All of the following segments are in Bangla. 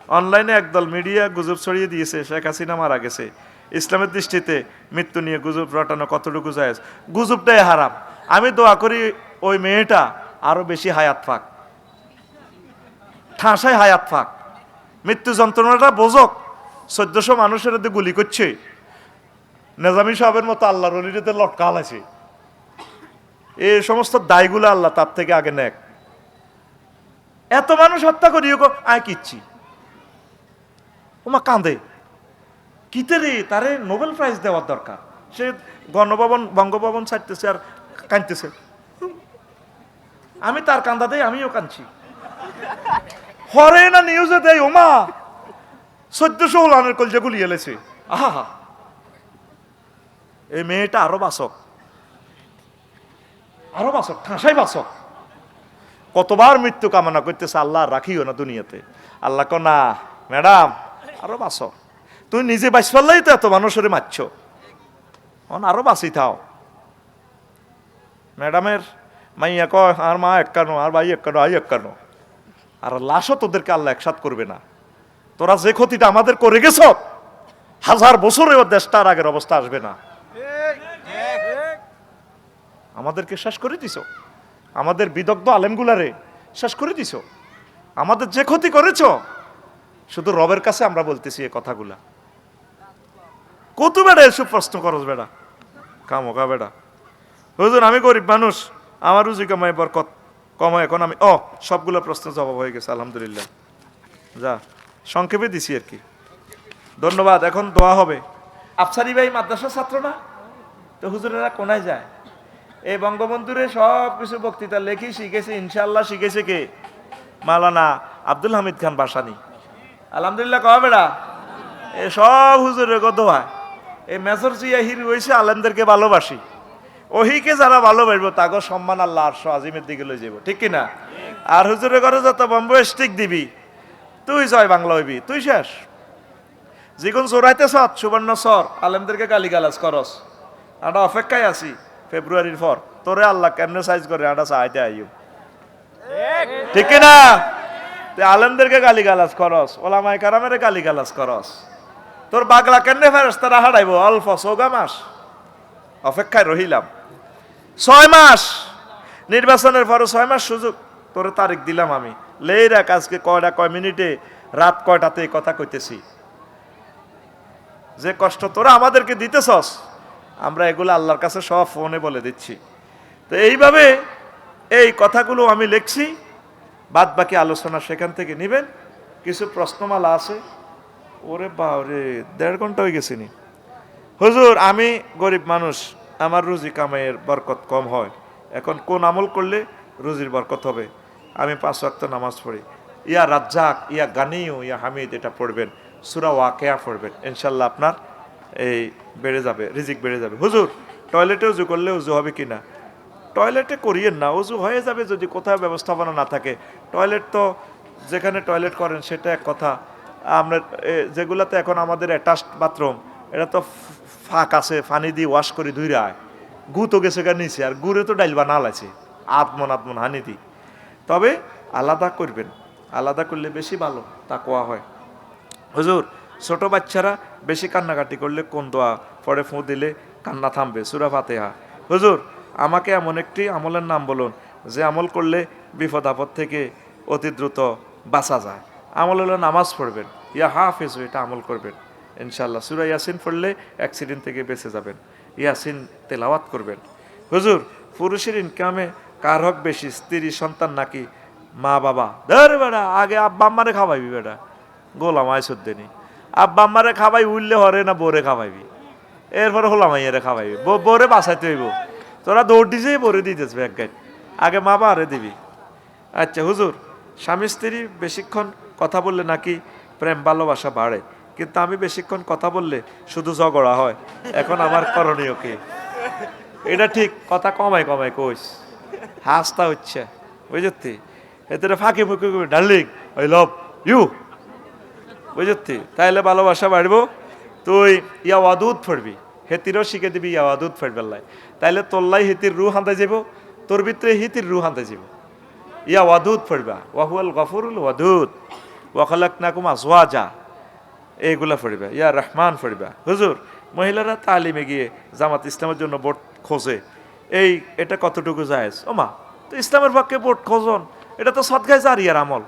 অনলাইনে একদল মিডিয়া গুজব ছড়িয়ে দিয়েছে শেখ হাসিনা মারা গেছে। ইসলামের দৃষ্টিতে মৃত্যু নিয়ে গুজব রটানো কতটুকু জায়েজ? গুজবটাই হারাম। আমি দোয়া করি ওই মেয়েটা আরো বেশি হায়াত পাক, ঠাঁসায় হায়াত পাক, মৃত্যু যন্ত্রণাটা বোঝক। 1400 মানুষের মধ্যে গুলি করছে, নেজামি সাহেবের মতো আল্লাহর ওলিতে লটকা আছে। এই সমস্ত দায়গুলো আল্লাহ তার থেকে আগে নেক। এত মানুষ হত্যা করিও আয় কিচ্ছি, ওমা কাঁদে কিতে রে, তারে নোবেল প্রাইজ দেওয়ার দরকার। সে গণভবন বঙ্গভবন ছাড়তেছে আর কাঁদতেছে। আমি তার কান্দা দেই, আমিও কাঁদছি। হরে না নিউজে দেয় ওমা 1400 ওলানের কলজে গুলি এলেছে। আহা, এই মেয়েটা আরো বাসক, আরো বাসক, ঠাঁসাই বাসক। কতবার মৃত্যু কামনা করতেছে, আল্লাহ রাখিও না দুনিয়াতে। আল্লাহ কো না ম্যাডাম আরো বাসক, তুমি নিজে বাঁচ পারলেই তো এত মানুষের মারছ, আরো বাঁচি থাও। ম্যাডামের মাইয়া কয় আর মা একানো, আর ভাই একানো, আই একানো। আর লাশও তোদেরকে আল্লাহ একসাথ করবে না। তোরা যে ক্ষতিটা আমাদের করে গেছ, 1000 বছরেও দেশটার আগের অবস্থা আসবে না। আমাদেরকে শেষ করে দিছ, আমাদের বিদগ্ধ আলেমগুলারে শেষ করে দিছ, আমাদের যে ক্ষতি করেছ। শুধু রবের কাছে আমরা বলতেছি এই কথাগুলা। কত বেড়া এসব প্রশ্ন করস বেড়া, কামকা বেড়া। হুজুর আমি গরিব মানুষ, আমার রুজি কামাই বরকত কম, এখন আমি সবগুলো প্রশ্ন জবাব হয়ে গেছে আলহামদুলিল্লাহ। যা সংক্ষেপে দিছি আর কি, ধন্যবাদ। এখন দোয়া হবে। আফসারি ভাই মাদ্রাসার ছাত্র না তো, হুজুরেরা কোনায় যায়? এই বঙ্গবন্ধুরে সব কিছু বক্তৃতা লেখি শিখেছে, ইনশাল্লাহ শিখেছে কে? মাওলানা আব্দুল হামিদ খান বাসানি। আলহামদুলিল্লাহ কওয়া বেড়া। এ সব হুজুরের দোয়া। এই মেজর জিয়া হিরু হয়েছে আলেমদেরকে ভালোবাসি। ওহিকে যারা ভালোবাসবো তাকে সম্মান আল্লাহ আরশ আজিমের দিকে লই যাব, ঠিক কিনা? আর হুজুরের ঘরে যত বম্বে স্টিক দিবি, তুই জয় বাংলা হইবি, তুই শেষ। যেগুন চোরাইতে সৎ সুবর্ণ সর আলেমদেরকে গালিগালাজ করস, আমরা অপেক্ষায় আছি ফেব্রুয়ারির পর তোরে আল্লাহ কেমনে সাইজ করে আমরা চাইতে আইও, ঠিক কিনা? আলেমদেরকে গালিগালাজ করস, ওলামায়ে কেরামের গালিগালাজ করস, তোর বাগলা কেমনে ফেরেশতারা হারাইব? অল্প 14 মাস অপেক্ষায় রহিলাম। 6 মাস নির্বাচনের পরে 6 মাস সুযোগ, তোর তারিখ দিলাম আমি। লেই রাখ আজকে কয়টা কয় মিনিটে রাত কয়টাতে এই কথা কইতেছি। যে কষ্ট তোরা আমাদেরকে দিতেছস, আমরা এগুলো আল্লাহর কাছে সব ফোনে বলে দিচ্ছি। তো এইভাবে এই কথাগুলো আমি লিখছি, বাদ বাকি আলোচনা সেখান থেকে নেবেন। কিছু প্রশ্নমালা আছে। ওরে বাবা, 1.5 ঘন্টা হয়ে গেছিনি। হুজুর আমি গরিব মানুষ, আমার রুজি কামাইয়ের বরকত কম হয়, এখন কোন আমল করলে রুজির বরকত হবে? আমি 5 ওয়াক্ত নামাজ পড়ি। ইয়া রাজ্জাক, ইয়া গানিউ, ইয়া হামিদ, এটা পড়বেন। সূরা ওয়াকিয়া পড়বেন, ইনশাল্লাহ আপনার এই বেড়ে যাবে, রিজিক বেড়ে যাবে। হুজুর টয়লেটে উজু করলে উজু হবে কিনা? টয়লেটে করিয়েন না, উজু হয়ে যাবে যদি কোথাও ব্যবস্থাপনা না থাকে। টয়লেট তো যেখানে টয়লেট করেন সেটা এক কথা, আমরা যেগুলোতে এখন আমাদের অ্যাটাচড বাথরুম, এটা তো ফাঁক আছে, পানি দিয়ে ওয়াশ করি ধুইরা আয়, গু তো গেছে গা নিচে, আর গুড়ে তো ডাইল বানাল আছে, আত্মন হানি দিই। তবে আলাদা করবেন, আলাদা করলে বেশি ভালো, তা কোয়া হয়। হুজুর ছোট বাচ্চারা বেশি কান্নাকাটি করলে কোন দোয়া পরে ফু দিলে কান্না থামবে? সূরা ফাতিহা। হুজুর আমাকে এমন একটি আমলের নাম বলুন যে আমল করলে বিপদ আপদ থেকে অতি দ্রুত বাঁচা যায়। আমল হলো নামাজ পড়বেন, ইয়া হাফেজ, এটা আমল করবেন ইনশাল্লাহ। সূরা ইয়াসিন পড়লে অ্যাক্সিডেন্ট থেকে বেঁচে যাবেন, ইয়াসিন তেলাওয়াত করবেন। হুজুর পুরুষের ইনকামে কার হক বেশি, স্ত্রী, সন্তান নাকি মা বাবা? ধরে বেড়া, আগে আব্বা আম্মারে খাওয়াইবি বেড়া, গোলাম আইসুদ্দিনী। আব্বা আম্মারে খাওয়াই উঠলে হরে না বোরে খাওয়াইবি, এরপরে হলাম আইয়ারে খাওয়াইবি, বোরে বাঁচাইতে হইব। তোরা দৌড় দিছেই বোরে দিতেছে এক গাইড, আগে মা বাবারে দিবি। আচ্ছা হুজুর স্বামী স্ত্রী বেশিক্ষণ কথা বললে নাকি প্রেম ভালোবাসা বাড়ে, কিন্তু আমি বেশিক্ষণ কথা বললে শুধু ঝগড়া হয়, এখন আমার করণীয় কি? এটা ঠিক, কথা কমাই কমাই কইস, হাসতা হচ্ছে বুঝতি, এতে ফাঁকি ফুঁকি ডার্লিং আই লাভ ইউ, বুঝতি, তাইলে ভালোবাসা বাড়বো। তুই ইয়া ওয়াদুদ ফড়বি, হেতিরও শিখে দিবি ইয়া ওয়াদুদ ফড়বেল্লাই, তাইলে তোল্লাই হিতির রু হাঁদা যাব, তোর ভিতরে হিতির রু হাঁদা যাব। ইয়া ওয়াদুদ ফড়বা, ওয়াহুয়াল গফুরুল ওয়াদুদ। ওয়া খালাকনাকুম আজওয়াজা, এইগুলা পড়িবা, ইয়া রহমান পড়িবা। হুজুর, মহিলারা তালিমে গিয়ে জামাত ইসলামের জন্য ভোট খোঁজে, এটা কতটুকু জায়েজ? ওমা, তো ইসলামের পক্ষে ভোট খোঁজন, এটা তো সদকায়ে জারিয়ার আমল।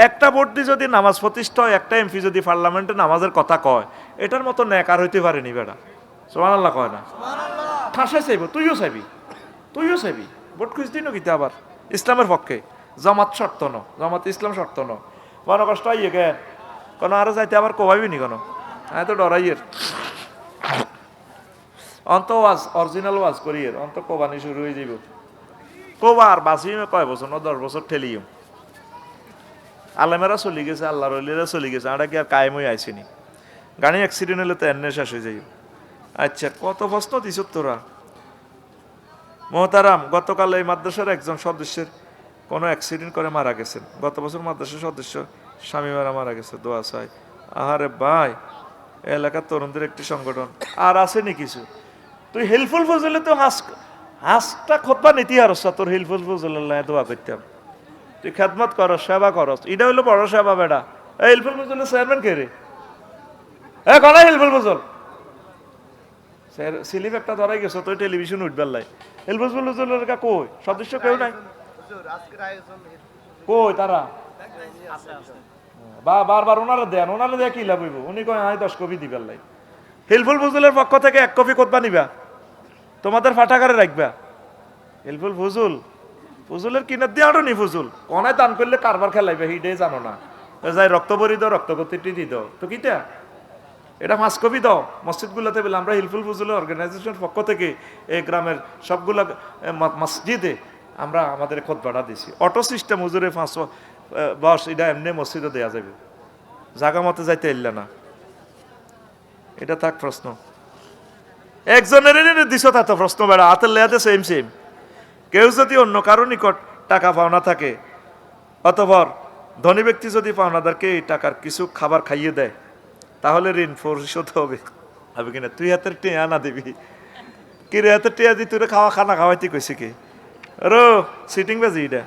একটা ভোট দিয়ে যদি নামাজ প্রতিষ্ঠা হয়, একটা এমপি যদি পার্লামেন্টে নামাজের কথা কয়, এটার মতো ন্যাক আর হইতে পারেনি বেটা। সুবহানাল্লাহ কয় না? ঠাসাই চাইব, তুইও চাইবি ভোট খুঁজতি না কিন্তু আবার ইসলামের পক্ষে। জামাত শর্ত ন, জামাত ইসলাম শর্ত ন। মনে কষ্ট আইয়ে গে কোনো আরো যাইতে আবার কোবাইবি নি কোনো, হ্যাঁ তো ডরাইয়ের অন্ত ওয়াজ, অরিজিনাল ওয়াজ করিয়ের অন্ত কোবানি শুরু হয়ে যাইব। কোবার বাসিমে কয় বছর না 10 বছর ঠেলিও। আলেমেরা চলি গেছে, আল্লাহ রলিরা চলি গেছে, আমরা কি আর কায়েম হয়ে আইসিনি? গাড়ি অ্যাক্সিডেন্ট হলে তো এনে শেষ হয়ে যাই। আচ্ছা, কত প্রশ্ন দিছ তোরা? মোহতারাম, গতকাল এই মাদ্রাসার একজন সদস্যের কোনো অ্যাক্সিডেন্ট করে মারা গেছেন। গত বছর মাদ্রাসার সদস্য স্বামী মারা গেছে, দোয়া চাই। আহারে ভাই, এলাকার তরুণদের একটি সংগঠন আর আসেনি কিছু। তুই হেল্পফুল ফজলে তো হাসটা খোদবা নীতি হারস, তোর হেল্পফুল ফজল্লাহ দোয়া করতাম। তুই খেদমত করস, সেবা করস, এটা হইলো বড় সেবা বেটা। এই হেল্পফুল ফজলের চেয়ারম্যান কে রে? এ কনা হেল্পফুল ফজল সিলিপ একটা ধরাই গেছো, তুই টেলিভিশন উঠবার লাই। হেল্পফুল ফজলের কা কই? সদস্য কেউ নাই কই? তারা বারবার ওনারা দেন, ওনারা দেয়া কি লাভ হইব? উনি কয় আমি 10 কপি দিবার লাই। হেল্পফুল ফজলের পক্ষ থেকে 1 কপি কোতবা নিবা, তোমাদের ফাটাকারে রাখবা। হেল্পফুল ফজলের কিনার দিয়ে আরো নি ফজল কনায় দান করলে কারবার খেলাইবে, হিডে জানো না। যাই রক্ত ভরি দাও, রক্ত গতিটি দি দাও, তো কিটা এটা 5 কপি দাও মসজিদগুলোতে বলে। আমরা হেল্পফুল ফজলের অর্গানাইজেশনের পক্ষ থেকে এই গ্রামের সবগুলা মসজিদে আমরা আমাদের খুতবাটা দিছি। অটো সিস্টেম হুজুরে 5 বস, এটা এমনি মসজিদে দেয়া যাবে, জাগা মতে যাইতে এলে না। এটা থাক প্রশ্ন একজনের দিছ, তা তো প্রশ্ন বেড়া হাতের লেয়াতে সেম। কেউ যদি অন্য কারো নিকট টাকা পাওনা থাকে, অতঃপর ধনী ব্যক্তি যদি পাওনাদারকে এই টাকার কিছু খাবার খাইয়ে দেয়, তাহলে ঋণ পরিশোধ হবে কিনা? তুই হাতের টেয়া না দিবি কি রে? হাতের টেয়া দি তুই খানা খাওয়াইতে কইছে কি? রো সিটিং বাজি এটা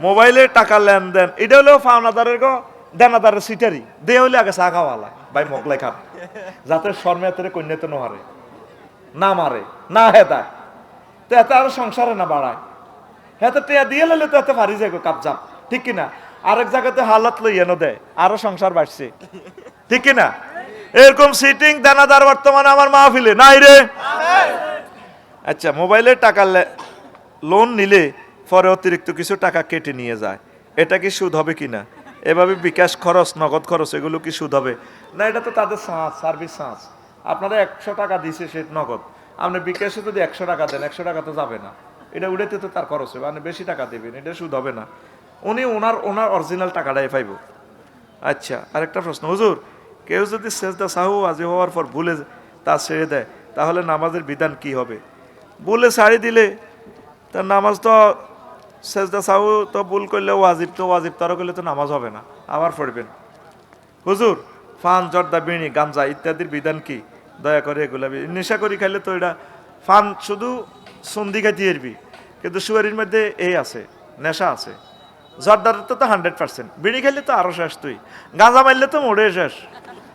মোবাইলে টাকা লেনদেন, এটা হলেও পাওনাদারের গো দেনাদারের সিটারি দে হইলে আগে চা খাওয়ালা ভাই মগলাই খান, যাতে শর্মিয়াতের কন্যাতে নহারে না মারে না হেদায়, তো এত আরো সংসারে না বাড়ায়। হেতে টেয়া দিয়ে লাইলে তো এত পারি যায় কাপজাপ, ঠিক কিনা? আরেক জায়গাতে হালত লইয়ানো দেয়, আরো সংসার বাড়ছে, ঠিক কিনা? এরকম সিটিং দানাদার বর্তমানে আমার মাহফিলে নাই রে। আচ্ছা, মোবাইলে টাকা লোন নিলে পরে অতিরিক্ত কিছু টাকা কেটে নিয়ে যায়, এটা কি সুদ হবে কিনা? এভাবে বিকাশ খরচ, নগদ খরচ, এগুলো কি সুদ হবে না? এটা তো তাদের সার্ভিস চার্জ। আপনারা 100 টাকা দিছে সে নগদ, আপনি বিকাশে যদি 100 টাকা দেন, 100 টাকা তো যাবে না, এটা উড়াইতে তো তার খরচ হবে, আপনি বেশি টাকা দেবেন, এটা সুদ হবে না। উনি ওনার অরিজিনাল টাকাটাই পাইব। আচ্ছা, আরেকটা প্রশ্ন, হুজুর, কেউ যদি সেজদা সাহু আজি হওয়ার পর ভুলে তা ছেড়ে দেয়, তাহলে নামাজের বিধান কি হবে? ভুলে ছাড়ি দিলে তার নামাজ তো, সেজদা সাহু তো ভুল করলে ওয়াজিব, তো ওয়াজিব তারা করলে তো নামাজ হবে না, আবার পড়বেন। হুজুর, ফান, জর্দা, বিড়ি, গাঞ্জা ইত্যাদির বিধান কি? দয়া করে এগুলা, নেশা করি খাইলে তো এটা ফান শুধু সন্ধি খাইতে এরবি, কিন্তু সুয়ারির মধ্যে এই আছে, নেশা আছে। জর্দার তো 100%, বিড়ি খাইলে তো আরো শেষ, তুই গাঁজা মারলে তো মোড়ে শেষ,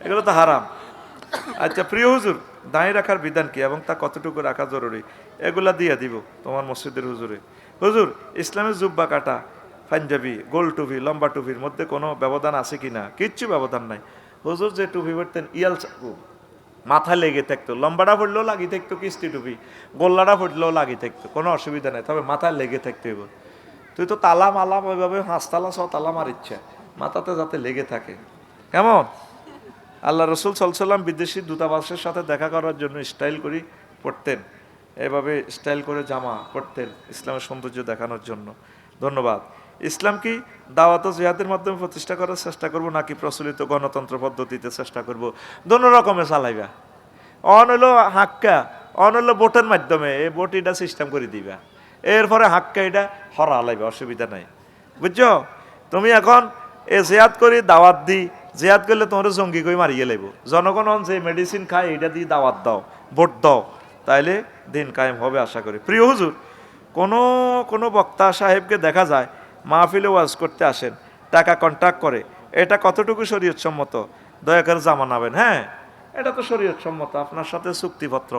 এগুলো তো হারাম। আচ্ছা প্রিয় হুজুর, দাঁড়িয়ে রাখার বিধান কি এবং তা কতটুকু রাখা জরুরি? এগুলা দিয়ে দিব তোমার মসজিদের হুজুরে। হুজুর, ইসলামের জুব্বা কাটা, পাঞ্জাবি, গোল টুপি, লম্বা টুপির মধ্যে কোনো ব্যবধান আছে কি না? কিচ্ছু ব্যবধান নাই। হুজুর যে টুপি পরতেন ইয়াল মাথায় লেগে থাকতো, লম্বাটা পড়লেও লাগি থাকতো, কিস্তি টুপি গোল্লাটা পড়লেও লাগি থাকতো, কোনো অসুবিধা নেই, তবে মাথায় লেগে থাকতো। এবার তুই তো তালা মালা ওইভাবে 5 তালা 6 তালা মার ইচ্ছা, মাথাতে যাতে লেগে থাকে, কেমন? আল্লাহ রসুল সাল্লাল্লাহু বিদেশি দূতাবাসের সাথে দেখা করার জন্য স্টাইল করে পড়তেন, এভাবে স্টাইল করে জামা পড়তেন ইসলামের সৌন্দর্য দেখানোর জন্য। ধন্যবাদ। ইসলাম কি দাওয়াত ও জিহাদের মাধ্যমে প্রতিষ্ঠা করার চেষ্টা করব, নাকি প্রচলিত গণতন্ত্র পদ্ধতিতে চেষ্টা করব? দোনো রকমে চালাইবা। অন হলো হাক্কা, অন হলো ভোটের মাধ্যমে, এই ভোট এটা সিস্টেম করে দিবা, এরপরে হাক্কা এটা হরা লাইবা, অসুবিধা নাই, বুঝছো? তুমি এখন এ জিহাদ করি দাওয়াত দি, জিহাদ করলে তোমার জঙ্গি করে মারিয়ে লাইব। জনগণ যে মেডিসিন খায় এটা দিয়ে দাওয়াত দাও, ভোট দাও, তাইলে দিন কায়েম হবে আশা করি। প্রিয় হুজুর, কোনো বক্তা সাহেবকে দেখা যায় মাহফিলে ওয়াজ করতে আসেন, টাকা কন্ট্যাক্ট করে, এটা কতটুকু শরীয়ত সম্মত? দয়া করে জানাবেন। হ্যাঁ, এটা তো শরীয়ত সম্মত, আপনার সাথে চুক্তিপত্র।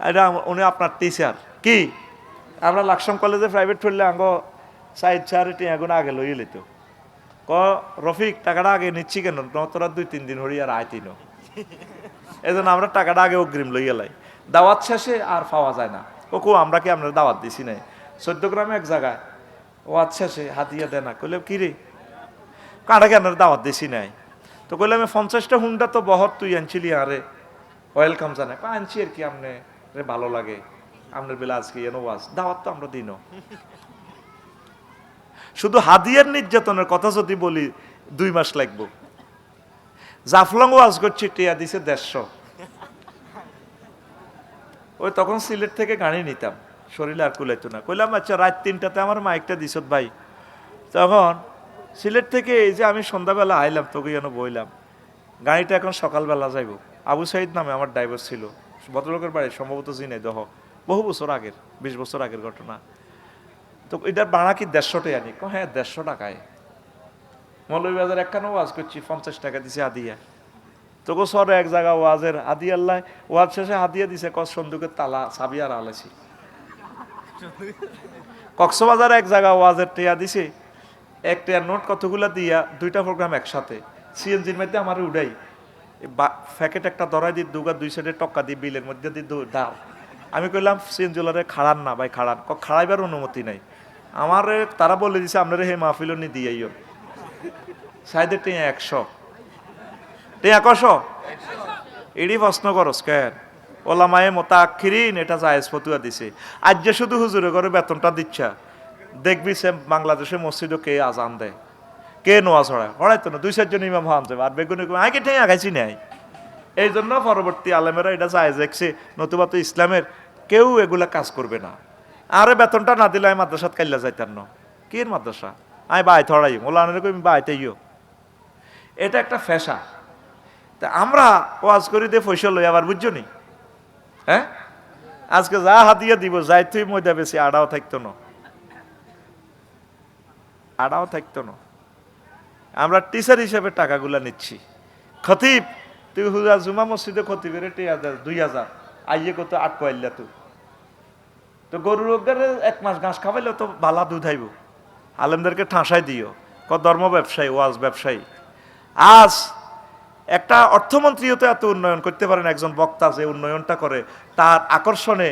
এটা উনি আপনার টিচার কি? আমরা লাকসাম কলেজে প্রাইভেট পড়লে আঙ্গ সাইড চারিটি এখন আগে লইয়ে লিত ক রফিক টাকাটা আগে নিচ্ছি কেন, তোরা 2-3 দিন হরি আর আয়তিন, এই জন্য আমরা টাকাটা আগে অগ্রিম লইয়া লাই, দাওয়াত শেষে আর পাওয়া যায় না। কো আমরা কি আপনার দাওয়াত দিছি নাই? 14 গ্রামে এক জায়গায় ওয়াজ শেষে হাতিয়া দেয় না, কইলে কি রে কাটা কি আপনার দাওয়াত দিছি নাই? তো কইলে আমি 50টা হুন্ডা তো বহর তুই আনছিলি, আরে ওয়েলকাম জানাই আনছি আর কি, আপনি রে ভালো লাগে আপনার বেলা আজকে এনো ওয়াজ, দাওয়াত তো আমরা দিন। শুধু হাদিয়ার নির্যাতনের কথা যদি বলি 2 মাস লাগবো। জাফলং ওয়াজ করছি, টিয়া দিছে 150। ওই তখন সিলেট থেকে গাড়ি নিতাম, শরীরে আর কুলাইতো না। কইলাম আচ্ছা রাত 3টাতে আমার মাইকটা দিছত ভাই। তখন সিলেট থেকে এই যে আমি সন্ধ্যাবেলা আইলাম, তোকে যেন বইলাম, গাড়িটা এখন সকালবেলা যাইব। আবু সাইদ নামে আমার ড্রাইভার ছিল, ভদ্রলোকের বাড়ি সম্ভবত ঝিনাইদহ, বহু বছর আগের, 20 বছর আগের ঘটনা। তো এটার ভাড়া কি 150 টাকা নি? হ্যাঁ 150 টাকায়। মৌলভীবাজার একখানে ওয়াজ করছি, 50 টাকা দিছে হাদিয়া। তোকে সরে এক জায়গা ওয়াজের হাদিয়া আল্লাহ, ওয়াজ শেষে হাদিয়া দিছে কস সন্দুকের তালা চাবি আর আলাইছি। কক্সবাজার এক জায়গা ওয়াজের টিয়া দিছে, এক টিয়ার নোট কতগুলা দিয়া 2টা প্রোগ্রাম একসাথে সিএনজির মধ্যে আমার উড়াই প্যাকেট একটা ধরাই দি, 2 সাইডে টক্কা দিয়ে বিলের মধ্যে দিয়ে দাও। আমি কইলাম সিএনজিওয়ালারে খাড়ান না ভাই, খাড়ান। খাড়াইবার অনুমতি নাই আমার। তারা বলে দিছে আপনারা হে মাহফিল নি দিয়াইও। সাইডের টিয়া 100 টিয়া কশ এডি প্রশ্ন করস কেন? ওলামায়ে মোতাআখিরিন এটা জায়েজ ফতুয়া দিছে। আজ যে শুধু হুজুরে করে বেতনটা দিচ্ছা, দেখবি সে বাংলাদেশে মসজিদও কে আজান দেয়, কে নোয়া ছড়ায়, হড়াইতো না 2-4 জন ইমাম হান যাবে, আর বেগুনি আগে ঠেঙে আগাইছি নাই। এই জন্য পরবর্তী আলেমেরা এটা জায়েজ দেখছে, নতুবা তো ইসলামের কেউ এগুলা কাজ করবে না। আরে বেতনটা না দিলে আমি মাদ্রাসাত কাইল্লা যাইতাম না। কি মাদ্রাসা আমি বাই থড়াই ওলানের কই বাইতেইও, এটা একটা ফেশা। তা আমরা ওয়াজ করি দিয়ে পয়সা লই আবার, বুঝছো নি? হ্যাঁ, আজকে যা হাতিয়া দিব যাই তুই ময়দা বেশি আড়াও থাকতো না, আড়াও থাকতো না। আমরা টিচার হিসেবে টাকাগুলা নিচ্ছি। খতিব তুই হুজা জুমা মসজিদে খতিবের 2000 আইয়ে কত 8 কইল্লা তুই তো গরুর রোগের 1 মাস ঘাস খাওয়াইলে তো বালা দুধ আইব। আলেমদেরকে ঠাঁসাই দিও ধর্ম ব্যবসায়ী, ওয়াজ ব্যবসায়ী। আজ একটা অর্থমন্ত্রীও তো এত উন্নয়ন করতে পারেন, একজন বক্তা যে উন্নয়নটা করে তার আকর্ষণে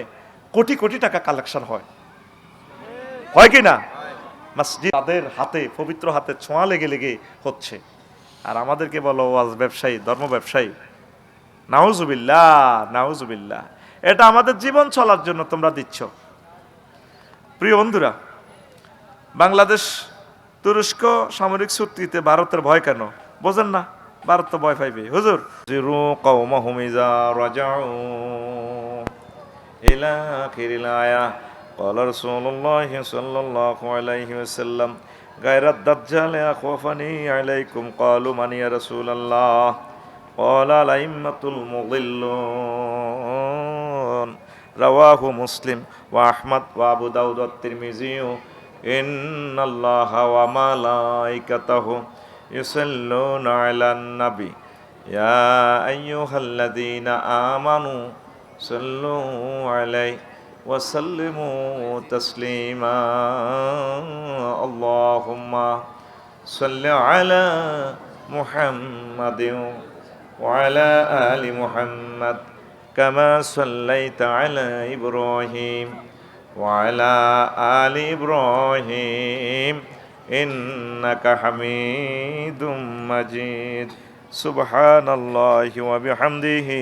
কোটি কোটি টাকা কালেকশন হয় কি না? মসজিদ তাদের হাতে, পবিত্র হাতে ছোঁয়া লেগে লেগে হচ্ছে, আর আমাদেরকে বলো ওয়াজ ব্যবসায়ী, ধর্ম ব্যবসায়ী। নাউজুবিল্লাহ, নাউজুবিল্লাহ। এটা আমাদের জীবন চলার জন্য তোমরা দিচ্ছ। প্রিয় বন্ধুরা, বাংলাদেশ তুরস্ক সামরিক চুক্তিতে ভারতের ভয় কেন বোঝেন না? ভারত তো ভয় পাইবে হুজুর। জিরু কওমাহুম ইযা রাজাউ ইলা আখিরিল আয়া ক্বালা রাসূলুল্লাহ সাল্লাল্লাহু আলাইহি ওয়াসাল্লাম গায়রাত দাজ্জাল আখওয়াফানি আলাইকুম ক্বালু মান ইয়া রাসূলুল্লাহ ক্বালা আল-আইম্মাতুল মুযিল্লুন রাওয়াহু মুসলিম ওয়া আহমদ ওয়া আবু দাউদ ওয়া তিরমিজি ইন্নাল্লাহা ওয়া মালাইকাতাহু ইউসাল্লুনা আলান নবী ইয়া আইয়ুহাল্লাযীনা আমানু সাল্লু আলাইহি ওয়া সাল্লিমু তাসলিমা আল্লাহুম্মা সাল্লি আলা মুহাম্মাদিন ওয়া আলা আলি মুহাম্মাদ কামা সাল্লাইতা আলা ইব্রাহিম ওয়া আলা আলি ইব্রাহিম ইন্নাকা হামিদুম মাজিদ। সুবহানাল্লাহি ওয়া বিহামদিহি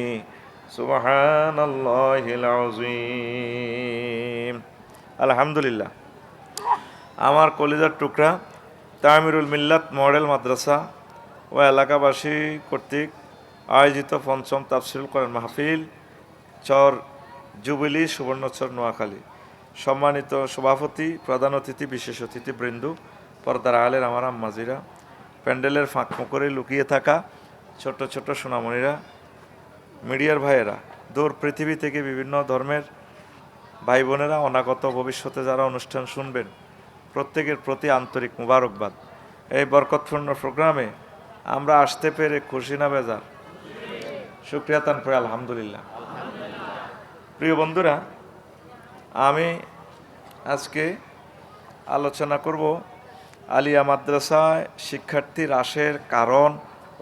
সুবহানাল্লাহিল আযীম। আলহামদুলিল্লাহ। আমার কলিজার টুকরা তামিরুল মিল্লাত মডেল মাদ্রাসা ও এলাকাবাসী কর্তৃক আয়োজিত ৫ম তাফসীরুল কোরআন মাহফিল চর জুবিলি সুবর্ণচর নোয়াখালী, সম্মানিত সভাপতি, প্রধান অতিথি, বিশেষ অতিথিবৃন্দ, পর্দার আলের আমার আম্মাজিরা, প্যান্ডেলের ফাঁক ফোঁকরে লুকিয়ে থাকা ছোট ছোট সোনামণিরা, মিডিয়ার ভাইয়েরা, দূর পৃথিবী থেকে বিভিন্ন ধর্মের ভাই বোনেরা, অনাগত ভবিষ্যতে যারা অনুষ্ঠান শুনবেন, প্রত্যেকের প্রতি আন্তরিক মুবারকবাদ। এই বরকতপূর্ণ প্রোগ্রামে আমরা আসতে পেরে খুশি না বেজার? শুকরিয়া তান করে আলহামদুলিল্লাহ। প্রিয় বন্ধুরা, আমি আজকে আলোচনা করব আলিয়া মাদ্রাসায় শিক্ষার্থী হ্রাসের কারণ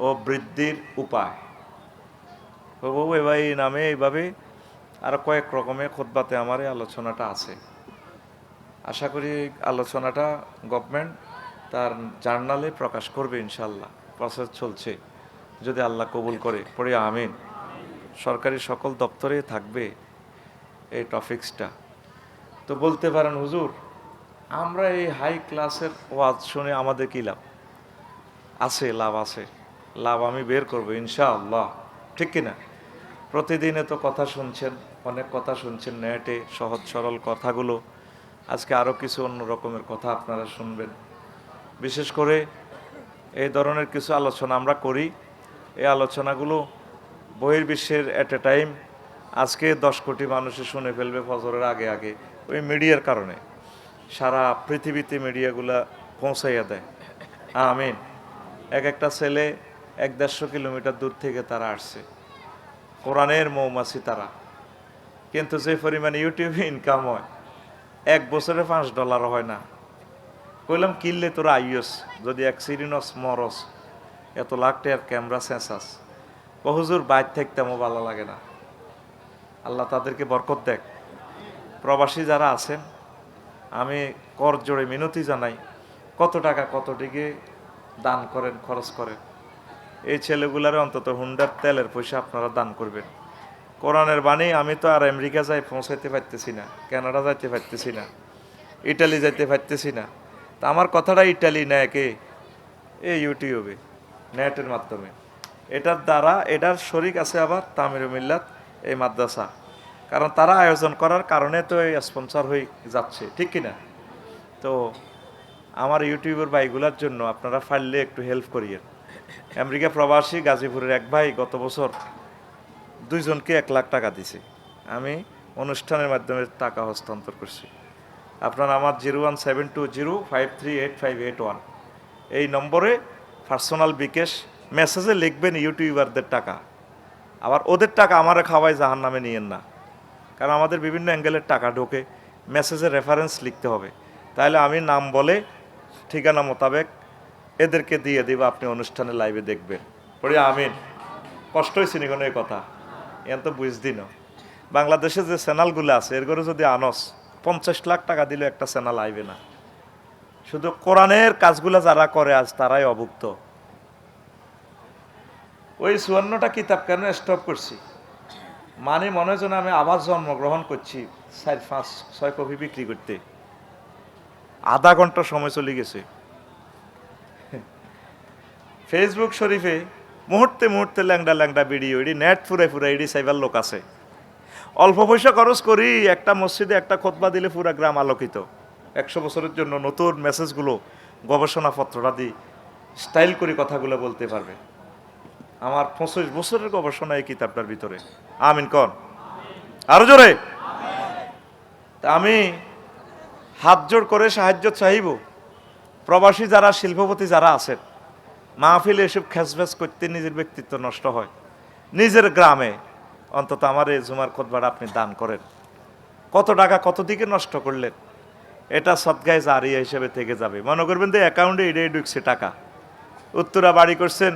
ও বৃদ্ধির উপায়। এই নামে এইভাবে আরো কয়েক রকমের খুতবাতে আমার এই আলোচনাটা আছে। আশা করি আলোচনাটা গভর্নমেন্ট তার জার্নালে প্রকাশ করবে ইনশাল্লাহ। প্রসেস চলছে, যদি আল্লাহ কবুল করে পড়ে আমিন। সরকারি সকল দপ্তরে থাকবে এই টপিক্সটা। তো বলতে পারেন হুজুর, আমরা এই হাই ক্লাসের ওয়াজ শুনে আমাদের কী লাভ আছে? লাভ আছে, লাভ আমি বের করবো ইনশাআল্লাহ, ঠিক কিনা? প্রতিদিনে তো কথা শুনছেন, অনেক কথা শুনছেন নেটে, সহজ সরল কথাগুলো। আজকে আরও কিছু অন্য রকমের কথা আপনারা শুনবেন। বিশেষ করে এই ধরনের কিছু আলোচনা আমরা করি, এই আলোচনাগুলো বহির্বিশ্বের এট এ টাইম আজকে 10 কোটি মানুষে শুনে ফেলবে ফজরের আগে আগে, ওই মিডিয়ার কারণে। সারা পৃথিবীতে মিডিয়াগুলা পৌঁছাইয়া দেয়। আমিন। এক একটা ছেলে 1-150 কিলোমিটার দূর থেকে তারা আসছে, কোরআনের মৌমাছি তারা। কিন্তু যে পরিমাণে ইউটিউবে ইনকাম হয়, 1 বছরে $5 হয় না। কইলাম কিনলে তোরা আইয়স, যদি এক সিরিনস মরস, এত লাখ টাকার ক্যামেরা সেন্সাস। হুজুর বাইর থাকতেমও ভালো লাগে না। আল্লাহ তাদেরকে বরকত দেখ। প্রবাসী যারা আছেন, আমি কর জোড়ে মিনতি জানাই, কত টাকা কত দিকে দান করেন, খরচ করেন। এই ছেলেগুলারে অন্তত হুন্ডার তেলের পয়সা আপনারা দান করবেন। কোরআনের বাণী আমি তো আর আমেরিকা যাই পৌঁছাইতে পারতেছি না, কানাডা যাইতে পারতেছি না, ইটালি যাইতে পারতেছি না। তা আমার কথাটা ইটালি নেয় কে? এই ইউটিউবে নেটের মাধ্যমে। এটার দ্বারা এটার শরিক আছে আবার তামিরুল মিল্লাত এই মাদ্রাসা, কারণ তারা আয়োজন করার কারণে তো এই স্পন্সর হয়ে যাচ্ছে, ঠিক কিনা? তো আমার ইউটিউবের ভাইগুলার জন্য আপনারা ফাইললে একটু হেল্প করিয়েন। আমেরিকা প্রবাসী গাজীপুরের এক ভাই গত বছর 2 জনকে 1 লাখ টাকা দিছে। আমি অনুষ্ঠানের মাধ্যমে টাকা হস্তান্তর করছি। আপনারা আমার 0172053851 এই নম্বরে পার্সোনাল বিকাশ মেসেজে লিখবেন ইউটিউবারদের টাকা। আবার ওদের টাকা আমারে খাওয়াই জাহান নামে নিয়েন না, কারণ আমাদের বিভিন্ন অ্যাঙ্গেলের টাকা ঢোকে। মেসেজে রেফারেন্স লিখতে হবে, তাহলে আমি নাম বলে ঠিকানা মোতাবেক এদেরকে দিয়ে দিব, আপনি অনুষ্ঠানে লাইভে দেখবেন। পড়ি আমিন। কষ্ট হয়েছে নি কোনো এই কথা? এন তো বুঝদিন। বাংলাদেশে যে চ্যানেলগুলো আছে এর করে যদি আনস 50 লাখ টাকা দিলে একটা চ্যানেল আইবে না। শুধু কোরআনের কাজগুলো যারা করে আজ তারাই অভুক্ত। ওই 54টা কিতাব কেন স্টপ করছি? মানে মনে হয় যেন আমি আবার জন্মগ্রহণ করছি। 4-5-6 কপি বিক্রি করতে আধা ঘন্টা সময় চলে গেছে। ফেসবুক শরীফে মুহূর্তে মুহূর্তে ল্যাংডা ল্যাংডা ভিডিও, এটি নেট ফুরে ফুরে এটি সাইবার লোক আছে। অল্প পয়সা খরচ করি একটা মসজিদে একটা খুতবা দিলে পুরা গ্রাম আলোকিত। 100 বছরের জন্য নতুন মেসেজগুলো গবেষণাপত্রটা দিই, স্টাইল করে কথাগুলো বলতে পারবে। আমার 25 বছরের গবেষণা এই কিতাবটার ভিতরে। আমিন কন আরো জোরে। তা আমি হাত জোড় করে সাহায্য চাইব, প্রবাসী যারা শিল্পপতি যারা আছেন, মাহফিলে এসব খেসভেস করতে নিজের ব্যক্তিত্ব নষ্ট হয়। নিজের গ্রামে অন্তত আমার এই জুমার খুতবাটা আপনি দান করেন। কত টাকা কত দিকে নষ্ট করলেন, এটা সদগায়ে জারিয়া হিসেবে থেকে যাবে। মনে করবেন যে অ্যাকাউন্টে এটাই ঢুকছে টাকা। উত্তরা বাড়ি করছেন,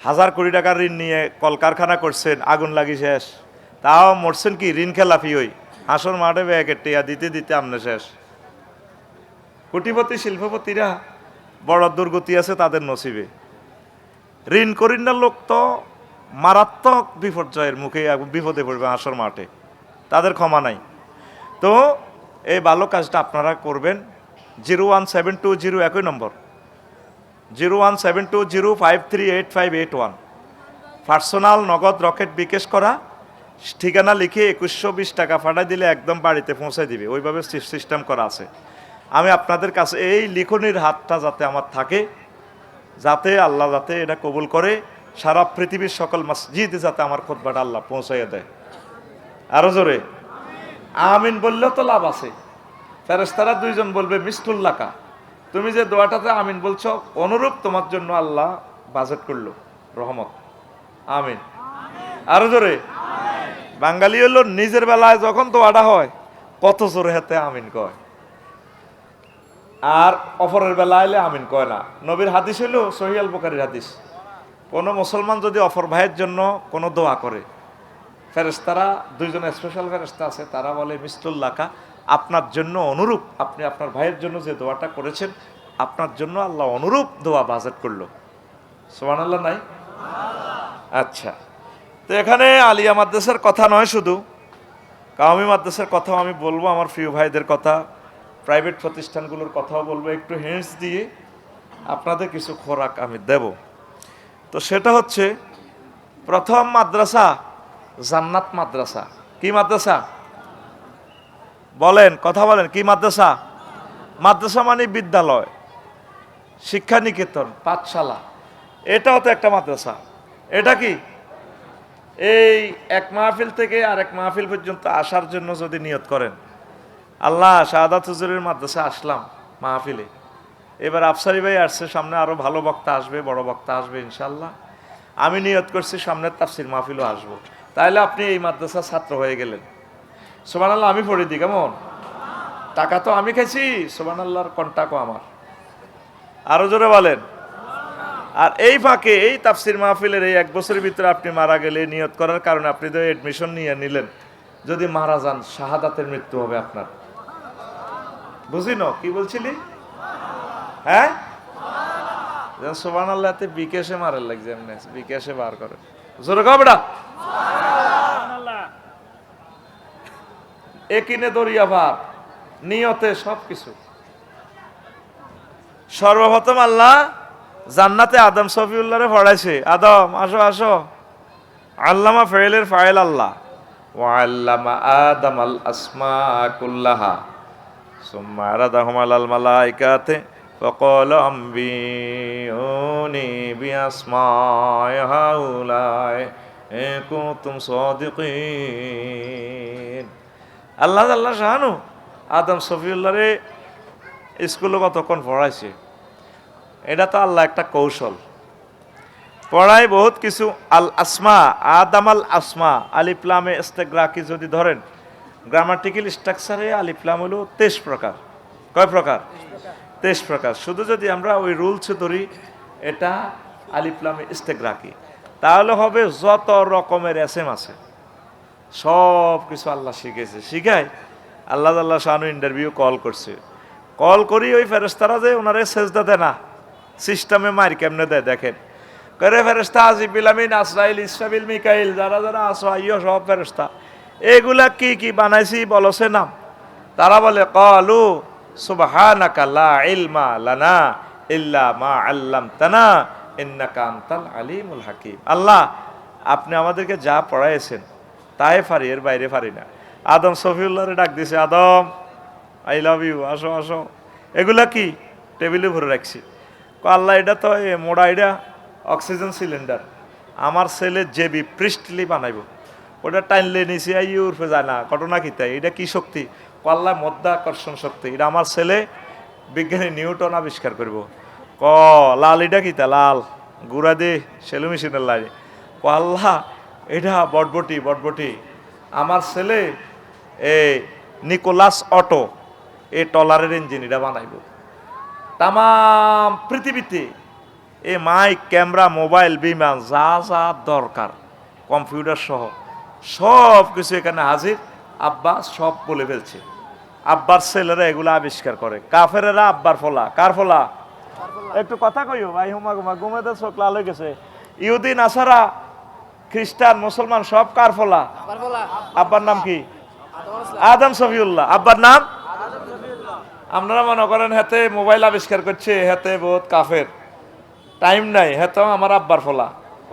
1000 কোটি টাকার ঋণ নিয়ে কলকারখানা করছেন, আগুন লাগি শেষ। তাও মরছেন কি ঋণ খেলাফি হই, হাসর মাঠে ব্যাগের টেয়া দিতে দিতে আমনে শেষ। কোটিপতি শিল্পপতিরা বড় দুর্গতি আছে তাদের নসিবে। ঋণ করিনার লোক তো মারাত্মক বিপর্যয়ের মুখে বিপদে পড়বে হাসর মাঠে, তাদের ক্ষমা নাই। তো এই ভালো কাজটা আপনারা করবেন। 01720 একই নম্বর 01720538581 পার্সোনাল নগদ রকেট বিকাশ করা, ঠিকানা লিখে 2120 টাকা পাঠাই দিলে একদম বাড়িতে পৌঁছে দিবে। ওইভাবে সিস্টেম করা আছে। আমি আপনাদের কাছে এই লিখনির হাতটা যাতে আমার থাকে, যাতে আল্লাহ যাতে এটা কবুল করে, সারা পৃথিবীর সকল মসজিদে যাতে আমার খুতবাটা আল্লাহ পৌঁছাইয়া দেয়। আরো জোরে আমিন বললেও তো লাভ আছে। ফেরেশতারা 2 জন বলবে মিসলুল্লাকা, তুমি যে দোয়াটাতে আমিন বলছো অনুরূপ তোমার জন্য আল্লাহ বাজেট করলো রহমত। আমিন। আরো জোরে। বাঙালি হলো নিজের বেলায় যখন দোয়াটা হয় কত জোরে হাতে আমিন কয়, আর অপরের বেলা এলে আমিন কয় না। নবীর হাদিস হলো সহিহ আল বুখারীর হাদিস, কোনো মুসলমান যদি অপর ভাইয়ের জন্য কোনো দোয়া করে, ফেরেশতারা দুইজন স্পেশাল ফেরেশতা আছে, তারা বলে মিসলুল্লাকা, আপনার জন্য অনুরূপ, আপনি আপনার ভাইয়ের জন্য যে দোয়াটা করেছেন আপনার জন্য আল্লাহ অনুরূপ দোয়া বাজেট করলো। সুবহানাল্লাহ নাই? আচ্ছা, তো এখানে আলিয়া মাদ্রাসার কথা নয়, শুধু কাওমি মাদ্রাসার কথাও আমি বলবো, আমার প্রিয় ভাইদের কথা, প্রাইভেট প্রতিষ্ঠানগুলোর কথাও বলবো, একটু হিন্টস দিয়ে আপনাদের কিছু খোরাক আমি দেব। তো সেটা হচ্ছে, প্রথম মাদ্রাসা জান্নাত মাদ্রাসা। কি মাদ্রাসা বলেন, কথা বলেন, কি মাদ্রাসা? মাদ্রাসা মানে বিদ্যালয়, শিক্ষা নিকেতন, পাঠশালা, এটাও তো একটা মাদ্রাসা। এটা কি, এই এক মাহফিল থেকে আরেক মাহফিল পর্যন্ত আসার জন্য যদি নিয়ত করেন, আল্লাহ শাহাদাত হুজুরের মাদ্রাসা আসলাম মাহফিলে, এবার আফসারি ভাই আসছে, সামনে আরো ভালো বক্তা আসবে, বড় বক্তা আসবে ইনশাল্লাহ, আমি নিয়ত করছি সামনের তাফসির মাহফিলও আসবো, তাহলে আপনি এই মাদ্রাসার ছাত্র হয়ে গেলেন। সুবহানাল্লাহ, আমি পড়ে দিই, কেমন? টাকা তো আমি খাইছি, সুবহানাল্লাহর কন্টাক্টও আমার। আরো জোরে বলেন। আর এই ফাঁকে এই তাফসির মাহফিলের এই এক বছরের ভিতরে আপনি মারা গেলে, নিয়ত করার কারণে আপনি তো এডমিশন নিয়ে নিলেন, যদি মারা যান শাহাদাতের মৃত্যু হবে আপনার। বুঝিন কি বলছিলি? হ্যাঁ, সুবহানাল্লাহতে বিকেশে মারার লাগছে, এমনি বিকেশে বার করে, জোরে কও বেটা। একিনে দরিয়া ভার, নিয়তে সবকিছু। সর্বপ্রথম আল্লাহ জান্নাতে আদম সফিউল্লাহরে পড়াইছে, আদম আসো আসো, আল্লামা ফাইলের ফাইল আল্লাহ, ওয়া আল্লামা আদম আল আসমা কুল্লাহা সুম্মা আরাদাহুম আলাল মালাইকাতি ফাকালা আম্বিউনি বিআসমাই হাউলাই ইন কুনতুম সাদিকিন। আল্লাহ আল্লাহ শাহানু আদম সফিউল্লাহরে স্কুলে কতক্ষণ পড়াইছে, এটা তো আল্লাহ একটা কৌশল পড়ায় বহুত কিছু। আল আসমা, আদম আল আসমা, আলিফলামে ইস্তেগরাকি যদি ধরেন, গ্রামাটিক্যাল স্ট্রাকচারে আলিফলাম হলো 23 প্রকার। কয় প্রকার? 23 প্রকার। শুধু যদি আমরা ওই রুলস ধরি, এটা আলিফলামে ইস্তেগরাকি, তাহলে হবে যত রকমের এসএম আছে সব কিছু আল্লাহ শিখেছে। শিখায় আল্লাহ আল্লাহ শাহানু ইন্টারভিউ কল করছে, কল করি ওই ফেরেশতারা যে ওনারে সেজদা দেয় না, সিস্টেমে মার কেমনে দেয় দেখেন, করে ফেরেশতা আজিবিল আমিন আসরাইল ইসরাফিল মিকাইল, যারা যারা আসো আইয়ো, সব ফেরেশতা, এগুলা কি কি বানাইছি বলছে নাম। তারা বলে ক্বালু সুবহানাকা লা ইলমা লানা ইল্লা মা আল্লামতানা ইন্নাকা আনতাল আলিমুল হাকিম। আল্লাহ, আপনি আমাদেরকে যা পড়াইছেন তাই পারি, এর বাইরে পারি না। আদম সফিউল্লাহরে ডাক দিছে, আদম আই লাভ ইউ, আসো আসো। এগুলা কি? টেবিলে ভরে রাখছি। আল্লাহ, এটা তো মোড়া, এটা অক্সিজেন সিলিন্ডার, আমার ছেলে জেবি পৃষ্ঠলি বানাইব, ওটা টাইনলে নিচে আই উর্ফে যায় না, ঘটনা কি তাই? এটা কি শক্তি? আল্লাহ মধ্যাকর্ষণ শক্তি, এটা আমার ছেলে বিজ্ঞানী নিউটন আবিষ্কার করব। ক লাল, এটা কি তা লাল গুড়া দে সেলু মেশিনের লাগে। আল্লাহ, এটা বটবটি, বটবটি আমার ছেলে নিকোলাস অটো এই টলারের ইঞ্জিন এটা বানাইব। তাম পৃথিবীতে এই মাইক, ক্যামেরা, মোবাইল, বিমান, যা যা দরকার, কম্পিউটার সহ সব কিছু এখানে হাজির। আব্বা সব বলে ফেলছে, আব্বার ছেলেরা এগুলো আবিষ্কার করে। কাফেরেরা আব্বার ফলা, কার ফলা? একটু কথা কইও ভাই, হুমা গুমা ঘুমেতে চোখ লাল হয়ে গেছে। ইহুদি, নাসারা, খ্রিস্টান, মুসলমান সব কার ফলা? আব্বার নাম কি? আদম সফিউল্লাহ। আব্বার নাম? আপনারা মনে করেন হাতে মোবাইল আবিষ্কার করছে, হাতে বহুত কাফের, টাইম নাই, হাতেও আমার আব্বার ফলা।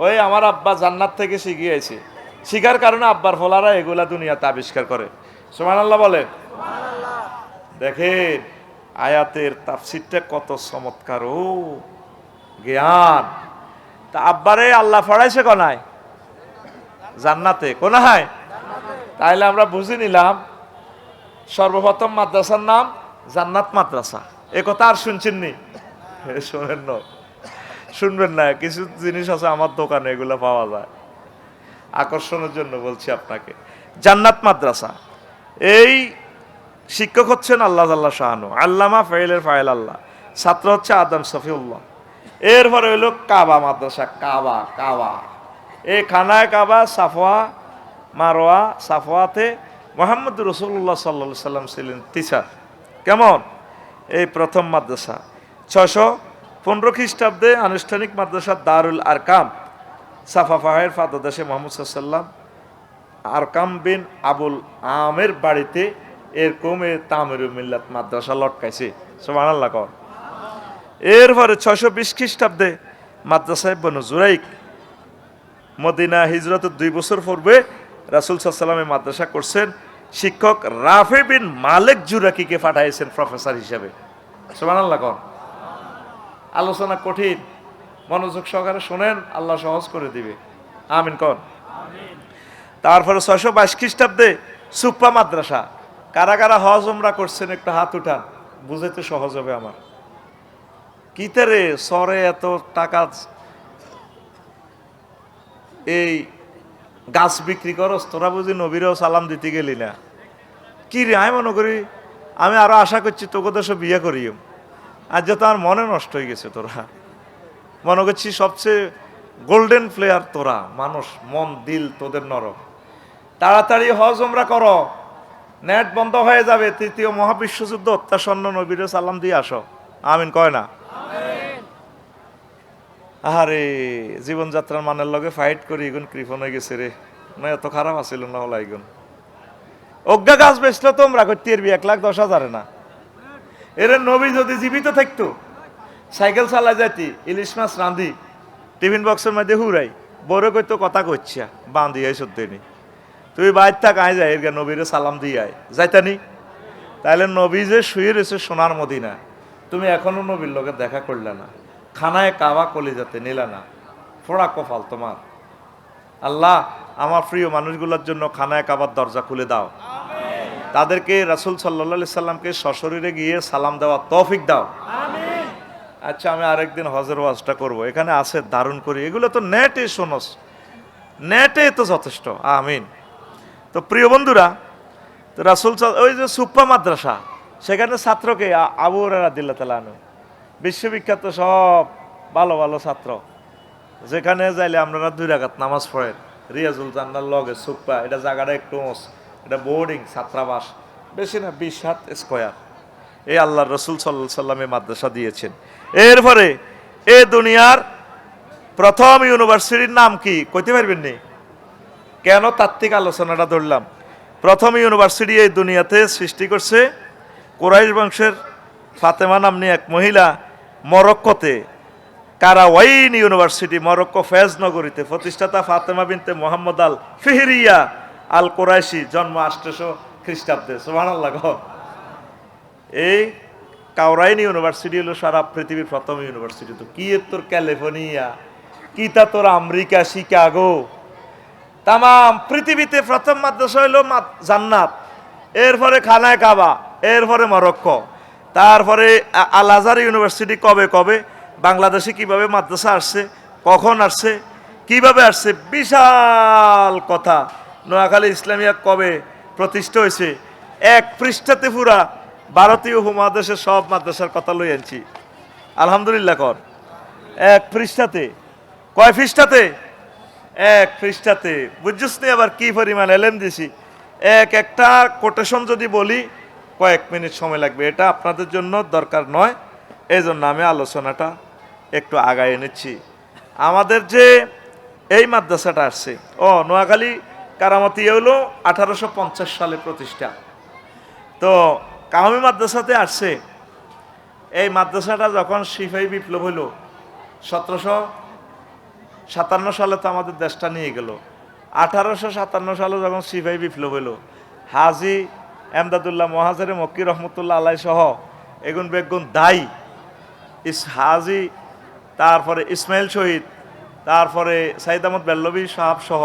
ওই আমার আব্বা জান্নাত থেকে শিখিয়েছে, শিখার কারণে আব্বার ফলারা এগুলা দুনিয়াতে আবিষ্কার করে। সুবহানাল্লাহ বলেন। দেখেন আয়াতের তাফসীরটা কত চমৎকার, ও জ্ঞান। তা আব্বারে আল্লাহ পড়াইছে কোনায়? জান্নাতে। কোনায়? তাইলে আমরা বুঝে নিলাম সর্বপ্রথম মাদ্রাসার নাম জান্নাত মাদ্রাসা। এ কথা আর শুনছেননি? শোনেন না, শুনবেন না, কিছু জিনিস আছে আমার দোকানে, এগুলো পাওয়া যায়। আকর্ষণের জন্য বলছি আপনাকে। জান্নাত মাদ্রাসা, এই শিক্ষক হচ্ছেন আল্লাহ আল্লাহ শাহানু, আল্লামা ফাইলের ফাইল আল্লাহ, ছাত্র হচ্ছে আদম সফিউল্লাহ। এরপরে হইল কাবা মাদ্রাসা, কাবা কাবা, এই খানায় কাবা, সাফওয়া মারোয়া, সাফওয়াতে মোহাম্মদ রসুল্লাহ সাল্লা সাল্লাম ছিলেন টিচার। কেমন? এই প্রথম মাদ্রাসা। 615 খ্রিস্টাব্দে আনুষ্ঠানিক মাদ্রাসা দারুল আরকাম, সাফা ফাহের ফাদদেশে মোহাম্মদ সাল্লাম আরকাম বিন আবুল আমের বাড়িতে এরকম তামিরুল মিল্লাত মাদ্রাসা লটকাইছে। সুবহানাল্লাহ কর। এরপরে 620 খ্রিস্টাব্দে মাদ্রাসায় বনু জুরাইক, মদিনা হিজরতের 2 বছর পূর্বে রাসূল সাল্লাল্লাহু আলাইহি ওয়াসাল্লাম মাদ্রাসা করছেন। শিক্ষক রাফি বিন মালিক জুরাকিকে পাঠাইছেন প্রফেসর হিসেবে। সুবহানাল্লাহ কর। আলোচনা কঠিন, মনোযোগ সহকারে শোনেন, আল্লাহ সহজ করে দিবে। আমিন কর। তারপরে 622 খ্রিস্টাব্দে সুপ্পা মাদ্রাসা। কারা কারা হজ উমরা করছেন একটু হাত উঠান, বুঝাইতে সহজ হবে আমার। কি তারে সরে এত টাকা, এই গাছ বিক্রি করস, তোরা বুঝি নবীরেও সালাম দিতে গেলি না? কি রে, আমি মনে করি আমি আরো আশা করছি তোকে দেশে বিয়ে করিও, আজ যে তার মনে নষ্ট হয়ে গেছে। তোরা মনে করছি সবচেয়ে গোল্ডেন প্লেয়ার তোরা, মানুষ মন দিল তোদের নরম। তাড়াতাড়ি হজ উমরা করো, নেট বন্ধ হয়ে যাবে। 3য় মহাবিশ্বযুদ্ধ অত্যাসন্ন, নবীরে সালাম দিয়ে আসো। আমিন কয় না? আরে জীবনযাত্রার মানের লগে ফাইট করি এগুন কৃপণ হয়ে গেছে রে, না এত খারাপ আছিল না হলো এগুন। অজ্ঞা গাছ বেচলো তোমরা করতে 1,10,000 না। এর নবী যদি জীবিত থাকতো সাইকেল চালা যাইতি, ইলিশ মাছ রাঁধি টিফিন বক্সের মধ্যে হুরাই, বড় কইতো কথা কইছা বাঁধি আই সত্যি, তুই বাইর থাক আয় যায় এর নবীরে সালাম দিয়ে আয় যাইতানি। তাইলে নবী যে শুয়ে রয়েছে সোনার মদিনা, তুমি এখনো নবীর লোকে দেখা করলে না, খানায় কাবা কলিজাতে নিলে না, ফোড়া কপাল তোমার। আল্লাহ আমার প্রিয় মানুষগুলোর জন্য খানায় কাবার দরজা খুলে দাও, তাদেরকে রাসূল সাল্লাল্লাহু আলাইহি সাল্লামকে সশরীরে গিয়ে সালাম দেওয়া তৌফিক দাও। আচ্ছা, আমি আরেকদিন হজের ওয়াজটা করবো, এখানে আছে দারুণ করে, এগুলো তো নেটে শোনস, নেটে তো যথেষ্ট। আমিন। তো প্রিয় বন্ধুরা, তো রাসূল ওই যে সুপ্পা মাদ্রাসা, সেখানে ছাত্রকে আবু হুরায়রা রাদিয়াল্লাহু তাআলা আনহু, বিশ্ববিখ্যাত সব ভালো ভালো ছাত্র, যেখানে যাইলে আপনারা 2 রাকাত নামাজ পড়েন। রিয়াজুল জান্নার লগে সুপ্পা, এটা জায়গাটা একটু এটা বোর্ডিং ছাত্রাবাস, বেশি না 20 হাত স্কয়ার। এই আল্লাহর রাসূল সাল্লাল্লাহু আলাইহি সাল্লামে মাদ্রাসা দিয়েছেন। এরপরে এ দুনিয়ার প্রথম ইউনিভার্সিটির নাম কি কইতে পারবেন নি? কেন তাত্ত্বিক আলোচনাটা ধরলাম? প্রথম ইউনিভার্সিটি এই দুনিয়াতে সৃষ্টি করছে কুরাইশ বংশের ফাতেমা নামনি এক মহিলা, মরক্কোতে কারাওয়াইন ইউনিভার্সিটি, মরক্কো ফেজ নগরীতে প্রতিষ্ঠাতা ফাতেমা বিনতে মোহাম্মদ আল ফিহরিয়া আল কুরাইশি, জন্ম 800 খ্রিস্টাব্দে। সুবহানাল্লাহ। এই কারাওয়াইন ইউনিভার্সিটি হলো সারা পৃথিবীর প্রথম ইউনিভার্সিটি। তো কি তোর ক্যালিফোর্নিয়া, কি তা তোর আমেরিকা শিকাগো, তাম পৃথিবীতে প্রথম মাদ্রাসা হইল জান্নাত, এরপরে খানায় কাবা, এরপরে মরক্কো, তারপরে আল আজহার ইউনিভার্সিটি। কবে কবে বাংলাদেশে কিভাবে মাদ্রাসা আসছে, কখন আসছে, কিভাবে আসছে, বিশাল কথা। নোয়াখালী ইসলামিয়া কবে প্রতিষ্ঠা হয়েছে, 1 পৃষ্ঠাতে পুরা ভারতীয় উপমহাদেশের সব মাদ্রাসার কথা লই আনছি। আলহামদুলিল্লাহ কর। 1 পৃষ্ঠাতে, কয় পৃষ্ঠাতে? 1 পৃষ্ঠাতে। বুঝছিস নি আবার কি পরিমাণ এলেম দিছি। একটা কোটেশন যদি বলি কয়েক মিনিট সময় লাগবে, এটা আপনাদের জন্য দরকার নয়, এই জন্য আমি আলোচনাটা একটু আগায় এনেছি। আমাদের যে এই মাদ্রাসাটা আসছে, নোয়াখালী কারামতি হলো 1850 সালে প্রতিষ্ঠা। তো কাওমি মাদ্রাসাতে আসছে। এই মাদ্রাসাটা যখন সিপাহী বিপ্লব হইল 1757 সালে, তো আমাদের দেশটা নিয়ে গেল। 1857 সালে যখন সিপাহী বিপ্লব হইল, হাজি এমদাদুল্লাহ মহাজের মক্কি রহমতুল্লাহ আলাই সহ এগুন বেগুন দায়ী হাজি, তারপরে ইসমাইল শহীদ, তারপরে সাইদ আহমদ বেল্লবী সাহাব সহ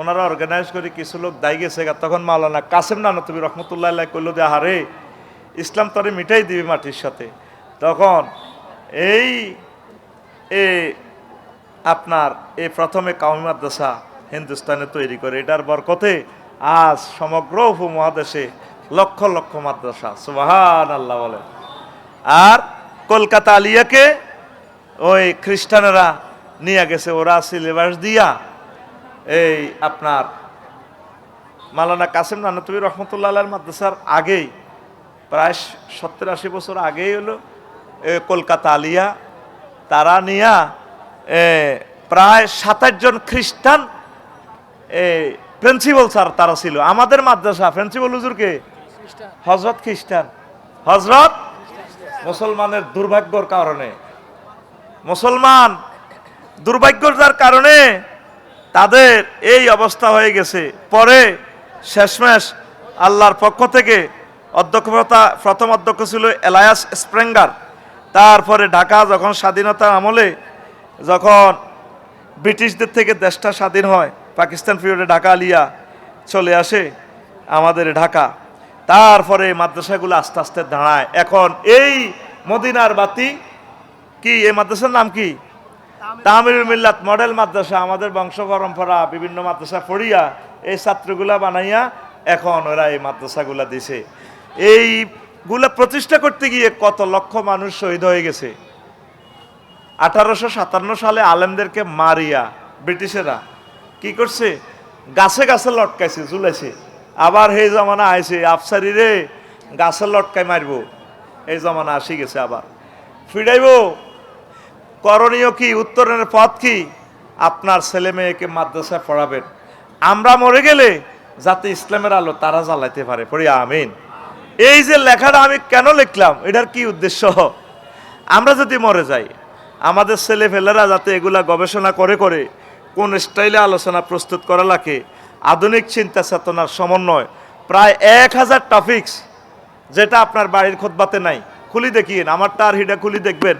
ওনারা অর্গানাইজ করে কিছু লোক দায়ী গেছে। তখন মাওলানা কাসেম নানতুবি রহমতুল্লাহ আল্লাহ কইল যে হারে ইসলাম তরে মিটাই দিবি মাটির সাথে। তখন এই এ আপনার এই প্রথমে কওমি মাদ্রাসা হিন্দুস্তানে তৈরি করে, এটার বরকতে আজ সমগ্র উপমহাদেশে লক্ষ লক্ষ মাদ্রাসা, সুবহানাল্লাহ বলে। আর কলকাতা আলিয়াকে ওই খ্রিস্টানেরা নিয়ে গেছে, ওরা সিলেবাস দিয়া এই আপনার মাওলানা কাসেম নানতুবি রহমতুল্লাহ আলাইহির মাদ্রাসার আগেই, প্রায় 70-80 বছর আগেই হলো কলকাতা আলিয়া, তারা নিয়া প্রায় 27 জন খ্রিস্টান প্রিন্সিপাল স্যার তারা ছিল। আমাদের মাদ্রাসা প্রিন্সিপাল হুজুরকে হজরত খ্রিস্টান, হজরত মুসলমানের দুর্ভাগ্যর কারণে, মুসলমান দুর্ভাগ্যতার কারণে তাদের এই অবস্থা হয়ে গেছে। পরে শেষমেশ আল্লাহর পক্ষ থেকে অধ্যক্ষতা, প্রথম অধ্যক্ষ ছিল এলায়াস স্প্রেঙ্গার। তারপরে ঢাকা যখন স্বাধীনতার আমলে, যখন ব্রিটিশদের থেকে দেশটা স্বাধীন হয়, পাকিস্তান পিরিয়ডে ঢাকা আলিয়া চলে আসে আমাদের ঢাকা। তারপরে মাদ্রাসাগুলো আস্তে আস্তে দাঁড়ায়। এখন এই মদিনার বাতি কি, এই মাদ্রাসার নাম কি? তামিলুল মিল্লাত মডেল মাদ্রাসা। আমাদের বংশ পরম্পরা বিভিন্ন মাদ্রাসা পড়িয়া এই ছাত্রগুলা বানাইয়া এখন ওরা এই মাদ্রাসাগুলা দিছে। এইগুলা প্রতিষ্ঠা করতে গিয়ে কত লক্ষ মানুষ শহীদ হয়ে গেছে। 1857 সালে আলেমদেরকে মারিয়া ব্রিটিশেরা কি করছে, গাছে গাছে লটকাইছে, ঝুলাইছে। আবার এই জমানা আইছে, আফসারি রে গাছে লটকাই মারব, এই জমানা আসি গেছে। আবার ফিরাইব। করণীয় কি, উত্তরের পথ কি? আপনার ছেলে মেয়েকে মাদ্রাসায় পড়াবেন। আমরা মরে গেলে যাতে ইসলামের আলো তারা জ্বালাইতে পারে, পড়ি আমিন। এই যে লেখাটা আমি কেন লিখলাম, এটার কি উদ্দেশ্য? আমরা যদি মরে যাই, আমাদের ছেলে ফেলেরা যাতে এগুলা গবেষণা করে করে কোন স্টাইলে আলোচনা প্রস্তুত করা লাগে, আধুনিক চিন্তা চেতনার সমন্বয়, প্রায় 1000 টপিকস, যেটা আপনার বাড়ির খুতবাতে নাই। খুলি দেখিয়েন, আমার তার হিডা খুলি দেখবেন,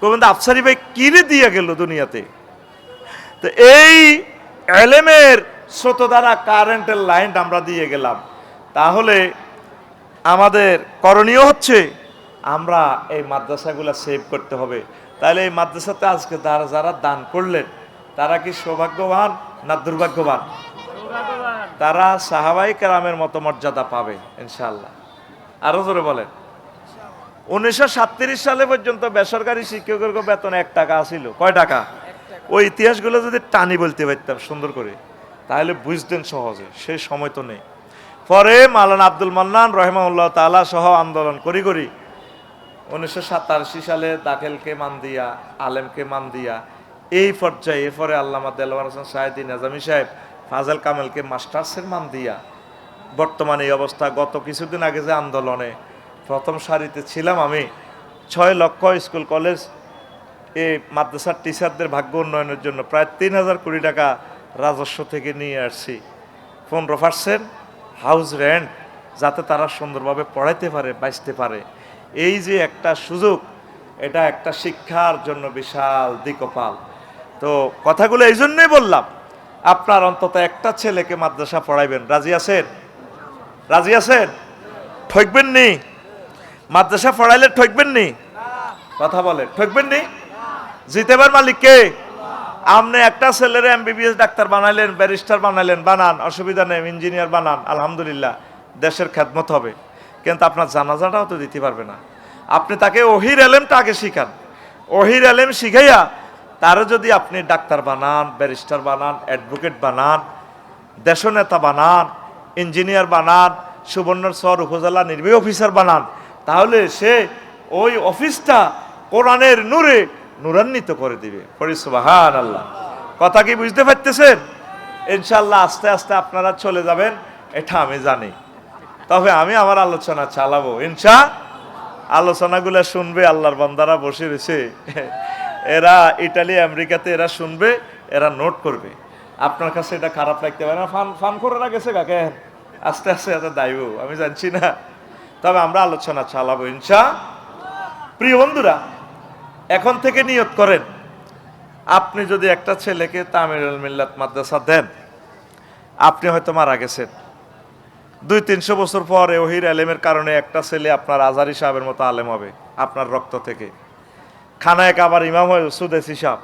গোবিন্দ আফসারি ভাই কিরে দিয়ে গেল দুনিয়াতে। তো এই এলেমের স্রোত দ্বারা কারেন্টের লাইন আমরা দিয়ে গেলাম। তাহলে আমাদের করণীয় হচ্ছে আমরা এই মাদ্রাসাগুলো সেভ করতে হবে। তাহলে এই মাদ্রাসাতে আজকে যারা দান করলেন, তারা কি সৌভাগ্যবান না দুর্ভাগ্যবান? তারা সাহাবাই কেরামের মতো মর্যাদা পাবে ইনশাআল্লাহ। আরো জোরে বলেন। 1937 সালে পর্যন্ত বেসরকারি শিক্ষকের বেতন 1 টাকা ছিল। কয় টাকা? ওই ইতিহাসগুলো যদি টানি বলতে পারতাম সুন্দর করে, তাহলে বুঝতেন সহজে। সেই সময় তো নেই। পরে মাওলানা আব্দুল মান্নান রহিমাহুল্লাহ তাআলা সহ আন্দোলন করি 1987 সালে দাখিলকে মান দিয়া, আলেমকে মান দিয়া, এই পর্যায়ে এরপরে আল্লামা দেলোয়ার হোসেন সাঈদী নিজামী সাহেব, ফাজল কামালকে মাস্টার্সের মান দিয়া বর্তমানে এই অবস্থা। গত কিছুদিন আগে যে আন্দোলনে প্রথম সারিতে ছিলাম আমি, 6 লক্ষ স্কুল কলেজ এই মাদ্রাসার টিচারদের ভাগ্য উন্নয়নের জন্য প্রায় 3000 কোটি টাকা রাজস্ব থেকে নিয়ে আসছি। 15% হাউস রেন্ট, যাতে তারা সুন্দরভাবে পড়াইতে পারে, বাঁচতে পারে। এই যে একটা সুযোগ, এটা একটা শিক্ষার জন্য বিশাল দিকপাল। তো কথাগুলো এই জন্যই বললাম, আপনার অন্তত একটা ছেলেকে মাদ্রাসা পড়াইবেন। রাজি আছেন? রাজি আছেন? ঠকবেন নি? মাদ্রাসা পড়াইলে ঠকবেন নি? কথা বলে, ঠকবেন নি? জিতেবার মালিক কে? আপনি একটা ছেলের MBBS ডাক্তার বানাইলেন, ব্যারিস্টার বানাইলেন, বানান, অসুবিধা নেই, ইঞ্জিনিয়ার বানান, আলহামদুলিল্লাহ, দেশের খেদমত হবে। কিন্তু আপনার জানাজাটাও তো দিতে পারবে না। আপনি তাকে ওহির এলেমটা আগে শিখান। ওহির এলেম শিখাইয়া তারা যদি আপনি ডাক্তার বানান, ব্যারিস্টার বানান, অ্যাডভোকেট বানান, দেশনেতা বানান, ইঞ্জিনিয়ার বানান, সুবর্ণচর উপজেলা নির্বাহী অফিসার বানান, তাহলে সে ওই অফিসটা কোরআনের নূরে নূরান্বিত করে দিবে। পড়ি সুবহানাল্লাহ। কথা কি বুঝতে পারতেছেন? ইনশাআল্লাহ আস্তে আস্তে আপনারা চলে যাবেন, এটা আমি জানি। তবে আমি আমার আলোচনা চালাবো আলোচনাগুলো শুনবে আল্লাহর বান্দারা বসে রয়েছে, এরা ইটালি আমেরিকাতে এরা শুনবে, এরা নোট করবে। আপনার কাছে এটা খারাপ লাগতে পারে না, ফান করে গেছে কাকে, আস্তে আস্তে এত দায়ব আমি জানছি না। তবে আমরা আলোচনা চালাবো প্রিয় বন্ধুরা, এখন থেকে নিয়ত করেন, আপনি যদি একটা ছেলেকে তামিলুল মিল্লাত মাদ্রাসা দেন, আপনি হয়তো মারা গেছেন, 200-300 বছর পরে ওহির আলেমের কারণে একটা ছেলে আপনার আজহারি সাহেবের মতো আলেম হবে আপনার রক্ত থেকে। খানায় কাবার ইমাম হয় সুদেশি সাহেব।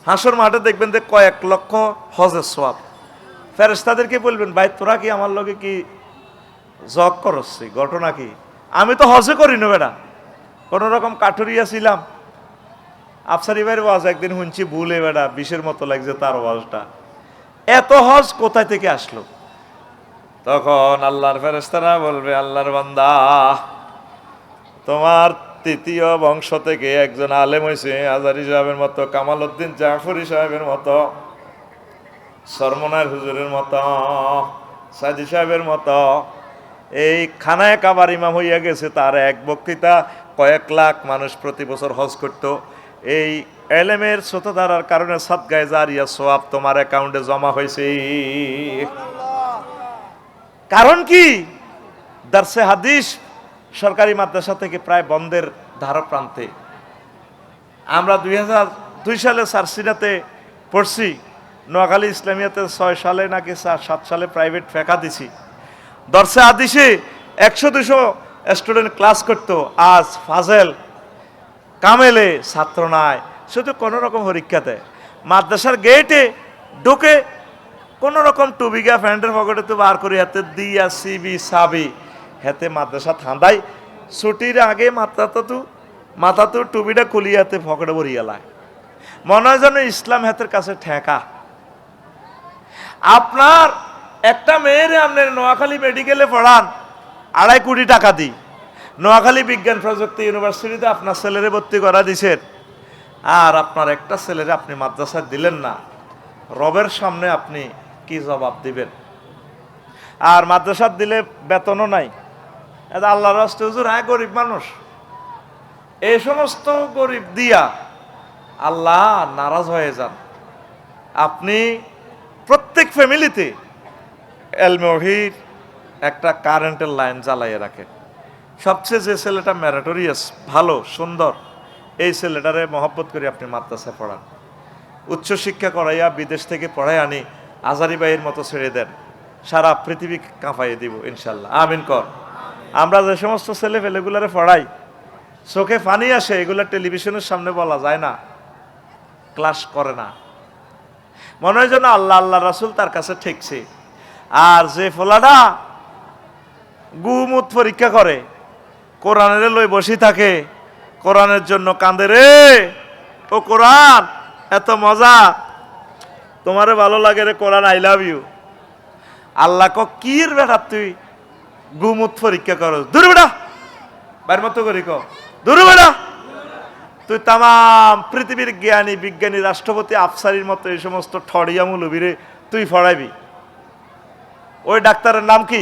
হাসর মাঠে দেখবেন যে কয়েক লক্ষ হজের সোয়াব। ফেরেশতাদেরকে বলবেন, ভাই তোরা কি আমার লগে কি জগ করছি, ঘটনা কি? আমি তো হজে করি না বেটা, কোনো রকম কাঠুরিয়া ছিলাম। আফসারি ভাইয়ের ওয়াজ একদিন শুনছি ভুলে বেটা, বিষের মতো লাগছে তার ওয়াজটা। এত হজ কোথায় থেকে আসলো? তখন আল্লাহর ফেরেশতারা বলবে, আল্লাহর বান্দা, তোমার তৃতীয় বংশ থেকে একজন আলেম হয়েছে আজারি সাহেবের মতো, কামাল উদ্দিন জাফরি সাহেবের মতো, সরমনার হুজুরের মতো, সাজি সাহেবের মতো। এই খানায় কাবার ইমাম হইয়া গেছে, তার এক বক্তৃতা কয়েক লাখ মানুষ প্রতি বছর হজ করত। এই এলেমের শ্রোতাধারার কারণে সাদগায়ে জারিয়া সোয়াব তোমার অ্যাকাউন্টে জমা হয়েছে। কারণ কি? দারসে হাদিস সরকারি মাদ্রাসা থেকে প্রায় বন্ধের ধারপ্রান্তে। আমরা 2002 সালে সারসিনাতে পড়ছি, নোয়াখালী ইসলামিয়াতে 6 সালে নাকি 7 সালে প্রাইভেট ফেকা দিছি। দরসে হাদিসে 100-200 স্টুডেন্ট ক্লাস করতো। আজ ফাজেল কামেলে ছাত্র নাই, শুধু কোনো রকম পরীক্ষাতে মাদ্রাসার গেটে ঢুকে কোনো রকম টুবিগা ফ্যান্ডের পকেটে তো বার করে হাতে দিয়া সিবি সাবি হাতে মাদ্রাসা ঠান্ডাই ছুটির আগে মাথা তো টুবিটা খুলিয়াতে পকেটে ভরিয়ালায়, মনে হয় যেন ইসলাম হাতের কাছে ঠেকা। আপনার একটা মেয়েরে আপনার নোয়াখালী মেডিকেলে পড়ান, 2.5 কোটি টাকা দিই, নোয়াখালী বিজ্ঞান প্রযুক্তি ইউনিভার্সিটিতে আপনার ছেলেরে ভর্তি করা দিছেন, আর আপনার একটা ছেলেরে আপনি মাদ্রাসায় দিলেন না, রবের সামনে আপনি কি জবাব দিবেন? আর মাদ্রাসা দিলে বেতনও নাই, এটা আল্লাহর রাস্তে হুজুর, হ্যাঁ গরিব মানুষ। এই সমস্ত গরিব দিয়া আল্লাহ নারাজ হয়ে যান। আপনি প্রত্যেক ফ্যামিলিতে এলমে ওহীর একটা কারেন্টের লাইন জ্বালাইয়ে রাখেন। সবচেয়ে যে ছেলেটা ম্যারিটোরিয়াস, ভালো সুন্দর, এই ছেলেটারে মহব্বত করে আপনি মাদ্রাসায় পড়ান। উচ্চশিক্ষা করাইয়া বিদেশ থেকে পড়াই আনি আজারি ভাইয়ের মতো ছেড়ে দেন, সারা পৃথিবী কাঁপাইয়ে দিব ইনশাল্লাহ। আমিন কর। আমরা যে সমস্ত ছেলে পেলেগুলারে পড়াই, চোখে পানি আসে, এগুলা টেলিভিশনের সামনে বলা যায় না, ক্লাস করে না, মনে হয় যেন আল্লাহ আল্লাহ রাসূল তার কাছে ঠেকছে। আর যে ফোলাটা গুমুত পরীক্ষা করে, কোরআনের লই বসি থাকে, কোরআনের জন্য কান্দে, রে ও কোরআন এত মজা, তোমারে ভালো লাগে রে কোরআন, আই লাভ ইউ। আল্লাহ কির বেটা তুই গুমুত পরীক্ষা করো, দূর বেটা, বাইর মতো করি দূর বেটা, তুই তাম পৃথিবীর জ্ঞানী বিজ্ঞানী রাষ্ট্রপতি আফসারির মতো এই সমস্ত ঠড়িয়া মুলবিরে তুই পড়াইবি। ওই ডাক্তারের নাম কি?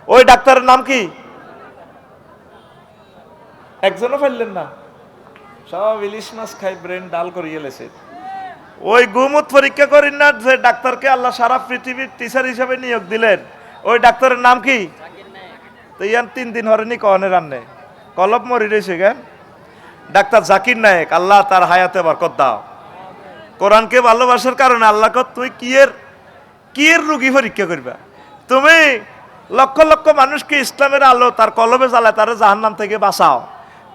ওই ডাক্তারের নাম কি? একজনও ফেললেন না, সব ইলিশ মাছ খাই ব্রেন ডাল করিয়ে লেছে। ওই গুমুত পরীক্ষা করেন না যে ডাক্তারকে আল্লাহ সারা পৃথিবীর টিচার হিসেবে নিয়োগ দিলেন, ওই ডাক্তারের নাম কি? তো ইয়ান 3 দিন হরেনি কনে রান্নে কলব মরি রয়েছে কেন? ডাক্তার জাকির নায়েক, আল্লাহ তার হায়াতে বরকত দাও। কোরআনকে ভালোবাসার কারণে আল্লাহ তুই কিয়ের রুগী পরীক্ষা করবা? তুমি লক্ষ লক্ষ মানুষকে ইসলামের আলো তার কলবে জ্বালায় তারা জাহান্নাম থেকে বাঁচাও।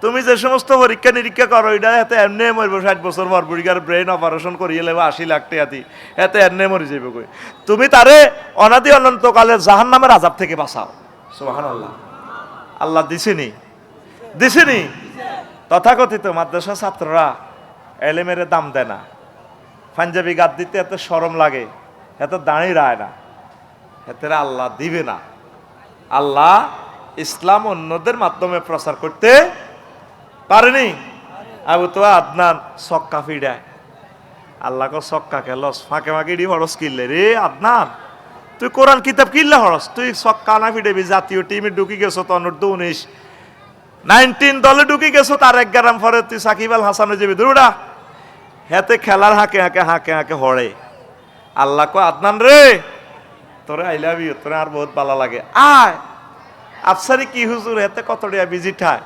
তুমি যে সমস্ত পরীক্ষা নিরীক্ষা করো, এটা এতে এমনি মরব, 60 বছর পর বুড়িগার ব্রেন অপারেশন করিয়ে লেবা 80 লাখ টাকা দি, এতে এমনি মরি যাইব কই। তুমি তারে অনাদি অনন্তকালে জাহান্নামের আযাব থেকে বাঁচাও। সুবহানাল্লাহ। আল্লাহ দিছেনি। তথাকথিত মাদ্রাসা ছাত্ররা এলেমের দাম দেয় না, পাঞ্জাবি গাদ দিতে এত শরম লাগে, এত দাঁড়িয়ে রায় না, এতে আল্লাহ দিবে না। আল্লাহ ইসলাম অন্যদের মাধ্যমে প্রচার করতে পারেনি। আবু তো আদনান সক্কা ফিডায়, আল্লাহ সক্কা খেলস ফাঁকে ফাঁকে ডি হরস কিনলে, রে আদনান তুই কোরআন কিতাব কিনলে হরস, তুই সক্কা না ফিডেবি, জাতীয় টিমে ঢুকি গেছো তো অনূর্ধ্ব-19 19 দলে ঢুকি গেছো, তার 1 গ্রাম পরে তুই সাকিব আল হাসানে যাবি দুরা হেতে খেলার হাঁকে হড়ে। আল্লাহ কো আদনান রে তোরে আই লাভ ইউ, তোরে আর বহুত ভালো লাগে, আয় আফসারি কি হুজুর হেতে কত টাকা ভিজিট হয়,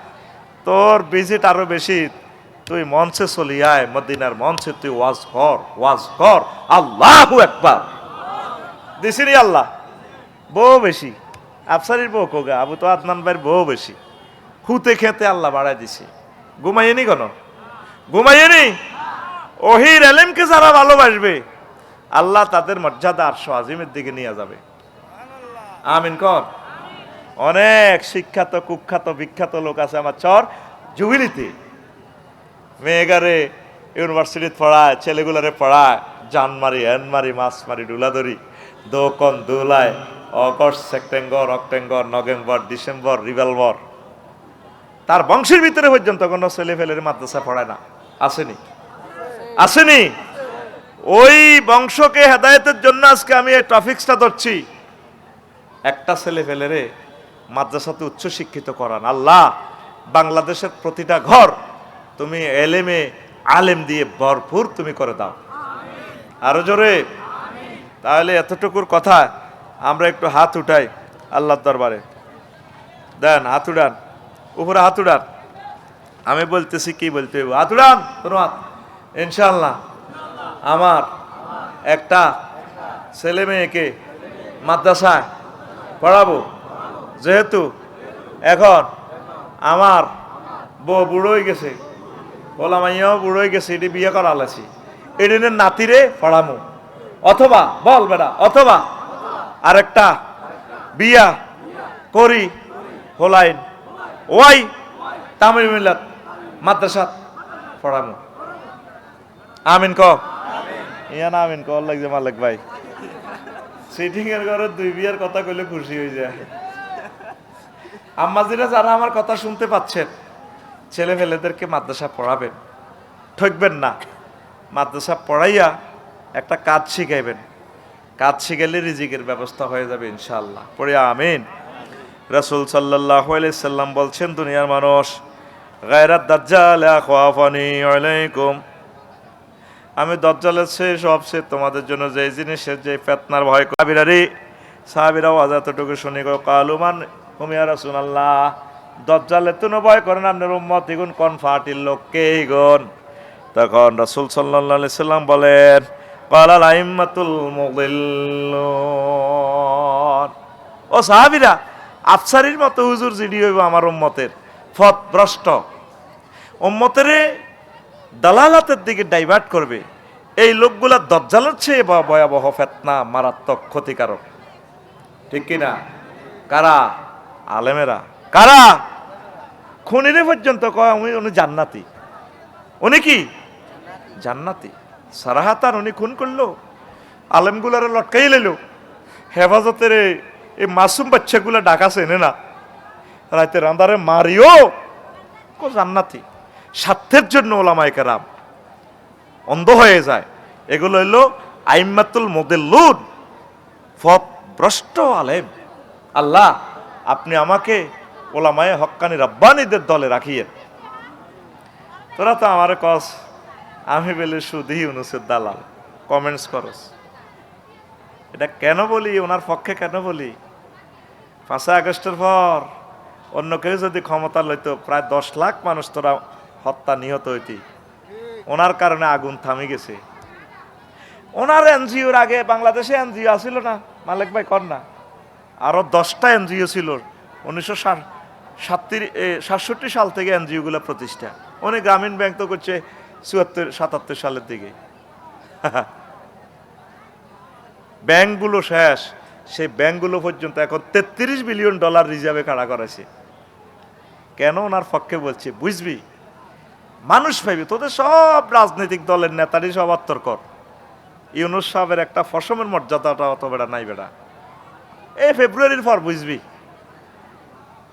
তোর ভিজিট আরো বেশি, তুই মঞ্চে চলি আয়, মদিনার মঞ্চে তুই ওয়াজ কর, আল্লাহু আকবার। দিছিনি আল্লাহ? বউ বেশি, আফসারির বউ কোগা, আবু তো আদনান ভাইয়ের বউ বেশি, হুতে খেতে আল্লাহ বাড়াই দিছে। ঘুমাইনি কেন? ঘুমাইনি। ওহির এলেমকে যারা ভালোবাসবে আল্লাহ তাদের মর্যাদা আরশ আজিমের দিকে নিয়ে যাবে। আমিন কর। অনেক শিক্ষাত কুখ্যাত বিখ্যাত লোক আছে আমার চর জুবিলিতে, মেয়েগারে ইউনিভার্সিটিতে পড়ায়, ছেলেগুলারে পড়ায়, জান মারি হ্যান মারি মাছ মারি ডুলাদরি দোকন দোলায় August September October November December revolver, তার বংশের ভিতরে পর্যন্ত কোনো ছেলে ফেলের মাদ্রাসা পড়ায় না। আসেনি? আসেনি? ওই বংশকে হেদায়েতের জন্য আজকে আমি এই টপিকসটা ধরছি। একটা ছেলে ফেলেরে মাদ্রাসাতে উচ্চ শিক্ষিত করান। আল্লাহ বাংলাদেশের প্রতিটা ঘর তুমি এলেমে আলেম দিয়ে ভরপুর তুমি করে দাও। আরো জোরে। তাহলে এতটুকুর কথা আমরা একটু হাত উঠাই আল্লাহর দরবারে। দেন হাত উঠান, উপরে হাত উঠান। আমি বলতেছি কি বলতে হইব, হাত উঠান তোর হাত। ইনশাআল্লাহ আমার একটা ছেলে মেয়েকে মাদ্রাসায় পড়াবো, যেহেতু এখন আমার বউ বুড়ো হয়ে গেছে, বলা মাইয়াও বুড়ো হয়ে গেছে, এটি বিয়ে করা আলাছি, এডিনের নাতিরে পড়ামো, অথবা বল বেটা, অথবা আরেকটা বিয়া করি হোলাইন ওয়াই তামিল মিল্লাত মাদ্রাসা পড়ামো। আমিন ক। ইয়া না আমিন কর লাগছে মালিক ভাই। সিটিং এর ঘরে দুই বিয়ার কথা কইলে খুশি হয়ে যায়। আম্মাজিরা যারা আমার কথা শুনতে পাচ্ছেন, ছেলে মেয়েদেরকে মাদ্রাসা পড়াবেন, ঠকবেন না। মাদ্রাসা পড়াইয়া একটা কাজ শিখাইবেন, কাজ শিখাইলে রিজিকের ব্যবস্থা হয়ে যাবে ইনশাআল্লাহ। পড়ে আমিন। রাসূল সাল্লাল্লাহু আলাইহি সাল্লাম বলছেন, দুনিয়ার মানুষ গায়রাত দাজ্জাল আখাফানি আলাইকুম, আমি দাজ্জালের চেয়ে সবচেয়ে তোমাদের জন্য যে জিনিসের যে ফিতনার ভয় কবিরারি। সাহাবীরাও এতটুকু শুনে গো কালুমান হুম ইয়া রাসূলুল্লাহ, দাজ্জালের তো ভয় করেন আপনার উম্মত ইগুন কোন ফাটিল লোককে ইগুন। তখন রাসূল সাল্লাল্লাহু আলাইহি সাল্লাম বলেন, ক্বালাল আইম্মাতুল মুদিল্লুন। ও সাহাবীরা, আফসারির মতো হুজুর জিডি হইব আমার উম্মতের পথভ্রষ্ট, উম্মতেরে দালালাতের দিকে ডাইভার্ট করবে, এই লোকগুলা দাজ্জালের চেয়ে ভয়াবহ ফিতনা, মারাত্মক ক্ষতিকারক। ঠিক কিনা? কারা? আলেমেরা। কারা? খুনিরে পর্যন্ত কয় উনি জান্নাতি। উনি কি জান্নাতি? সারাহাতার উনি খুন করলো, আলেমগুলারে লটকাই লইল, হেফাজতের এই মাসুম বাচ্চাগুলা ডাকাছে এনে না, রাতে রান্দারে মারিও কো জান্নাতি। স্বার্থের জন্য ওলামায়ে কেরাম অন্ধ হয়ে যায়। এগুলো হইল আইম্মাতুল মুদিল্লুন, পথভ্রষ্ট আলেম। আল্লাহ আপনি আমাকে ওলামায়ে হক্কানি রাব্বানীদের দলে রাখিয়েন। তোরা তো আমারে কস আমি বলে শুধু ইউনূসের দালাল, কমেন্টস করস। এটা কেন বলি, ওনার পক্ষে কেন বলি? 5 আগস্টের পর অন্য কেউ যদি ক্ষমতা লইতো, প্রায় 10 লাখ মানুষ তোরা হত্যা নিহত হইতি। ওনার কারণে আগুন থামে গেছে। ওনার এনজিওর আগে বাংলাদেশে এনজিও আসিল না মালিক ভাই, কর না? আরো 10টা এনজিও ছিল 1967 সাল থেকে এনজিও গুলো প্রতিষ্ঠা। উনি গ্রামীণ ব্যাংক তো করছে 74-77 সালের দিকে। ব্যাংকগুলো শেষ, সেই ব্যাংকগুলো পর্যন্ত এখন $33 বিলিয়ন রিজার্ভে কাড়া করেছে। কেন ওনার পক্ষে বলছে বুঝবি? মানুষ ভাবি তোদের সব রাজনৈতিক দলের নেতারই সব আত্মকর, ইউনূস সাহেবের একটা ফসমের মর্যাদাটা অত বেড়া নাই বেড়া। এই ফেব্রুয়ারির পর বুঝবি,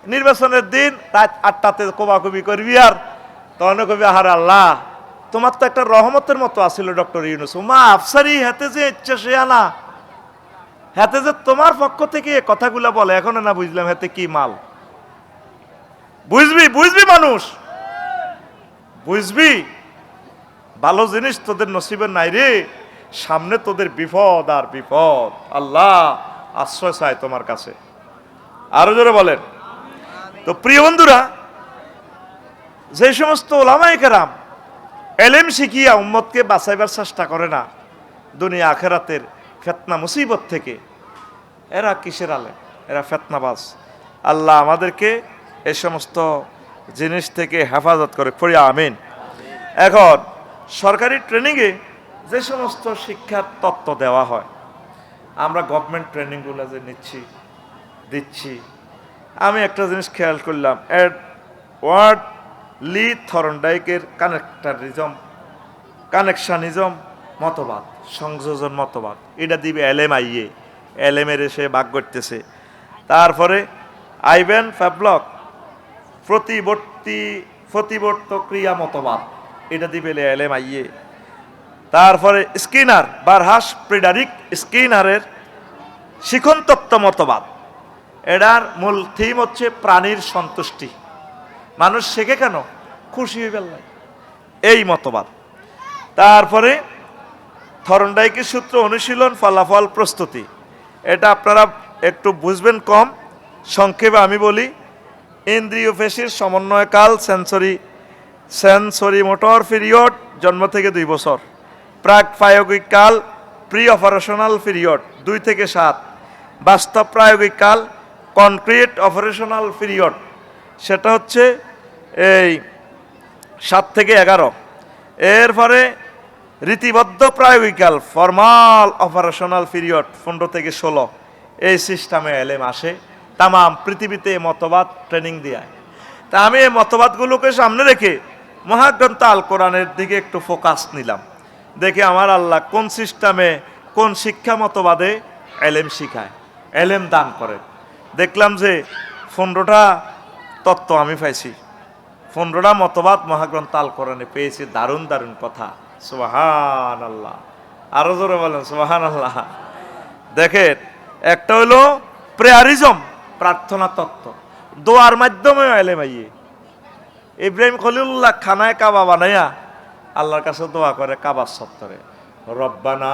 নির্বাচনের দিন রাত 8টাতে কোবাকুবি করবি, আর তখন কবি আহার আল্লাহ তোমার তো একটা রহমতের মতো আসিল ডক্টর ইউনূস, মা আফসারি হাতে যে ইচ্ছা সে আনা, হাতে যে তোমার পক্ষ থেকে কথাগুলা বলে, এখনো না বুঝলাম হাতে কি মাল। বুঝবি বুঝবি মানুষ, বুঝবি ভালো জিনিস তোদের নসিবে নাই রে, সামনে তোদের বিপদ আর বিপদ। আল্লাহ আশ্রয় চায় তোমার কাছে। আরো জোরে বলেন। তো প্রিয় বন্ধুরা, যে সমস্ত ওলামায়ে কেরাম এলেম শিখিয়া উম্মতকে বাঁচাইবার চেষ্টা করে না দুনিয়া আখেরাতের ফিতনা মুসিবত থেকে, এরা কিসের আলেম? এরা ফিতনাবাজ। আল্লাহ আমাদেরকে এই সমস্ত জিনিস থেকে হেফাজত করে পড়ি আমিন। এখন সরকারি ট্রেনিংয়ে যে সমস্ত শিক্ষার তত্ত্ব দেওয়া হয়, আমরা গভর্নমেন্ট ট্রেনিংগুলো যে দিচ্ছি, আমি একটা জিনিস খেয়াল করলাম, এডওয়ার্ড লি থর্নডাইকের কানেকশনিজম মতবাদ, সংযোজন মতবাদ, এটা দিবে এলএমআইএ, এলএমের এসে ভাগ করতেছে। তারপরে আইভেন ফ্যাবলক প্রতিবর্ত ক্রিয়া মতবাদ, এটা দিবে এলএমআইএ। তারপরে স্কিনার বারহাস ফ্রিডারিক স্কিনারের শিখন তত্ত্ব মতবাদ, এটার মূল থিম হচ্ছে প্রাণীর সন্তুষ্টি, মানুষ শেখে কেন, খুশি হয়ে গেল, এই মতবাদ। তারপরে থর্নডাইকের সূত্র অনুশীলন ফলাফল প্রস্তুতি, এটা আপনারা একটু বুঝবেন কম, সংক্ষেপে আমি বলি। ইন্দ্রিয় পেশির সমন্বয়কাল সেন্সরি মোটর পিরিয়ড জন্ম থেকে 2 বছর, প্রাক প্রায়োগিক কাল প্রি অপারেশনাল পিরিয়ড 2 থেকে 7, বাস্তব প্রায়োগিক কাল কনক্রিট অপারেশনাল পিরিয়ড সেটা হচ্ছে এই 7 থেকে 11, এরপরে রীতিবদ্ধ প্রায়োগিকাল ফর্মাল অপারেশনাল পিরিয়ড 15 থেকে 16। এই সিস্টেমে এলএম আসে, তামাম পৃথিবীতে মতবাদ ট্রেনিং দেয়। তা আমি এই মতবাদগুলোকে সামনে রেখে মহাগ্রন্থ আল কোরআনের দিকে একটু ফোকাস নিলাম, দেখে আমার আল্লাহ কোন সিস্টেমে কোন শিক্ষা মতবাদে এলএম শিখায়, এলএম দান করে। দেখলাম যে 15টা তত্ত্ব আমি পাইছি, 15টা মতবাদ মহাগ্রন্থ আল কোরআনে পেয়েছি। দারুণ দারুণ কথা, সুবহান আল্লাহ, আরো জোরে বলেন সুবহান আল্লাহ। দেখেন, একটা হলো প্রেয়ারিজম, প্রার্থনা তত্ত্ব, দোয়ার মাধ্যমে এলেম আইয়ে। ইব্রাহিম খলিলুল্লাহ খানায় কাবা বানাইয়া আল্লাহর কাছে দোয়া করে কাবার সত্তরে, রব্বানা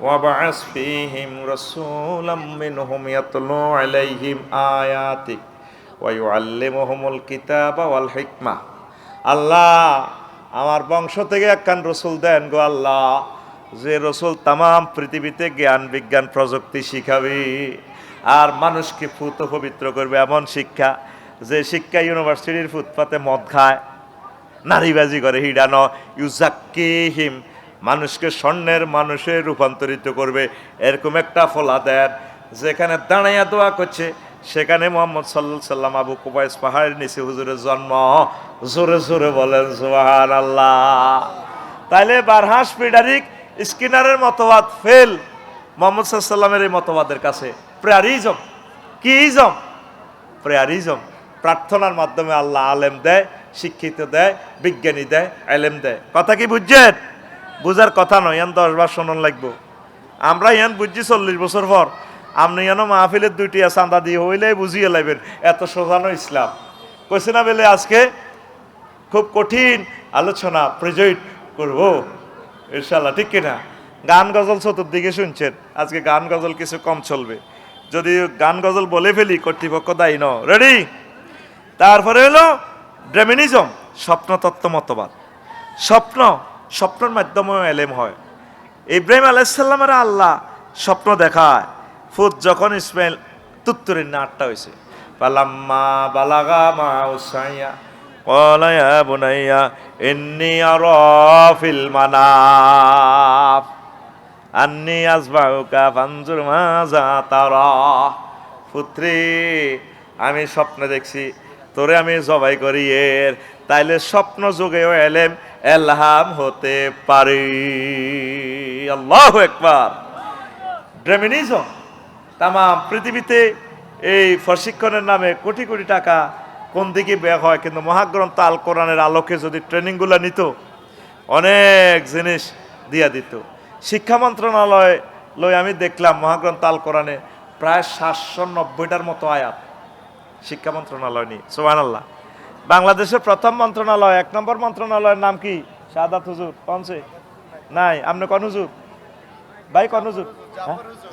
ওয়াবআস ফীহিম রাসূলাম মিনহুম ইয়াতলু আলাইহিম আয়াতিক ওয়া ইউআল্লিমুহুমুল কিতাবা ওয়াল হিকমা। আল্লাহ, আমার বংশ থেকে একখান রসুল দেন গো আল্লাহ, যে রসুল তামাম পৃথিবীতে জ্ঞান বিজ্ঞান প্রযুক্তি শিখাবে আর মানুষকে পুত পবিত্র করবে, এমন শিক্ষা যে শিক্ষা ইউনিভার্সিটির ফুটপাতে মদ খায়, নারীবাজি করে, হিডানো ইউজাক্কিহিম, মানুষকে স্বর্ণের মানুষে রূপান্তরিত করবে, এরকম একটা ফলা দেন। যেখানে দাঁড়াইয়া দোয়া করছে সেখানে মোহাম্মদ সাল্লাল্লাহু সাল্লাম আবু কুবাইস পাহাড়ের নিচে হুজুরের জন্ম। জোরে জোরে বলেন সুবহানাল্লাহ। তাইলে বারহাস ফ্রিডারিক স্কিনারের মতবাদ ফেল মোহাম্মদ সাল্লামের এই মতবাদের কাছে। প্রেয়ারিজম কি ইজম? প্রেয়ারিজম, প্রার্থনার মাধ্যমে আল্লাহ আলেম দেয়, শিক্ষিত দেয়, বিজ্ঞানী দেয়, আলেম দেয়। কথা কি বুঝছেন? বুঝার কথা নয়, ইয়ান 10 বার শোনান লাগবো। আমরা ইয়ান বুঝছি 40 বছর পর, আপনি যেন মাহফিলের 2টি চাঁদা দিয়ে হইলে বুঝিয়ে লাগবেন, এত সোজানো ইসলাম কইছে না বলে আজকে খুব কঠিন আলোচনা প্রেজেন্ট করব ইনশাআল্লাহ, ঠিক কিনা? গান গজল চতুর্দিকে শুনছেন, আজকে গান গজল কিছু কম চলবে, যদি গান গজল বলে ফেলি কর্তৃপক্ষ দায়ী ন। রেডি? তারপরে হলো ড্রেমিনিজম, স্বপ্নতত্ত্ব মতবাদ। স্বপ্নের মাধ্যমে এলেম হয়। ইব্রাহিম আলাইহিস সালামের আল্লাহ স্বপ্ন দেখায়, ফুত যখন ইসমাইল তুত্তুরের না 8টা হয়েছে, পালাম্মা বালাগা মা উসাইয়া ক্বালা ইয়া বুনাইয়া ইন্নী আরা ফিল মানাম আন্নী আযবাহুকা ফানজুর মাযা তারা। পুত্রে, আমি স্বপ্ন দেখছি তোরে আমি জবাই করি, এর তাইলে স্বপ্ন যুগেও এলেম এলহাম হতে পারে। আল্লাহু আকবার। ড্রেমিনিজম, তামাম পৃথিবীতে এই প্রশিক্ষণের নামে কোটি কোটি টাকা কোন দিকে ব্যয় হয়, কিন্তু মহাগ্রন্থ আল কোরআনের আলোকে যদি ট্রেনিংগুলো নিত অনেক জিনিস দিয়া দিত। শিক্ষা মন্ত্রণালয় আমি দেখলাম মহাগ্রন্থ আল কোরআনে প্রায় 790টার মতো আয়াত শিক্ষা মন্ত্রণালয় নিয়ে। সুবহানাল্লাহ। বাংলাদেশের প্রথম মন্ত্রণালয়, 1 নম্বর মন্ত্রণালয়ের নাম কি? শাহাদাত হুজুর কনছে নাই? আপনি কোন হুজুর ভাই? কোন হুজুর?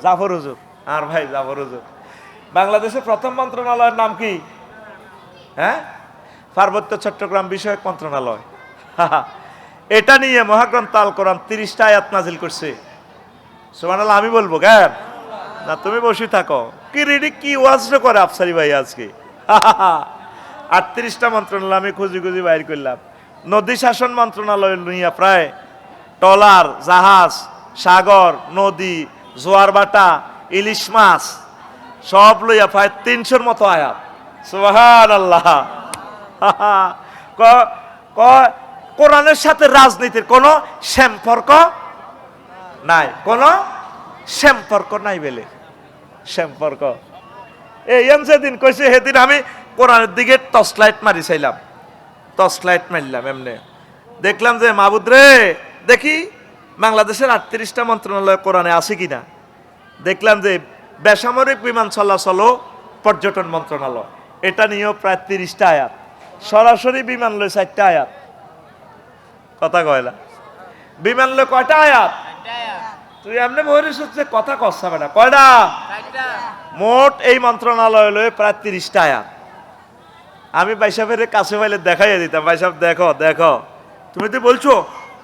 জাফর হুজুর। আর ভাই জাফর হুজুর। বাংলাদেশের প্রথম মন্ত্রণালয়ের নাম কি? হ্যাঁ, পার্বত্য চট্টগ্রাম বিষয়ক মন্ত্রণালয়। এটা নিয়ে মহাগ্রন্থ আল কোরআন 30টা আয়াত নাজিল করছে। সুবহানাল্লাহ। আমি বলবো কেন না, তুমি বসে থাকো। কি রিডি কি ওয়াজ করে আফসারি ভাই আজকে? 38টা মন্ত্রণালয় আমি খুঁজি খুঁজি বাইর করলাম। নদী শাসন মন্ত্রণালয় লইয়া প্রায় ট্রলার, জাহাজ, সাগর, নদী, জোয়ার বাটা, ইলিশ মাছ সব লইয়া প্রায় 300-র মতো আয়াত। সুবহানাল্লাহ। কোরআনের সাথে রাজনীতির কোনো সম্পর্ক নাই, কোনো সম্পর্ক নাই বলে সম্পর্ক। এই যেদিন কইছে সেদিন আমি কোরআনের দিকে টর্চ লাইট মারি চাইলাম, টর্চ লাইট মারলাম, এমনি দেখলাম যে মাহবুদ রে দেখি বাংলাদেশের 38টা মন্ত্রণালয় কোরআনে আছে কিনা। দেখলাম যে বেসামরিক বিমান চলাচল ও পর্যটন মন্ত্রণালয়, এটা নিয়েও প্রায় 30টা আয়াত। সরাসরি বিমান লয় 4টা আয়াত। কথা কয় না, বিমান লয় কয়টা আয়াত? তুই এমনি বলিস হচ্ছে কথা কষ্ট হবে না, কয়টা? মোট এই মন্ত্রণালয় লয় প্রায় 30টা আয়াত। আমি বাইসাবের কাছে পাইলে দেখাইয়া দিতাম, বাইসাব দেখো দেখো, তুমি তো বলছো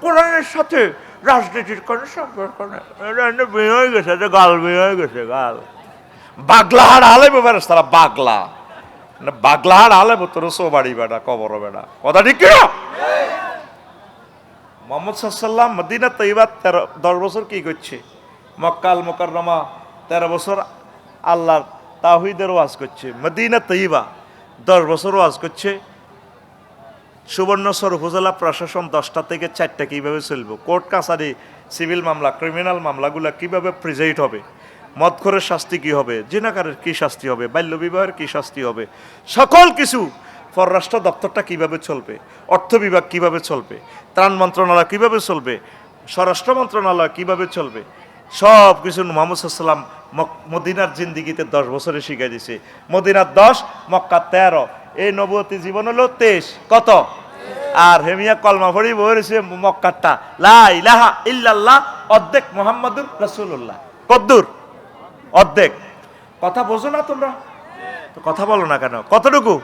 কোরআনের সাথে রাজনীতির কোনো সম্পর্ক নেই, বিয়ে হয়ে গেছে, গাল বিয়ে হয়ে গেছে, গাল বাগলাহার আলেব বেড়াস তারা, বাগলা বাগলাহার আলেব তোর সো বাড়ি বেড়া, কবর বেড়া, কথা ঠিক কিনা? মোহাম্মদ সাল্লাল্লাহু মদিনা তৈবা 10 বছর কি করছে, মক্কা আল মুকাররমা 13 বছর আল্লাহর তাওহীদের ওয়াজ করছে, মদিনা তৈবা 10 বছর ওয়াজ করছে। সুবর্ণচর উপজেলা প্রশাসন 10টা থেকে 4টা কিভাবে চলবে, কোর্ট কাছারি, সিভিল মামলা, ক্রিমিনাল মামলাগুলা কিভাবে প্রিজাইড হবে, মদখোরের শাস্তি কি হবে, জিনাকারের কি শাস্তি হবে, বাল্যবিবাহের কি শাস্তি হবে, সকল কিছু। পররাষ্ট্র দপ্তরটা কিভাবে চলবে, অর্থ বিভাগ কিভাবে চলবে, ত্রাণ মন্ত্রণালয় কিভাবে চলবে, স্বরাষ্ট্র মন্ত্রণালয় কিভাবে চলবে, সব কিছু মোহাম্মদ সাল্লাম মদিনার জিন্দিগিতে 10 বছরে শিখাই দিছে। মদিনার 10, মক্কা 13, এই নবুয়তি জীবন হলো 23। কত? আর হেমিয়া কলমা পড়ি বলেছে মক্কারটা লা ইলাহা ইল্লাল্লাহ অর্ধেক মুহাম্মাদুর রাসূলুল্লাহ। কদ্দুর? অর্ধেক। কথা বোঝো না তোমরা তো, কথা বলো না কেন? কতটুকু?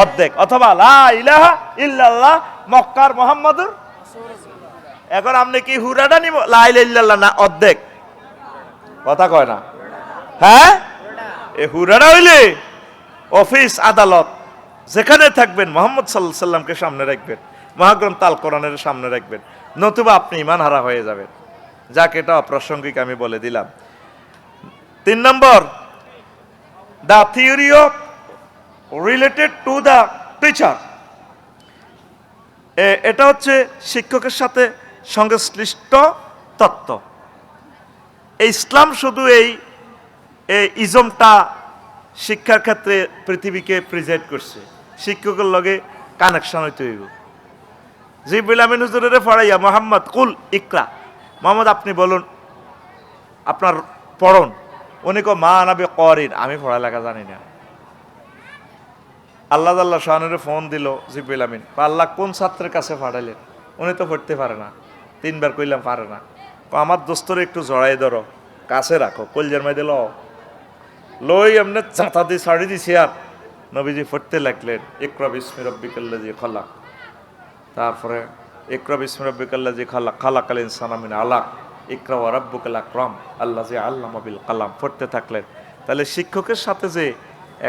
অর্ধেক, অথবা লা ইলাহা ইল্লাল্লাহ মক্কার মুহাম্মাদুর। এখন আপনি কি হুরাটা নিব? লা ইলাহা ইল্লাল্লাহ না অর্ধেক? কথা কয় না, হ্যাঁ? এ হুরাটা হইলে অফিস আদালত যেখানে থাকবেন মুহাম্মদ সাল্লাল্লাহু আলাইহি সাল্লামকে সামনে রাখবেন, মহাগ্রন্থ আল কোরআনের সামনে রাখবেন, নতুবা আপনি ঈমান হারা হয়ে যাবেন। যাক, এটা অপ্রাসঙ্গিক আমি বলে দিলাম। 3 নম্বর, the theory of related to the teacher. এটা হচ্ছে শিক্ষকের সাথে সংশ্লিষ্ট তত্ত্ব। এই ইসলাম শুধু এই ইজমটা শিক্ষার ক্ষেত্রে পৃথিবীকে প্রেজেন্ট করছে, শিক্ষকের লগে কানেকশন হইতে হইব। জিবরিল আমিন হুজুরের পড়াইয়া মোহাম্মদ কুল ইকরা, মোহাম্মদ আপনি বলুন, আপনার পড়ুন। উনি কো মা নাবি করিন, আমি পড়ালেখা জানি না। আল্লাহ আল্লাহ শাহানের ফোন দিল জিবরিল আমিন, আল্লাহ কোন ছাত্রের কাছে পাঠাইলেন? উনি তো পড়তে পারে না। 3 বার কইলাম পারে না। আমার দোস্তরে একটু জড়াই ধরো, কাছে রাখো, কলজার মাই দিল লই এমনি চাঁতা দিয়ে ছাড়ি দিছি। আর নবীজি পড়তে লাগলেন ইকরা বিসমি রাব্বিকাল্লাযী খালাক, তারপরে ইকরা বিসমি রাব্বিকাল্লাযী খালাক, খালাকাল ইনসানা মিন আলাক, ইকরা ওয়া রাব্বুকাল আকরাম আল্লাযী আল্লামা বিল কালাম, পড়তে থাকলেন। তাহলে শিক্ষকের সাথে যে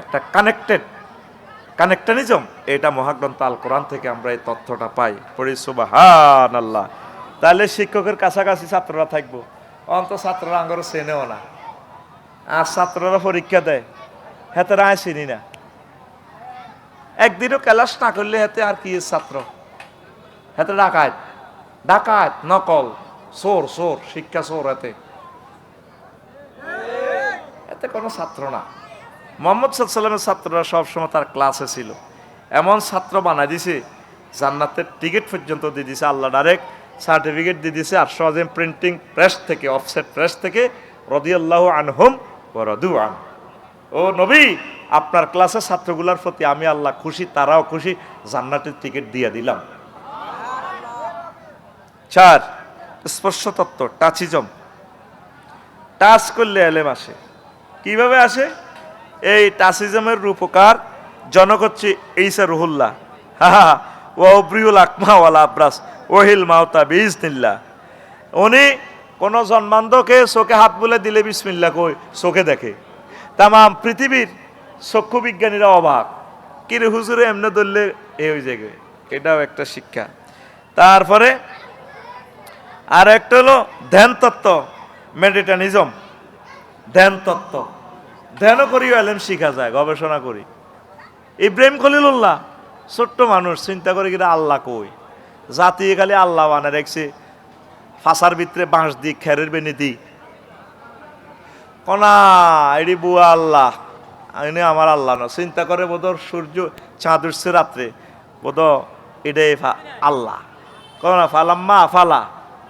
একটা কানেকটানিজম, এটা মহাগ্রন্থ আল কোরআন থেকে আমরা এই তথ্যটা পাই। পড়ি সুবহানাল্লাহ। তাহলে শিক্ষকের কাছাকাছি ছাত্ররা থাকবো, অন্ত ছাত্ররা আঙ্গর চেনেও না। আর ছাত্ররা পরীক্ষা দেয়, হেতে রায় চিনি না। একদিনও ক্লাস না করলে হেতে আর কি ছাত্র, হেতে ডাকাত ডাকাত, নকল, চোর চোর, শিক্ষা চোর, এতে কোনো ছাত্র না। মোহাম্মদ সাল্লাল্লাহু আলাইহি ওয়াসাল্লামের ছাত্ররা সবসময় তার ক্লাসে ছিল। এমন ছাত্র বানাই দিছে, জান্নাতের টিকিট পর্যন্ত দিয়ে দিছে, আল্লাহ ডাইরেক্ট সার্টিফিকেট দিয়ে দিছে। আর সহজে প্রিন্টিং প্রেস থেকে, অফসেট প্রেস থেকে, রাদিয়াল্লাহু আনহুম ওয়া রাদু আন। ও নবী, আপনার ক্লাসের ছাত্রগুলোর প্রতি আমি আল্লাহ খুশি, তারাও খুশি, জান্নাতের টিকিট দিয়ে দিলাম। 4, স্পর্শ তত্ত্ব, টাচিজম। টাচ করলে এলেম আসে। কিভাবে আসে? এই টাচিজমের রূপকার জনক হচ্ছে ঈসা রুহুল্লাহ, ওয়া উবরিউল আকমা ওয়াল আবরাস ওহিল মাউতা বিইজনিল্লাহ। উনি কোন জন্মান্ধকে চোখে হাত বুলে দিলে বিসমিল্লাহ কই চোখে দেখে। তামাম পৃথিবীর চক্ষু বিজ্ঞানীরা অবাক, কিরে হুজুরে এমনি ধরলে এ হয়ে যাবে, এটাও একটা শিক্ষা। তারপরে আর একটা হলো ধ্যান তত্ত্ব, মেডিটানিজম, ধ্যান তত্ত্ব। ধ্যানও করি এলেম শিখা যায়, গবেষণা করি। ইব্রাহিম খলিলুল্লাহ ছোট্ট মানুষ, চিন্তা করে কিনা আল্লাহ কই, জাতি খালি আল্লাহ বানা রেখছে, ফাঁসার ভিতরে বাঁশ দি খেরের বেনি দি কনা এডি বুয়া আল্লাহ, এনে আমার আল্লাহ না। চিন্তা করে বোধ সূর্য চাঁদ উঠছে রাত্রে, বোধ এটাই আল্লাহ। কনা ফালাম্মা ফালা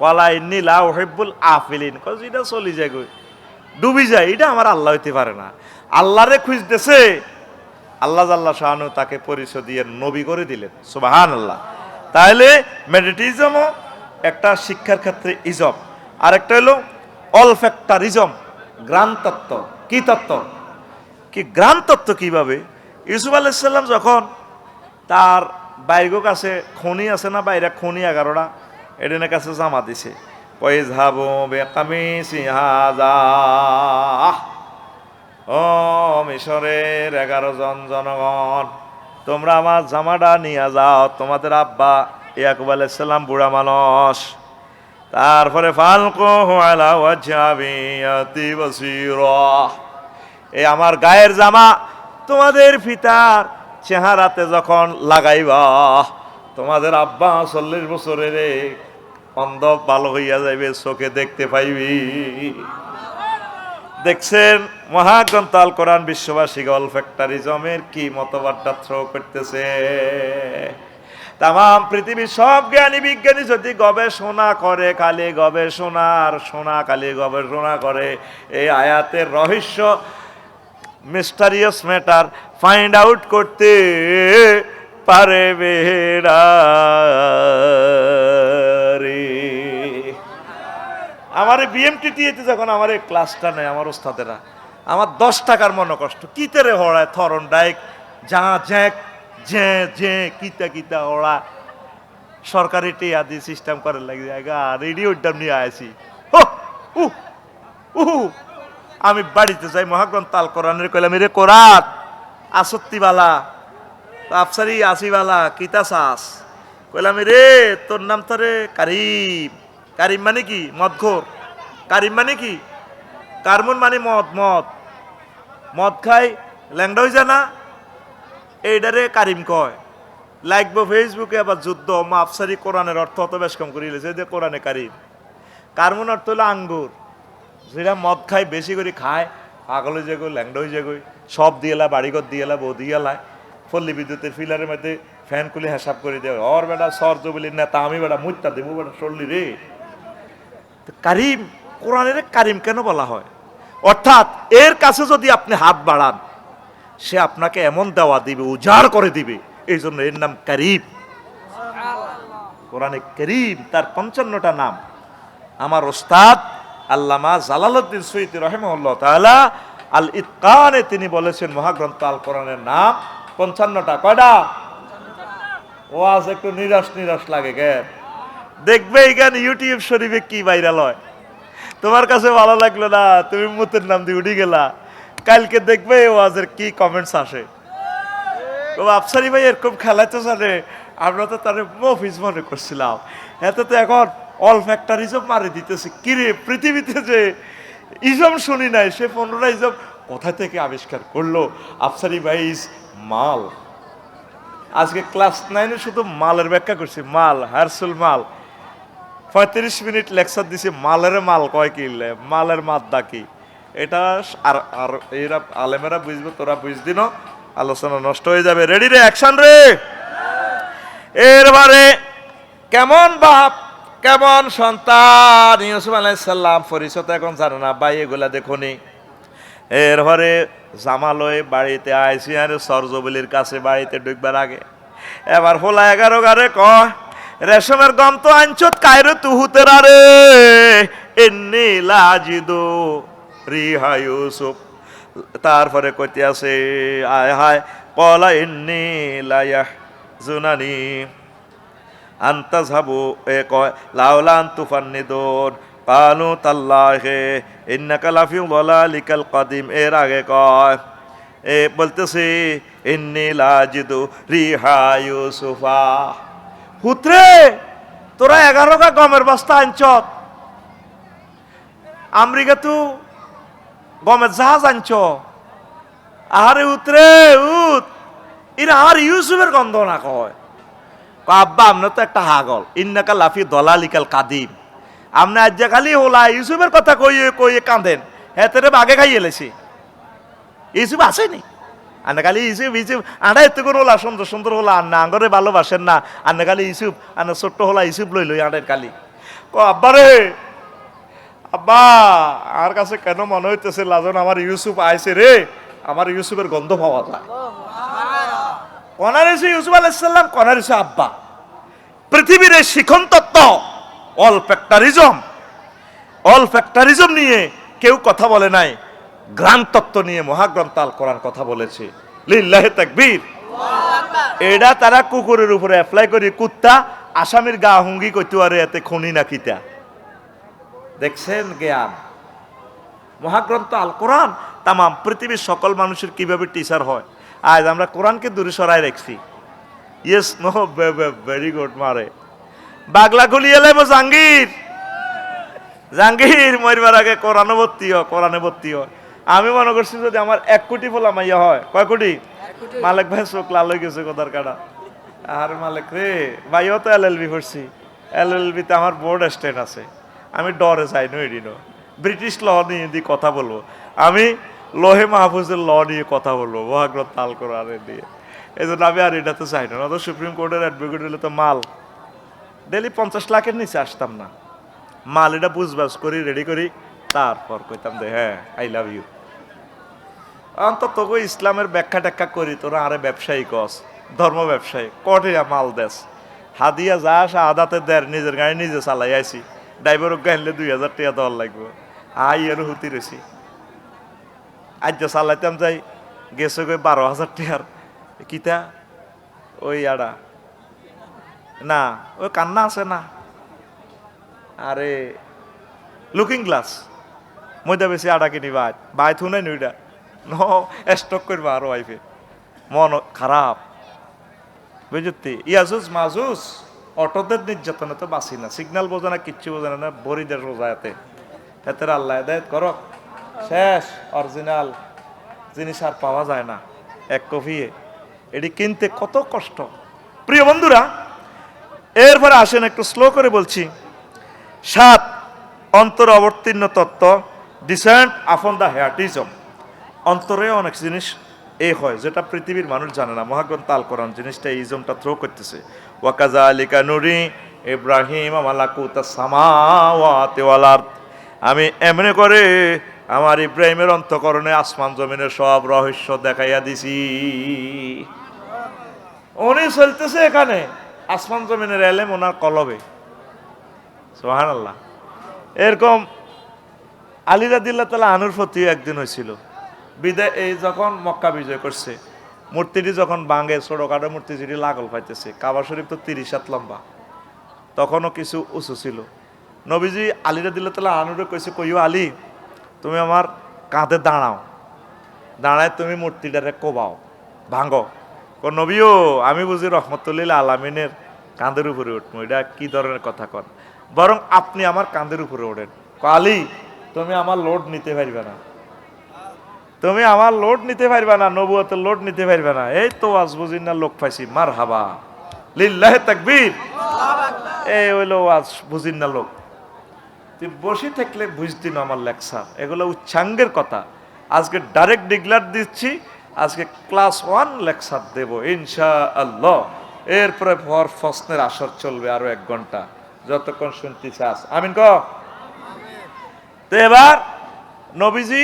কলা ইন্নি লা উহিব্বুল আফিলিন, কজ এটা চলি যায় গই, ডুবি যায়, এটা আমার আল্লাহ হইতে পারে না। আল্লাহরে খুঁজতেছে, আল্লাহ জাল্লাহ শাহানু তাকে পরিচয় দিয়ে নবী করে দিলেন, সুবহানাল্লাহ। তাহলে মেডিটেশনও একটা শিক্ষার ক্ষেত্রে ইজম। আরেকটা হলো অলফ্যাক্টারিজম, গ্রাম তত্ত্ব। কি তত্ত্ব? কি গ্রাম তত্ত্ব কিভাবে? ইউসুফ আলাইহিস সালাম যখন তার বাইরের কাছে খনি আছে না, বাইরে খনি 11টা, এডেনের কাছে জামা দিছে, ওয়াইযহাবু বিকামিসি হাযা, ও মিশরের 11 জন জনগণ, তোমরা আমার জামাটা নিয়ে যাও, তোমাদের আব্বা ইয়াকুব আলাইহিস সালাম বুড়া মানুষ। তারপরে ফালকুহু আলা ওয়াজহি আবিয়াতি বাসীরা, এই আমার গায়ের জামা তোমাদের পিতার চেহারাতে যখন লাগাইবা, তোমাদের আব্বা 40 বছরের অন্ধ ভালো হইয়া যাইবে, চোখে দেখতে পাইবি। দেখছেন মহাগ্রন্থ আল কোরআন বিশ্ববাসী অলফ্যাক্টারিজমের কি মতবাদটা থ্রো করতেছে। তাম পৃথিবীর সব জ্ঞানী বিজ্ঞানী যদি গবেষণা করে, খালি গবেষণার সোনা, খালি গবেষণা করে, এই আয়াতের রহস্য, মিস্টারিয়াস ম্যাটার ফাইন্ড আউট করতে পারে বেড়া রে। আমার বিএমটিটিতে যখন আমার এই ক্লাসটা নেয় আমার ওস্তাদেরা, আমার 10 টাকার মনে কষ্ট, কিতে রে হড়ায় থরন ডাইক যা জ্যাক জে জে কিতা কিতা ওড়া সরকারি টিয়া দিয়ে সিস্টেম করে লাগে জায়গা রেডিও উদ্যাম নিয়ে আসি। আমি বাড়িতে যাই, মহাগ্রন্থ আল কোরআনের কইলাম, রে কোরআন আসত্তিবালা আফসারি আসিবালা কিতা চাস, কইলাম রে তোর নাম তো রে কারিম। কারিম মানে কি? মদঘোর। কারিম মানে কি? কারমুন মানে মদ, মদ মদ খাই ল্যাংডা হয়ে যায় না, এইটারে কারিম কয়। লাগবো ফেসবুকে আবার যুদ্ধ আফসারি কোরআনের অর্থ অত বেশ কম করে যে যে কোরআনে কারিম। কারমুন অর্থ হলো আঙ্গুর, যেটা মদ খায় বেশি করে খায়, পাগল হয়ে যাগো, ল্যাংডা হয়ে যাগো, সব দিয়েলা, বাড়িঘর দিয়েলা, বউ দিয়েলায়, পল্লী বিদ্যুতের ফিলারের মধ্যে ফ্যান খুলে হিসাব করে দেয়, ওর বেটা সর জবলির নেতা, আমি বেটা মুইতা দেবো বেটা সরলি রে। কারিম, কোরআনের কারিম কেন বলা হয়? অর্থাৎ এর কাছে যদি আপনি হাত বাড়ান, সে আপনাকে এমন দেওয়া দিবে, উজাড় করে দিবে, এই জন্য এর নাম কারিম। কোরআনে কারিম তার 55টা নাম। আমার ওস্তাদ আল্লামা জালালউদ্দিন সুয়ুতী রাহিমাহুল্লাহ তাআলা আল ইতকানে তিনি বলেছেন মহাগ্রন্থ আল কোরআনের নাম 55টা। কয়টা? ওয়াজ একটু নিরাশ নিরাশ লাগে কেন? দেখবে এখানে ইউটিউব শরীফে কি ভাইরাল হয়, তোমার কাছে ভালো লাগলো না, তুমি মুতের নাম দিয়ে উঠে গেলা, কালকে দেখবে ওয়াজের কি কমেন্টস আসে। আফসারি ভাই এরকম খেলাতে জানে, আমরা তো তার মফিজ মনে করছিলাম, এত তো এখন অল ফ্যাক্টরিজম মারি দিতেছে। কিরে পৃথিবীতে যে ইজম শুনি নাই, সে 15টা ইজম কোথা থেকে আবিষ্কার করলো? আফসারি ভাই ইজ মাল। আজকে ক্লাস 9-এ শুধু মালের ব্যাখ্যা করছি, মাল, হারসুল মাল। 35 মিনিট লেকচার দিছি, মালের মাল কয় কি, মালের মাদ্দা কি, এটা আর আর এরা আলেমেরা বুঝবে, তোরা বুঝদি না, আলোচনা নষ্ট হয়ে যাবে। রেডি রে, অ্যাকশন রে। এরবারে কেমন বাপ কেমন সন্তান, ইউসুফ আলাইহিস সালাম পরিচয় এখন জানে না ভাই, এগুলা দেখুনি। এরপরে জামালয় বাড়িতে আইসি, আর সরজবলির কাছে বাড়িতে ঢুকবার আগে এবার হোলা 11 গারে কয়, রেশমের গম তো আনছত কায়রে তুহুতে রে, এন্নি লাজিদু রিহা ইউসুফ। তারপরে কইতে আছে, আয় হায়, কলা এন্নি লায়াহ জুনানি আন্তাযহাবু, এ কয় লাউলা আনতুফান্নিদুন কালু তাল্লাহি ইন্নাকা লাফি যালালিকাল কাদিম। এর আগে কয় বলতেছে ইন্নী লাজিদু রিহা ইউসুফা, পুত্রে তোরা 11 গমের বস্তা আনছত, আমেরিকা তু গমের জাহাজ আনছ, আরে উতরে উত ইরা আর ইউসুফের গন্ধ না কয়। আব্বা আমরা তো একটা হাগল, ইন্নাকা লাফি দলালিকাল কাদিম, আপনি আজ যে খালি হোলা ইউসুফের কথা কইয়ে কইয়ে কাঁদেন, হেতেরে বাগে খাইয়ে লেছি, ইউসুফ আসেনি আন্না খালি ইউসুফ ইউসুফ আনা এত করে হোলা সুন্দর সুন্দর হোলা আন্না আঙ্গরে ভালোবাসেন না, আন্না খালি ইউসুফ আন্না ছোট্ট হোলা ইউসুফ লই লই আনের খালি। ও আব্বা রে, আব্বা আর কাছে কেন মনে হইতেছে লাজন আমার ইউসুফ আইছে রে, আমার ইউসুফের গন্ধ পাওয়া যায়। কনার এসে ইউসুফ আলাইহিস সালাম, কনার এসে আব্বা। পৃথিবীর এই শিখন তত্ত্ব অল ফ্যাক্টরিজম নিয়ে কেউ কথা বলে নাই, গ্রাম তত্ত্ব নিয়ে মহাগ্রন্থ আল কোরআন কথা বলেছে। লিল্লাহি তাকবীর। এটা তারা কুকুরের উপরে অ্যাপ্লাই করি, কুত্তা আসামির গা হুঙ্গি কইতে পারে এতে খুনি না কিতা। দেখছেন জ্ঞান, মহাগ্রন্থ আল কোরআন তামাম পৃথিবীর সকল মানুষের কিভাবে টিচার হয়। আজ আমরা কোরআনকে দূরে সরাই রাখছি। ইয়েস নো ভেরি গুড মারে বাগলা খুলিয়ে লাইব জাহাঙ্গীর, জাহাঙ্গীর মরবার আগে কোরআনে ভর্তি হয়, কোরআনে ভর্তি হয়। আমি মনে করছি যদি আমার 1 কোটি ফোলা মাইয়া হয়, কয় কোটি? মালিক ভাই চোখ লাল হয়ে গেছে কথার কাটা। আর মালিক রে ভাইও তো LLB পড়ছি, LLB তে আমার বোর্ড স্ট্যান্ড আছে, আমি ডরে যাই না এদিনও। ব্রিটিশ ল নিয়ে দিয়ে কথা বলবো, আমি লোহে মাহফুজের ল নিয়ে কথা বলবো, মহাগ্রন্থ আল কোরআনে দিয়ে। এই জন্য আমি আর এটাতে চাই না, তো সুপ্রিম কোর্টের অ্যাডভোকেট হলে তো মাল ডেলি 50 লাখের নিচে আসতাম না। মাল এটা বুঝবাস করি রেডি করি, তারপর কইতাম দে হ্যাঁ আই লাভ ইউ। অন্তত তোকে ইসলামের ব্যাখ্যা ট্যাখ্যা করি, তোরা আরে ব্যবসায়ী কস, ধর্ম ব্যবসায়ী কটিয়া মাল দেশ হাদিয়া যা আসা আদাতে দেয়, নিজের গাড়ি নিজে চালাই আইসি, ড্রাইভারও গাইলে 2000 টাকা দেওয়ার লাগবে। আই এর হুতি রেছি আজ যে চালাইতাম যাই, গেছে গই 12,000 টাকার কিতা ওই আড়া না, ওই কান্না আছে না, আরে লুকিং গ্লাস মধ্যে বেশি আড়া কিনি বাই থুনাই নইটা ন স্টক করবো আরো ওয়াইফে, মন খারাপ বুঝতি। ইয়াজুজ মাজুজ অটোদের নির্যাতনে তো বাঁচি না, সিগন্যাল বোঝে না, কিচ্ছু বোঝে না, বরিদের রোজায়াতে এতে আল্লাহ হেদায়েত করক। শেষ অরিজিনাল জিনিস আর পাওয়া যায় না, 1 কপি এটি কিনতে কত কষ্ট। প্রিয় বন্ধুরা, এরপরে আসেন একটু স্লো করে বলছি। 7 অন্তর অবতীর্ণ তত্ত্ব, ডিসেন্ট আপন দ্য হেয়াটিজম। অন্তরে অনেক জিনিস হয় যেটা পৃথিবীর মানুষ জানে না, মহাগ্রন্থ আল কোরআন জিনিসটা ইজমটা থ্রো করতেছে। ওয়াকাযালিকা নুরি ইব্রাহিম মালাকুতাস সামাওয়াতি ওয়াল আরদ, আমি এমনি করে আমার ইব্রাহিমের অন্তঃকরণে আসমান জমিনের সব রহস্য দেখাইয়া দিছি। উনি চলতেছে এখানে আসমান জমিনের এলেম ওনার কলবে, সুবহানাল্লাহ। এরকম আলী রাদিয়াল্লাহু তাআলা আনুর ফতিও একদিন হয়েছিল বিদায়, এই যখন মক্কা বিজয় করছে, মূর্তিটি যখন ভাঙে, ছোটখাটো মূর্তি যেটি লাগল পাইতেছে, কাবা শরীফ তো 30 হাত লম্বা, তখনও কিছু উঁচু ছিল। নবীজি আলী রাদিয়াল্লাহু তাআলা আনুরে কইছে, কইও আলী তুমি আমার কাঁধে দাঁড়াও, দাঁড়ায় তুমি মূর্তিটারে কোবাও, ভাঙো। নবীও আমি বুঝি রহমতুল্লিল আলামিনের কাঁধের উপরে উঠবো, এটা কি ধরনের কথা কন, বরং আপনি আমার কাঁধের উপরে ওঠেন। আলী তুমি আমার লোড নিতে পারবে না, তুমি আমার লোড নিতে পারবে না, নবুয়তের লোড নিতে পারবে না। এই তো আজ বুঝি না লোক পাইছি, মারহাবা লিল্লাহি তাকবীর। এই হইলো আজ বুঝিন না লোক, তুই বসে থাকলে বুঝতি না আমার লেকচার, এগুলো উচ্চাঙ্গের কথা। আজকে ডাইরেক্ট ডিক্লার দিচ্ছি, আজকে ক্লাস 1 লেকচার দেব ইনশাআল্লাহ। এরপরে প্রশ্নের আসর চলবে আরো 1 ঘন্টা, যতক্ষণ শুনতে চাস আমিন ক। তো এবার নবীজি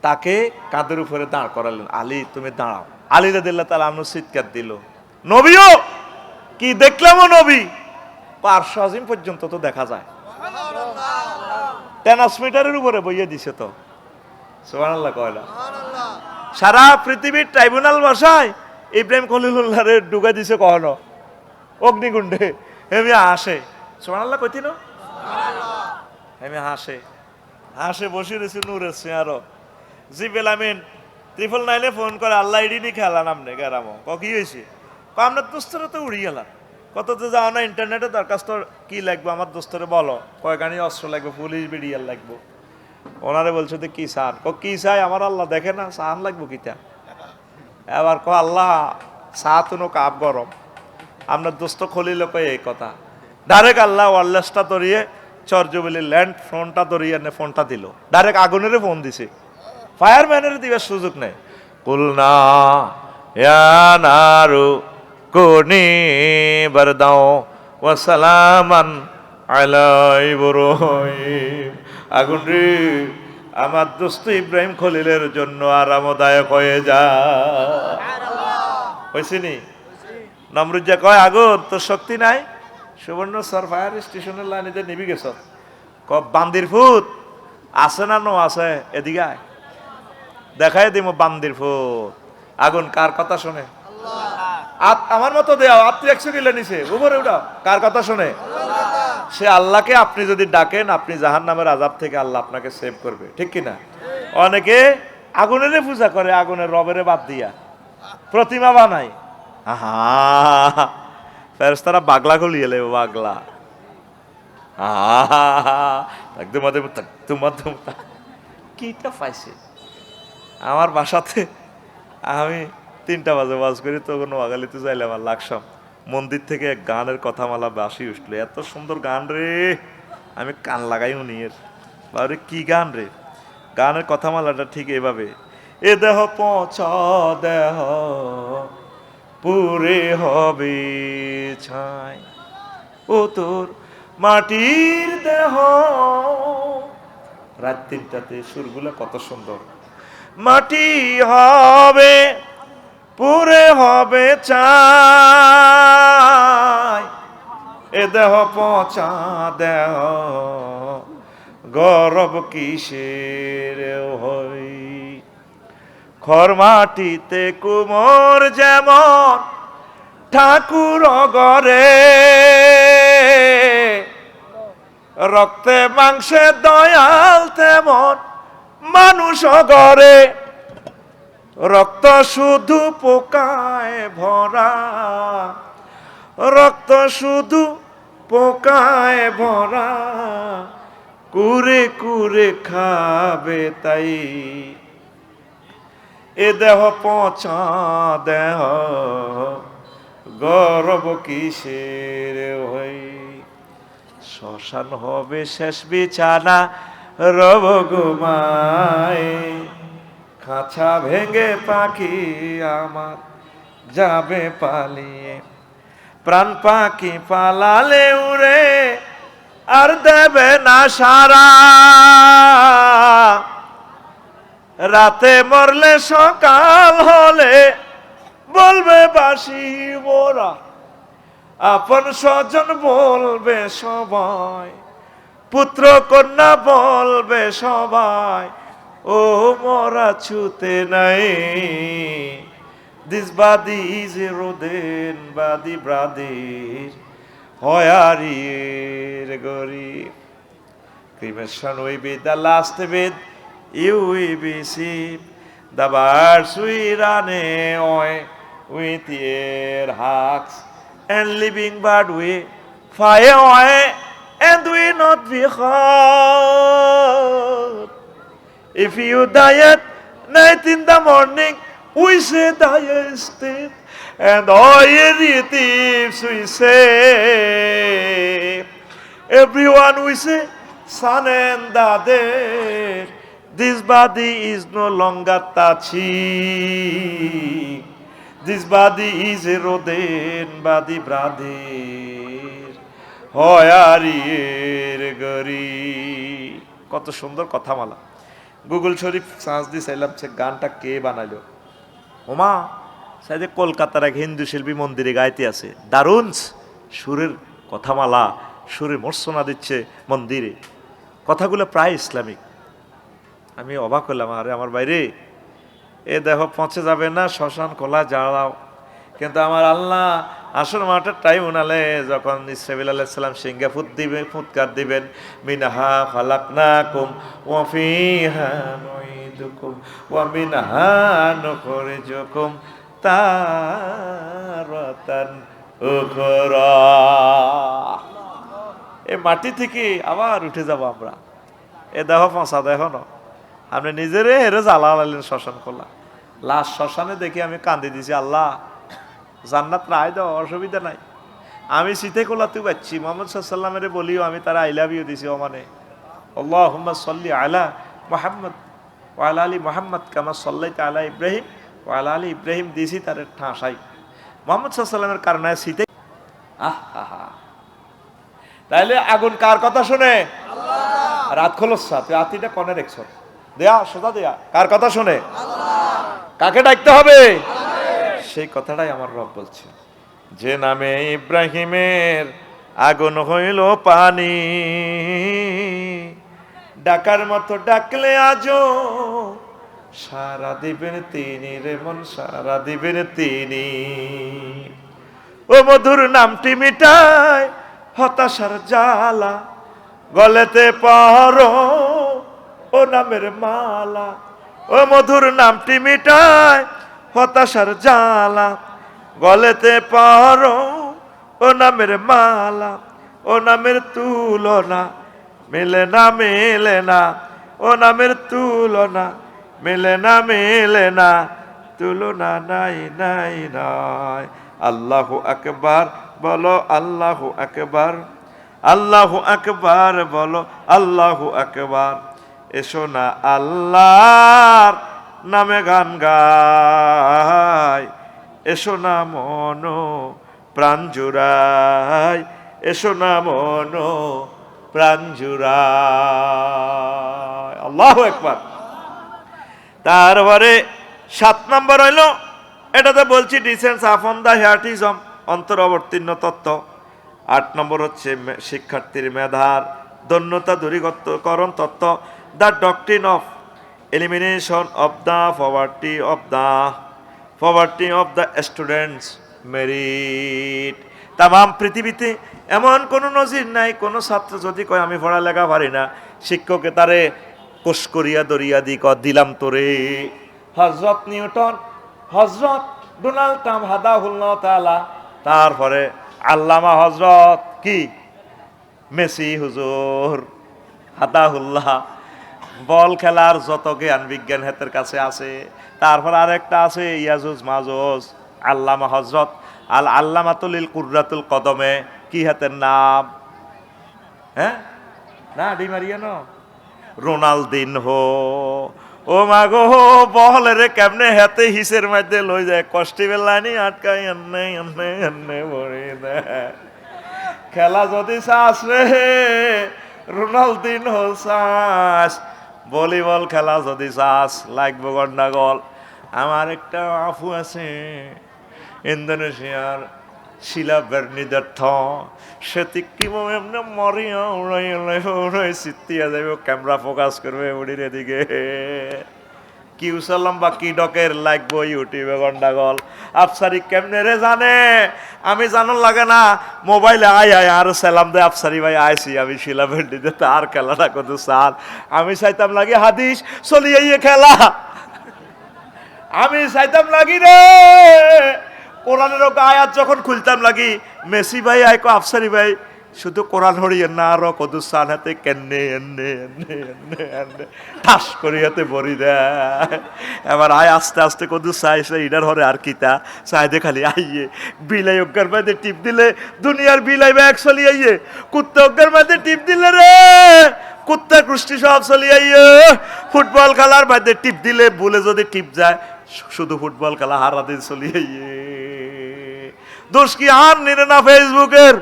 তাকে কাঁধের উপরে দাঁড় করালেন, আলী তুমি দাঁড়াও। আলী রাদিয়াল্লাহু তাআলা আনহু চিৎকার দিল, নবীও কি দেখলাম, ও নবী 500 আজিম পর্যন্ত তো দেখা যায়, 10 মিটারের উপরে বইয়ে দিছে তো, সুবহানাল্লাহ কয়লা। সারা পৃথিবীর ট্রাইব্যুনাল বসায় ইব্রাহিম খলিলুল্লাহরে ঢুকাই দিছে কখনো অগ্নিকুণ্ডে, হেমি হাসে, সুবহানাল্লাহ কইতি না, হেমি হাসে হাসে বসে রয়েছে নূরের চেয়ারও। জিবরিল আমিন 999 ফোন করে আল্লাহ ইডি নি খেলা নামনে গেরামো কি হয়েছে আপনার দোস্তরা তো উড়ি গেলাম কত তো যাও না ইন্টারনেটে দরখাস্ত কি লাগবে আমার দোস্তরে বলো কয় গানি অস্ত্র লাগবে পুলিশ বিডিআর লাগবে ওনারে বলছে তো কি চান কি চাই আমার আল্লাহ দেখে না চান লাগবো কিতা এবার আল্লাহ চা তুনো কাপ গরম আপনার দোস্ত খলিল কয়ে এই কথা ডাইরেক্ট আল্লাহ ওয়ারলেসটা ধরিয়ে চর্যবলি ল্যান্ড ফোনটা ধরিয়ে এনে ফোনটা দিল ডাইরেক্ট আগুনের ফোন দিছে ফায়ারম্যানের দিবার সুযোগ নেই কুলনা নারু কোনি বরদাও ওয়াসালামান আলা ইব্রাহিম আগুন রে আমার দোস্ত ইব্রাহিম খলিলের জন্য আরামদায়ক হয়ে যা হয়েছিনি নমরুজ্জা কয় আগুন তোর শক্তি নাই সুবর্ণ সর ফায়ার স্টেশনের লাইনে নিবি গেছ বান্দির ফুট আছে না নো আছে এদিকে আয় দেখাই দিব বান্দির ফুট আগুন কার কথা শোনে আমার মতো দেওয়া আপনি 100 কিলো নিছে উপরে উঠাও কার কথা শোনে সে আল্লাহকে আপনি যদি ডাকেন আপনি জাহান্নামের আযাব থেকে আল্লাহ আপনাকে সেভ করবে ঠিক কিনা অনেকে আগুনের পূজা করে আগুনের রবেরে বাদ দিয়া প্রতিমা বানায় আহা ফেরেশতারা বাগলা গলিয়ে লেবে বাগলা একদম তোমাদের কিটা পাইছে আমার বাসাতে আমি 3টা বাজে ওয়াজ করি তখন ওয়াগালিতে যাইলাম আর লাগসাম মন্দির থেকে এক গানের কথা মালা বাসি উঠলো এত সুন্দর গান রে আমি কান লাগাই উনিয়ের বারে কি গান রে গানের কথা মালাটা ঠিক এভাবে এ দেহ পচা দেহ পুরে হবে ছাই ও তোর মাটির দেহ রাত 3টাতে সুরগুলা কত সুন্দর মাটি হবে পুরে হবে চাই এ দেহ পচা দেহ গরব কিসের হই খর মাটিতে কুমোর যেমন ঠাকুর গরে রক্তে মাংসে দয়াল তেমন মানুষ গরে রক্ত শুধু পোকায় ভরা রক্ত শুধু পোকায় ভরা কুরে কুরে খাবে তাই এ দেহ পচা দেহ গরব কিসের হই শ্মশান হবে শেষ বিছানা রব ঘুমায় খাঁচা ভেঙে পাখি আমার যাবে পালিয়ে প্রাণ পাখি পালালে উড়ে আর দেবে না সারা রাতে মরলে সকাল হলে বলবে বাসি মোরা আপন স্বজন বলবে সবাই পুত্র কন্যা বলবে সবাই ও মরা ছুতে নাই দিস বাদি ইজ এ রোদেন বাদি ব্রাদির হয়ারির গরি cremation will be the last bit you will be saved the birds will run away with their hawks and living bird will fly away and will not be hurt. If you die at night in the morning, we say die instead, and all your relatives we say, everyone we say, son and daughter, this body is no longer touching. This body is a rodent body, brother. হয়ারির গরি কত সুন্দর কথা মালা গুগল শরীফ সার্চ দিয়ে চাইলাম সে গানটা কে বানাইলো ওমা সাইদে কলকাতার এক হিন্দু শিল্পী মন্দিরে গাইতে আছে দারুণ সুরের কথামালা সুরে মর্সনা দিচ্ছে মন্দিরে কথাগুলো প্রায় ইসলামিক আমি অবাক হলাম আরে আমার বাইরে এ দেহ পৌঁছে যাবে না শ্মশান খোলা জ্বালাও কিন্তু আমার আল্লাহ আসল মাঠের টাইম উনালে যখন ইসরাফিল আলাইহিস সালাম সিংহে ফুৎকার দিবেন মিনহা খালাকনাকুম ওয়া ফিহা নুঈদুকুম নুঈদুকুম ওয়া মিনহা নুখরিজুকুম তারাতান উখরা। এই মাটি থেকে আবার উঠে যাব আমরা। এ দেহ ফাঁসা দেহ না, আপনি নিজেরে হেরে জ্বালা লালেন শ্মশান খোলা। লাশ শ্মশানে দেখি আমি কান্দি দিছি, আল্লাহ জান্নাত নাই দাও, অসুবিধা নাই। আমি শীতে কোলাতে পাচ্ছি, মোহাম্মদ সাল্লামের বলিও আমি তারা আই লাভ ইউ দিছি। ও মানে আল্লাহুম্মা সাল্লি আলা মুহাম্মদ ওয়া আলা আলি মুহাম্মদ কামা সাল্লাইতা আলা ইব্রাহিম ওয়া আলা আলি ইব্রাহিম দিছি তার ঠাঁসাই মোহাম্মদ সাল্লামের কারণে শীতে। আহা, তাইলে আগুন কার কথা শুনে? রাত খোলসা তুই আতিটা কনে রেখছ দেয়া সোজা দেয়া, কার কথা শুনে? কাকে ডাকতে হবে? সেই কথাটাই আমার রব বলছে, যে নামে ইব্রাহিমের আগুন হইল পানি, ডাকার মতো ডাকলে আজও সারা দিবেন তিনি রে মন, সারা দিবেন তিনি। ও মধুর নামটি মিটায় হতাশার জ্বালা, গলেতে পরো ও নামের মালা। ও মধুর নামটি মিটায় হতাশার জ্বালা, গলেতে পরো ও নামের মালা। ও নামের তুলনা মেলে না, মেলে না। ও নামের তুলনা মেলে না, মেলে না। তুলনা নাই, নাই, নাই। আল্লাহু আকবার বলো, আল্লাহু আকবার, আল্লাহু আকবার বলো, আল্লাহু আকবার। এসো না আল্লাহর নামে গান গাই, এসো না মনো প্রাণ জুড়াই, এসো না মনো প্রাণ জুড়াই। আল্লাহু আকবার। তারপরে 7 নম্বর হইল, এটাতে বলছি ডিসেন্স আপন দা হিয়াটিজম, অন্তর অবতীর্ণ তত্ত্ব। 8 নম্বর হচ্ছে শিক্ষার্থীর মেধার দন্যতা দূরীকরণ তত্ত্ব, the doctrine of elimination of the poverty of the students merit. তাম পৃথিবীতে এমন কোনো নজির নাই, কোনো ছাত্র যদি কয় আমি পড়ালেখা পারি না, শিক্ষকে তারে কোষ করিয়া দরিয়া দিলাম তোরে। হযরত নিউটন, হযরত ডোনাল্ড ট্রাম্প হাদাহুল্লাহ তাআলা, তারপরে আল্লামা হযরত কি মেসি হুজুর হাদাহুল্লাহ। বল খেলার যত জ্ঞান বিজ্ঞান হাতের কাছে আছে। তারপর আরেকটা আছে ইয়াজুজ মাজুজ, আল্লামা হযরত আল আল্লামাতুল কুররাতুল কদমে, কি হাতের নাম? হ্যাঁ না ডিমারিয়ানো, রোনালদিনহো। ও মাগো বল রে কেমনে হাতে হিসের মধ্যে লই যায়, কষ্টি বেলানি আটকাই এনে এনে এনে ভরে দেয়। খেলা যদি চাস রে রোনালদিনহো চাস, ভলিবল খেলা যদি চাস লাগবে গন্ডাগোল। আমার একটা আফু আছে ইন্দোনেশিয়ার শিলা বের্নিদার্থ, সে কিভাবে এমনি মরিয়া উড়াই চিত্তিয়া যাবে, ক্যামেরা ফোকাস করবে উড়ির এদিকে। কি উসালাম বা কি ডকের লাগবো ইউটিউবে গন্ডাগোল। আফসারি কেমনে রে জানে, আমি জানার লাগে না, মোবাইলে আয় আর সালাম দে আফসারি ভাই আইসি আমি শিলা বের্নিতে, তার খেলাটা কত সাল। আমি চাইতাম লাগে হাদিস চলিয়ে খেলা, আমি চাইতাম লাগি রে কোরআনের আয়াত যখন খুলতাম লাগি মেসি ভাই আইকো আফসারি ভাই শুধু কোরআন হরিয়ে না, আরো কদুসান হাতে কেন্নে এনে এনে এনে এনে ঠাস করি হাতে ভরি দেয়। এবার আয় আস্তে আস্তে কদু চাইছে ইডার হরে আর কিতা চাইদে খালি আইয়ে বিলাই অজ্ঞার মধ্যে টিপ দিলে দুনিয়ার বিলাই ব্যাগ চলি আইয়ে, কুত্তা অজ্ঞার মধ্যে টিপ দিলে রে কুত্তা কুষ্টি সব চলি আইয়ে। ফুটবল খেলার মধ্যে টিপ দিলে বলে যদি টিপ যায়, শুধু ফুটবল খেলা হারা দিন চলি আইয়ে। দোষ কি আর নিরে না ফেসবুকের?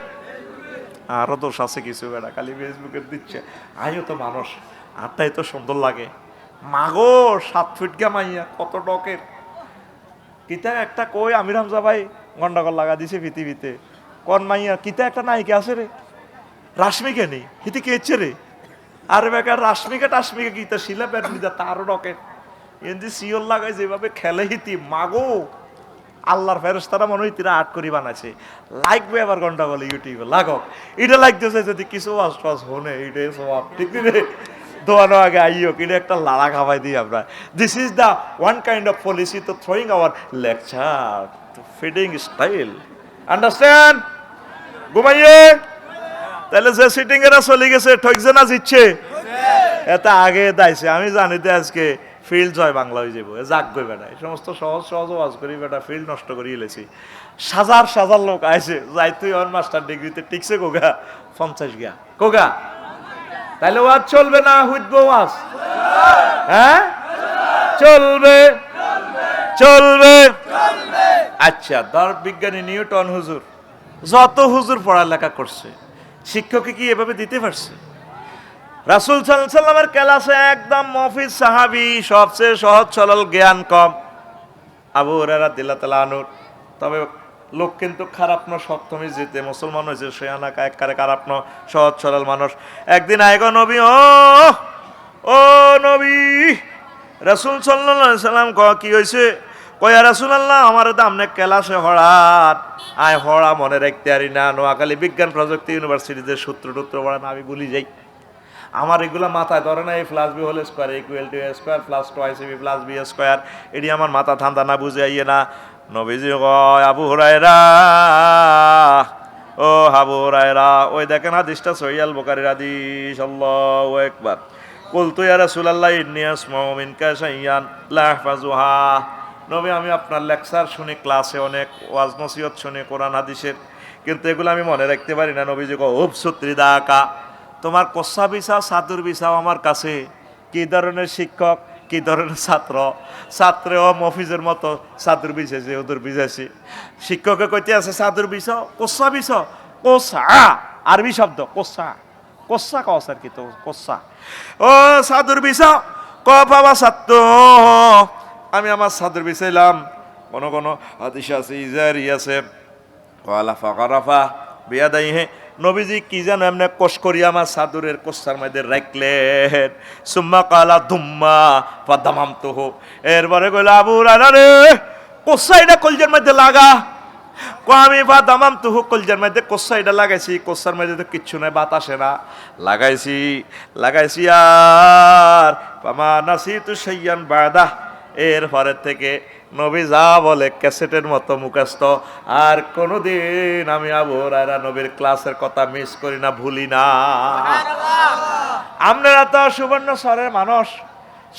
আরো দোষ আছে কিছু, বেড়া খালি ফেসবুকের দিচ্ছে। আইও তো মানুষ, আরটাই তো সুন্দর লাগে। মাগো 7 ফিট গামাইয়া কত ডকের কিতা একটা কই আমির হামজা ভাই গন্ডাগোল লাগা দিছে পৃথিবীতে। কোন মাইয়া কিতা একটা নায়িকা আছে রে, রাশ্মিকা নেই হিতি কেছে রে। আরে বেকার রাশ্মিকা টাশ্মিকা গীতা শিলা প্যাট নিদা তারও ডকের এমনি সিওর লাগায় যেভাবে খেলে হিতি। মাগো আল্লাহর ফেরেশতারা মনে হয় তিরা আট করি বানাইছে। লাগবে আবার ঘন্টা বলে ইউটিউবে লাগক, এটা লাগতেছে যদি কিছু আশপাশ হনে এটাই সব ঠিক রে। দোয়ানো আগে আইও কিনে একটা লাড়া খাওয়াই দিই আমরা। This is the one kind of policy to throwing our lecture feeding style, understand? ঘুমাইয়ে তাহলে যে সিটিং এরা চলে গেছে ঠকছে না জিতছে? এটা আগে দাইছে, আমি জানি তো আজকে ফিল্ড জয় বাংলা হয়ে যাবো, যাক গই বেটা এই সমস্ত সহজ সহজ ওয়াজ করি বেটা, ফিল্ড নষ্ট করে এলেছি। সাজার সাজার লোক আইছে, যাই তুই ওর মাস্টার ডিগ্রিতে টিকছে কোগা 50 গিয়া কোগা, তাহলে ওয়াজ চলবে না হুইদবো ওয়াজ? হ্যাঁ চলবে, চলবে। আচ্ছা, ধর বিজ্ঞানী নিউটন হুজুর, যত হুজুর পড়ালেখা করছে, শিক্ষকে কি এভাবে দিতে পারছে? রাসূল সাল্লাল্লাহু আলাইহি সাল্লামের ক্লাসে একদম মফিজ সাহাবী, সবচেয়ে সহজ সরল, জ্ঞান কম, আবু হুরায়রা রাদিয়াল্লাহু তাআলা আনহু। তবে লোক কিন্তু খারাপ না, সপ্তমী যেতে মুসলমান হয়েছে সে আনাকা একবারে খারাপ না, সহজ সরল মানুষ। একদিন আইগো নবী, ও নবী, রাসূল সাল্লাল্লাহু আলাইহি সাল্লাম কি হয়েছে? কয়া রাসূলুল্লাহ, আমার দামনে ক্লাসে হড়াত আয় হড়া মনে রাখতে পারি না, নোয়াখালী বিজ্ঞান প্রযুক্তি ইউনিভার্সিটিতে সূত্র টুত্র পড়া না আমি ভুলি যাই, আমার এগুলো মাথায় ধরে না। A plus B whole square equal to A square plus twice B plus B square, এটি আমার মাথা ঠান্ডা না, বুঝে আইয়ে না। নবীজি কয়, আবু হুরায়রা, ও আবু হুরায়রা, ওই দেখেন হাদিসটা সহিহ আল বুখারীর হাদিস, আল্লাহু আকবার। কুলতু ইয়া রাসূলুল্লাহ ইন্নী আসমাউ মিনকা শাইয়ান লা আহফাজুহা। নবী, আমি আপনার লেকচার শুনি, ক্লাসে অনেক ওয়াজ নসিহত শুনি কোরআন হাদিসের, কিন্তু এগুলো আমি মনে রাখতে পারি না। নবীজি কয়, উপ সুত্রি দাকা, তোমার কোসা বিছাও চাদর বিছাও আমার কাছে। কি ধরনের শিক্ষক, কি ধরনের ছাত্র, ছাত্রেও মফিজের মতো চাদর বিছাইছে, ওদের বিছাইছি। শিক্ষকে কইতে আছে চাদর বিছাও, কোসা বিছাও, কোসা আরবি শব্দ, কোসা কোসা কস আর কি, তো কোসা, ও চাদর বিছাও। ক বাবা ছাত্র, আমি আমার চাদর বিছাইলাম। কোন কোন হাদিস আছে ইজারি আছে, কলা ফাকারাফা বিয়াদাইহে, নবীজি কি যেন এমনি কোষ করি আমার চাদরের কোষার মধ্যে রাখলেন। সুম্মা কালা দুম্মা ফাদামাম তো হোক, এরপরে কইল, আবু হুরায়রা রে, কোষাইটা কলজের মধ্যে লাগা। আমি ফাদামাম তো হোক, কলজের মধ্যে কোষাইটা লাগাইছি, কোষার মধ্যে তো কিচ্ছু নাই, বাতাসে না, লাগাইছি লাগাইছি আর পামা নাসিতু শাইয়ান বাদা, এরপরের থেকে নবী যা বলে ক্যাসেটের মতো মুখস্থ, আর কোনোদিন আমি আবু হুরায়রা নবীর ক্লাসের কথা মিস করি না, ভুলি না। আপনারা তো সুবর্ণ স্বরের মানুষ,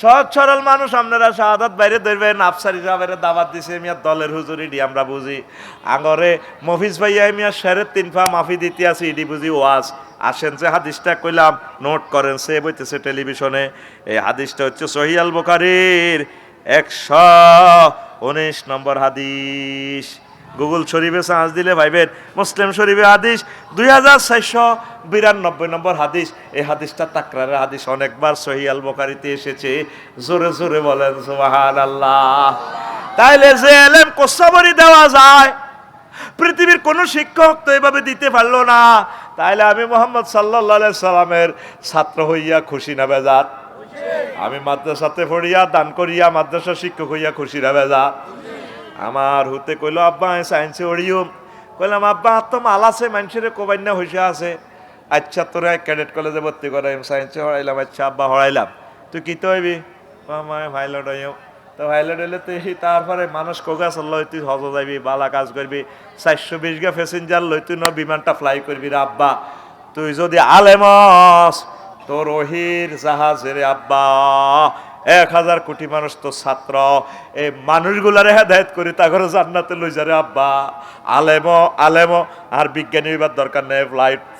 সহজ সরল মানুষ, আপনারা শাহাদাত বাইরে ধরবেন, আফসারি সাহেবের দাওয়াত দিছে, মিয়া দলের হুজুরি ডি আমরা বুঝি, আগরে মফিজ ভাইয়া মিয়া শেরের 3 পা মাফি দিতে আছে, ইডি বুঝি ওয়াজ। আসেন যে হাদিসটা কইলাম, নোট করেন, সে বইতেছে টেলিভিশনে। এই হাদিসটা হচ্ছে সহিহ আল বুখারীর 119 নম্বর হাদিস। গুগল শরীফে সার্চ দিলে ভাইবেন, মুসলিম শরীফে হাদিস 2492 নম্বর হাদিস। এই হাদিসটা তাকরারের হাদিস, অনেকবার সহিহ আল বুখারীতে এসেছে। জোরে জোরে বলেন সুবহানাল্লাহ। তাইলে যে এলেম কোসাবরি দেওয়া যায়, পৃথিবীর কোন শিক্ষক তো এভাবে দিতে পারলো না, তাইলে আমি মুহাম্মদ সাল্লাল্লাহু আলাইহি সাল্লামের ছাত্র হইয়া খুশি না বেজার? আমি মাদ্রাসাতে পড়িয়া দান করিয়া মাদ্রাসা শিক্ষক হইয়া খুশি না বেজার? আমার হুতে কইল, আব্বা সায়েন্সে পড়িও। কইলাম, আব্বা তো মাল আছে, মানুষের কোবাইনা হইসা আছে। আচ্ছা, তোরা ক্যাডেট কলেজে ভর্তি করাইম, সায়েন্সে হরাইলাম। আচ্ছা আব্বা হরাইলাম, তুই কি তো হইবি? ভাইলট হইও। তো ভাইলট হইলে তুই তারপরে মানুষ কোগা চললো, তুই হজ যাবি, বালা কাজ করবি, 420 গা প্যাসেঞ্জার লই তুই বিমানটা ফ্লাই করবি রে আব্বা। তুই যদি আলেমস, তোর ওহির জাহাজের আব্বা 1000 কোটি মানুষ তো ছাত্র, এই মানুষগুলারে হেদায়েত করি তা করে জান্নাতে লই যারে আব্বা। আলেম আর বিজ্ঞানী হইবার দরকার নেই,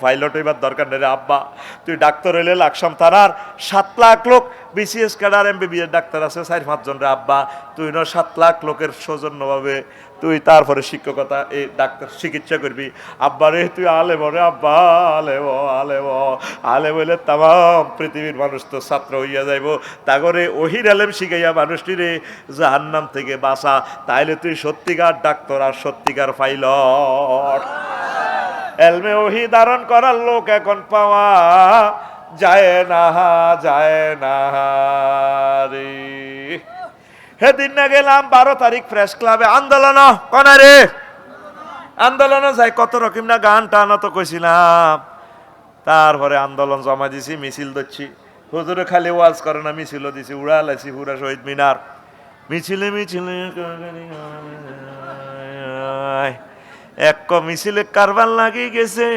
পাইলট হইবার দরকার নেই রে আব্বা। তুই ডাক্তার হইলে লাকসাম থানার 7 লাখ লোক বিসিএস ক্যাডার এমবিবিএস ডাক্তার আছে 4-5 জন রে আব্বা। তুই 7 লাখ লোকের সৌজন্যভাবে তুই তারপরে শিক্ষকতা, এই ডাক্তার চিকিৎসা করবি আব্বা রে। তুই আলেম রে আব্বা, আলেম আলেম আলেম হইলে তাম পৃথিবীর মানুষ তো ছাত্র হইয়া যাইব। তাগরে ওহির আলেম শিখাইয়া মানুষটি রে জাহান্নাম থেকে বাঁচা, তাইলে তুই সত্যিকার ডাক্তার আর সত্যিকার পাইলট। এলমে ওহি ধারণ করার লোক এখন পাওয়া যায় না, যায় না রে। সেদিন না গেলাম 12 তারিখ প্রেস ক্লাবে আন্দোলন, কনা রে আন্দোলনে যাই, কত রকম না গান টান তো কইছিলাম। তারপরে আন্দোলন জমা দিছি, মিছিল ধরছি, হুজুরে খালি ওয়াজ করে না, মিছিল দিছি, উড়া লাইছি পুরা শহীদ মিনার। মিছিলে মিছিলে এক মিছিলে কারবার লাগি গেছে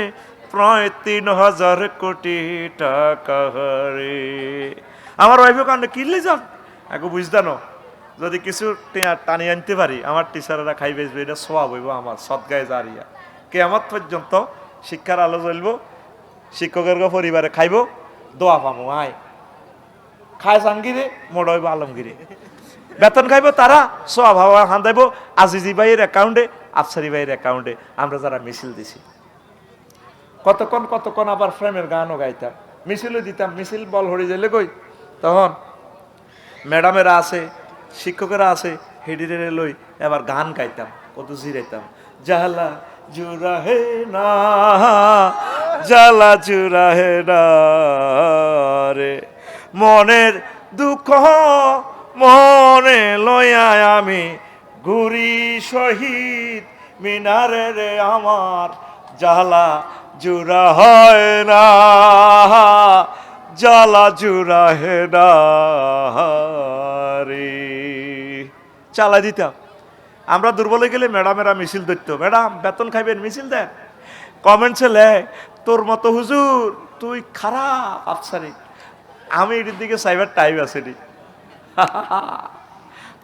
প্রায় ৩,০০০ কোটি টাকা রে। আমার ওয়াইফে কান্ড কিনলে যান আগে বুঝদানো, যদি কিছু টানি আনতে পারি আমার টিচাররা খাই বেসবে, এটা সোয়াব হইব আমার সদগায়ে জারিয়া। কিয়ামত পর্যন্ত শিক্ষার আলো জ্বলব, শিক্ষকের পরিবারে খাইব, দোয়া পামো। আয় খায় জাহাঙ্গীরে, মোড় হইব আলমগীরে। বেতন খাইব তারা, সোয়াব হাওয়া হান্দাইব আজিজি ভাইয়ের অ্যাকাউন্টে, আফসারি ভাইয়ের অ্যাকাউন্টে। আমরা যারা মিছিল দিছি কতক্ষণ কতক্ষণ আবার ফ্রেমের গানও গাইতাম, মিছিলও দিতাম। মিছিল বল হরি যাইলে কই তখন ম্যাডামেরা আছে, শিক্ষকেরা আছে, হেডিরে লই এবার গান গাইতাম, কত জিরাইতাম। জালা জুরা হে না, জালা জুরা হে না রে, মনের দুঃখ মনে লইয়া আমি ঘুরি শহীদ মিনারে রে, আমার জালা জুরা হয় না, জালা জুরা হে না রে। চালাই দিতাম। আমরা দুর্বল হয়ে গেলে ম্যাডামেরা মিছিল ধরতো, ম্যাডাম বেতন খাইবেন মিছিল দেন। কমেন্টসে লে তোর মতো হুজুর তুই খারাপ আফসারি, আমি এটির দিকে সাইবার টাইম আছে নি।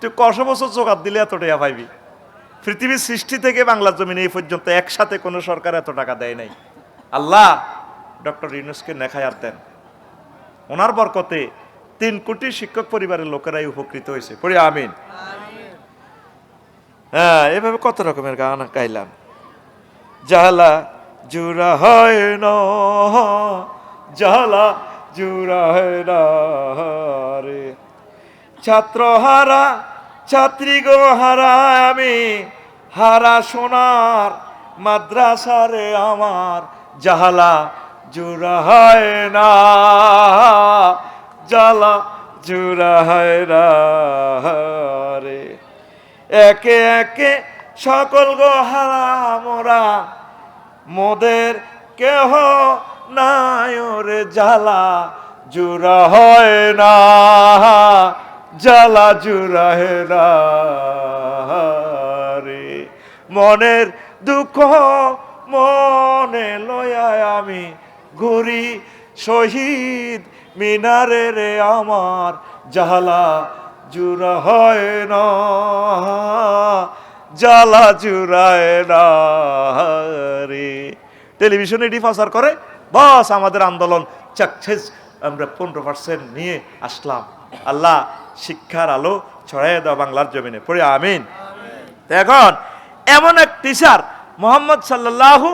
তুই কত বছর জোগাড় দিলে এত টাকা পাইবি? পৃথিবীর সৃষ্টি থেকে বাংলার জমিনে এই পর্যন্ত একসাথে কোনো সরকার এত টাকা দেয় নাই। আল্লাহ ডক্টর ইউনূসকে নেখায়াত দেন, ওনার বরকতে ৩ কোটি শিক্ষক পরিবারের লোকেরাই উপকৃত হয়েছে। পড়ি আমিন। হ্যাঁ, এভাবে কত রকমের গান গাইলাম। জালা জুরা হয় না, জালা জুরা হয় না রে, ছাত্র হারা ছাত্রী গো হারা আমি, হারা সোনার মাদ্রাসারে আমার, জালা জুরা হয় না, জালা জুরা হয় না রে। একে একে সকল গো হারা মোরা, মোদের কেহ নাই রে, জালা জুরা হয় না, জালা জুরা হে না রে, মনের দুঃখ মনে লয়া আমি ঘুরি শহীদ মিনারে রে, আমার জালা জুরা হয় না, জালা জুরায় না রে। টেলিভিশনে এটি প্রচার করে, বাস আমাদের আন্দোলন চাকছেস, আমরা 15% নিয়ে আসলাম। আল্লাহ শিক্ষার আলো ছড়াই দাও বাংলার জমিনে। পড়ে আমিন। এখন এমন এক টিচার মোহাম্মদ সাল্লাল্লাহু,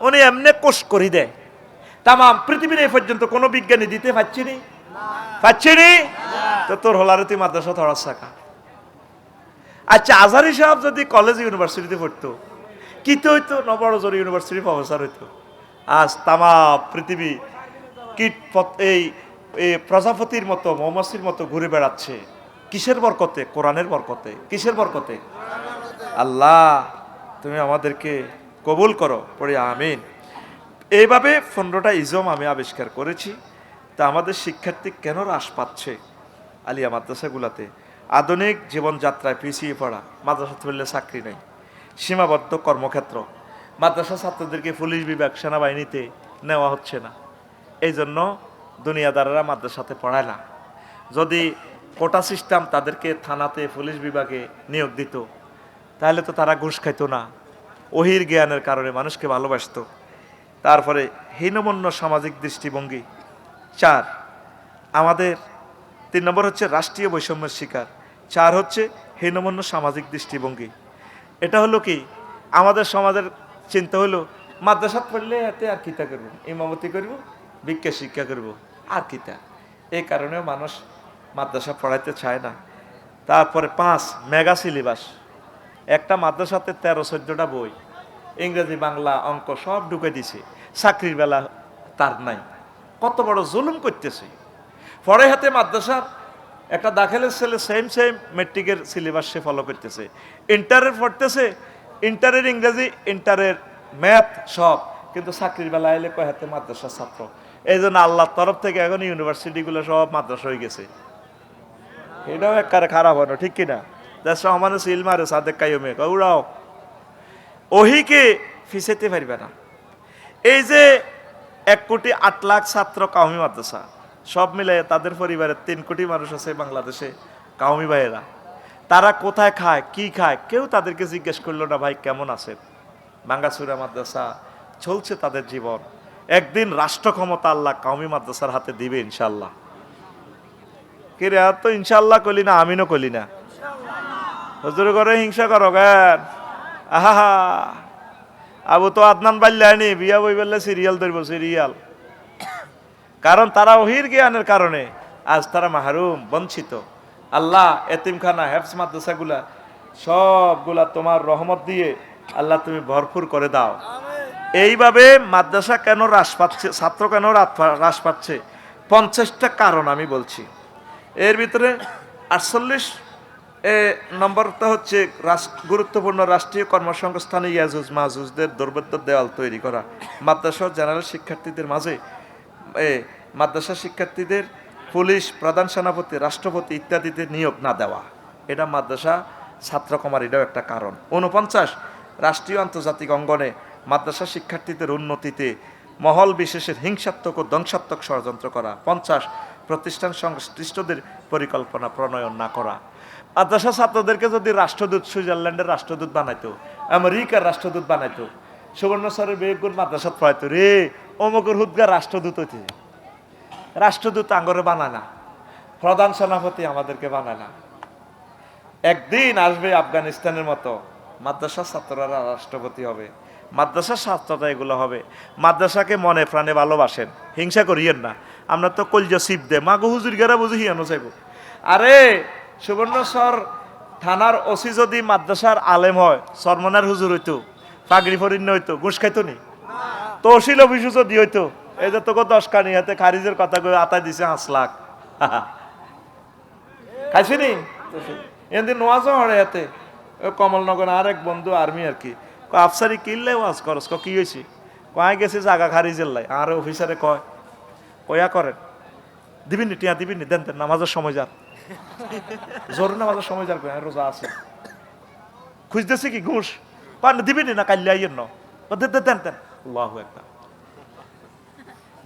উনি এমনি কোষ করি দেয় তাম পৃথিবীর এই পর্যন্ত কোনো বিজ্ঞানী দিতে পারছিনি, পাচ্ছিনি। তো তোর হলারে তুই মাদ্রাসা ধরার শাখা। আচ্ছা, আজহারি সাহেব যদি কলেজ ইউনিভার্সিটিতে পড়তো কি তো হইতো? নবরজর ইউনিভার্সিটি প্রফেসর হইতো। আজ তামা পৃথিবী কীট এই প্রজাপতির মতো মৌমাছির মতো ঘুরে বেড়াচ্ছে। কিসের বরকতে? কোরআনের বরকতে। কিসের বরকতে? আল্লাহ তুমি আমাদেরকে কবুল করো। পড়ে আমিন। এইভাবে 15টা ইজম আমি আবিষ্কার করেছি। তা আমাদের শিক্ষার্থী কেন হ্রাস পাচ্ছে আলিয়া মাদ্রাসাগুলোতে? আধুনিক জীবনযাত্রায় পিছিয়ে পড়া, মাদ্রাসা পড়লে চাকরি নেই, সীমাবদ্ধ কর্মক্ষেত্র, মাদ্রাসা ছাত্রদেরকে পুলিশ বিভাগ সেনাবাহিনীতে নেওয়া হচ্ছে না, এই জন্য দুনিয়াদাররা মাদ্রাসাতে পড়ায় না। যদি কোটা সিস্টেম তাদেরকে থানাতে পুলিশ বিভাগে নিয়োগ দিত তাহলে তো তারা ঘুষ খাইতো না, ওহির জ্ঞানের কারণে মানুষকে ভালোবাসতো। তারপরে হীনমন্য সামাজিক দৃষ্টিভঙ্গি। 4 আমাদের 3 নম্বর হচ্ছে রাষ্ট্রীয় বৈষম্যের শিকার। 4 হচ্ছে হীনমন্য সামাজিক দৃষ্টিভঙ্গি। এটা হলো কি, আমাদের সমাজের চিন্তা হলো মাদ্রাসা পড়লে এতে আর কিতা করবো, ইমামতি করবো, ভিক্ষা শিক্ষা করবো, আর কিতা। এই কারণেও মানুষ মাদ্রাসা পড়াইতে চায় না। তারপরে 5 মেগা সিলেবাস। একটা মাদ্রাসাতে 13-14টা বই, ইংরেজি বাংলা অঙ্ক সব ঢুকে দিছে, চাকরির বেলা তার নাই। কত বড় জুলুম করতেছে। পরে হাতে মাদ্রাসার একটা দাখিলের ছেলে সেম মেট্রিকের সিলেবাস সে ফলো করতেছে, ইন্টারের পড়তেছে, ইন্টারের ইংরেজি, ইন্টারের ম্যাথ সব, কিন্তু চাকরির বেলা এলে কয় হাতে মাদ্রাসার ছাত্র। এই জন্য আল্লাহর তরফ থেকে এখন ইউনিভার্সিটিগুলো সব মাদ্রাসা হয়ে গেছে। এটাও একবারে খারাপ হলো, ঠিক কিনা? যার সমানে সিল মারে সাদেক কাইমে উড়াও, ওহিকে ফিসেতে পারবে না। এই যে 1,08,00,000 ছাত্র কাউমি মাদ্রাসা, সব মিলে তাদের পরিবারের 3 কোটি মানুষ আছে বাংলাদেশে, কাউমি ভাইয়েরা। তারা কোথায় খায়, কি খায়, কেউ তাদেরকে জিজ্ঞেস করলো না, ভাই কেমন আছেন? ভাঙ্গাচুরা মাদ্রাসা চলছে তাদের জীবন। একদিন রাষ্ট্র ক্ষমতা আল্লাহ কাউমি মাদ্রাসার হাতে দিবে ইনশাল্লাহ। কিরে আর তো ইনশাল্লাহ কলি না, আমিনও কলি না। হুজুর করে হিংসা করো কেন? আহা, আবু তো আদনান বাল্যানি বিয়া বই বললে সিরিয়াল ধরব, সিরিয়াল। কারণ তারা ওহির জ্ঞানের কারণে আজ তারা মাহরুম, বঞ্চিত। আল্লাহ এতিমখানা, হেফজ মাদ্রাসাগুলা সবগুলা তোমার রহমত দিয়ে আল্লাহ তুমি ভরপুর করে দাও। এইভাবে মাদ্রাসা কেন হ্রাস পাচ্ছে, ছাত্র কেন হ্রাস পাচ্ছে, 50টা কারণ আমি বলছি। এর ভিতরে 48 নম্বরটা হচ্ছে গুরুত্বপূর্ণ রাষ্ট্রীয় কর্মসংস্থানে ইয়াজুজ মাহুজদের দুর্ভেদ্য দেওয়াল তৈরি করা। মাদ্রাসা জেনারেল শিক্ষার্থীদের মাঝে মাদ্রাসা শিক্ষার্থীদের পুলিশ, প্রধান সেনাপতি, রাষ্ট্রপতি ইত্যাদিতে নিয়োগ না দেওয়া, এটা মাদ্রাসা ছাত্র কমার, এটাও একটা কারণ। 49 রাষ্ট্রীয় আন্তর্জাতিক অঙ্গনে মাদ্রাসা শিক্ষার্থীদের উন্নতিতে মহল বিশেষের হিংসাত্মক ও ধ্বংসাত্মক ষড়যন্ত্র করা। 50 প্রতিষ্ঠান সংশ্লিষ্টদের পরিকল্পনা প্রণয়ন না করা। মাদ্রাসা ছাত্রদেরকে যদি রাষ্ট্রদূত, সুইজারল্যান্ডের রাষ্ট্রদূত বানাইতো, আমেরিকার রাষ্ট্রদূত বানাইতো, সুবর্ণচরের বেগুন মাদ্রাসা পড়াইতো, রে অমুকের হুদগা রাষ্ট্রদূত হইতে। রাষ্ট্রদূত আঙ্গরে বানায় না, প্রধান সেনাপতি আমাদেরকে বানায় না। একদিন আসবে আফগানিস্তানের মতো, মাদ্রাসা ছাত্ররা রাষ্ট্রপতি হবে, মাদ্রাসার ছাত্ররা এগুলো হবে। মাদ্রাসাকে মনে প্রাণে ভালোবাসেন, হিংসা করিয়েন না। আমরা তো কলজা সিপ দে মাগো হুজুর গেরা বুঝি হিয়ানো চাইব। আরে সুবর্ণচর থানার ওসি যদি মাদ্রাসার আলেম হয়, সরমনার হুজুর হইতো, পাগড়ি ফরিন্ন হইতো, ঘুষ খাইতো নি? তহসিল অফিস যদি হইতো, এই যে তোকে 10 কানি হাতে খারিজের কথা কই আতায় দিছে 5 লাখ খাইছি নি? এদিন নোয়াজও হরে হাতে কমলনগর আরেক বন্ধু আর্মি আর কি আফসারি কিনলে ওয়াজ করস, কি হয়েছে? কয় গেছে জাগা খারিজের লাই। আর অফিসারে কয় কয়া করেন, দিবিনি টিয়া দিবিনি, দেন দেন, নামাজের সময় যান, জোর নামাজের সময় যান, রোজা আছে, খুঁজতেছে কি ঘুষ, দিবিনি না কাল্লে আইয়ের ন, দেন দেন দেন। আল্লাহু আকবার,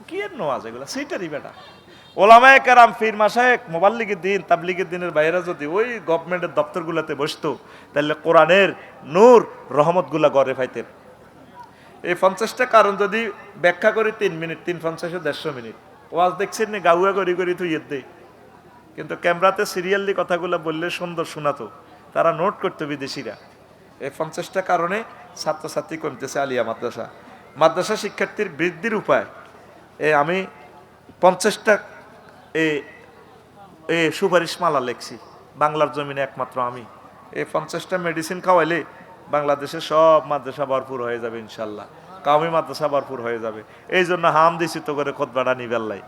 কি এর নামাজ এগুলা? সেইটারই বেটা। ওলামায়ে কেরাম, পীর মাশায়েখ, মুবাল্লিগের দিন, তাবলিগের দিনের বাইরে যদি ওই গভর্নমেন্টের দপ্তরগুলোতে বসতো, তাহলে কোরআনের নূর রহমতগুলা গড়ে পাইতেন। এই 50টা কারণ যদি ব্যাখ্যা করি 3 মিনিট, 350 150 মিনিট ওয়াজ দেখছেন না, গাউয়া করি করি তুই দে। কিন্তু ক্যামেরাতে সিরিয়ালি কথাগুলো বললে সুন্দর শোনাতো, তারা নোট করতো বিদেশিরা। এই 50টা কারণে ছাত্রছাত্রী কমতেছে আলিয়া মাদ্রাসা। মাদ্রাসা শিক্ষার্থীর বৃদ্ধির উপায় আমি 50টা সুপারিশ মালা লেখছি, বাংলার জমিনে একমাত্র আমি। এই 50টা মেডিসিন খাওয়াইলে বাংলাদেশে সব মাদ্রাসা ভরপুর হয়ে যাবে ইনশাল্লাহ, কাউমি মাদ্রাসা ভরপুর হয়ে যাবে। এই জন্য হাম দিছি তো করে খোদবাটা নিবেল্লাই,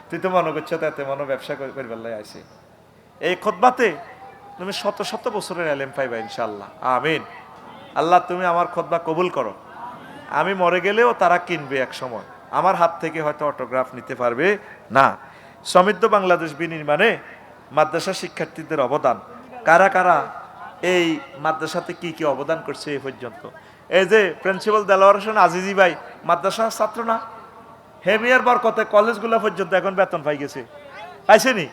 তুই তো মনে করছো তাতে মনে ব্যবসা করিবেল্লাই আইসি। এই খোদবাতে তুমি শত শত বছরের এলেম পাইবা ইনশাল্লাহ, আমিন। আল্লাহ তুমি আমার খোদবা কবুল করো। আমি মরে গেলেও তারা কিনবে এক সময়, আমার হাত থেকে হয়তো অটোগ্রাফ নিতে পারবে না। সমৃদ্ধ বাংলাদেশ বিনির্মাণে মাদ্রাসা শিক্ষার্থীদের অবদান, কারা কারা এই মাদ্রাসাতে কি কি অবদান করছে এই পর্যন্ত? এই যে প্রিন্সিপাল দেলোয়ার হোসেন আজিজি ভাই মাদ্রাসার ছাত্র না? হেমিয়ার বরকতে কলেজগুলো পর্যন্ত এখন বেতন পাই গেছে, পাইছেনি?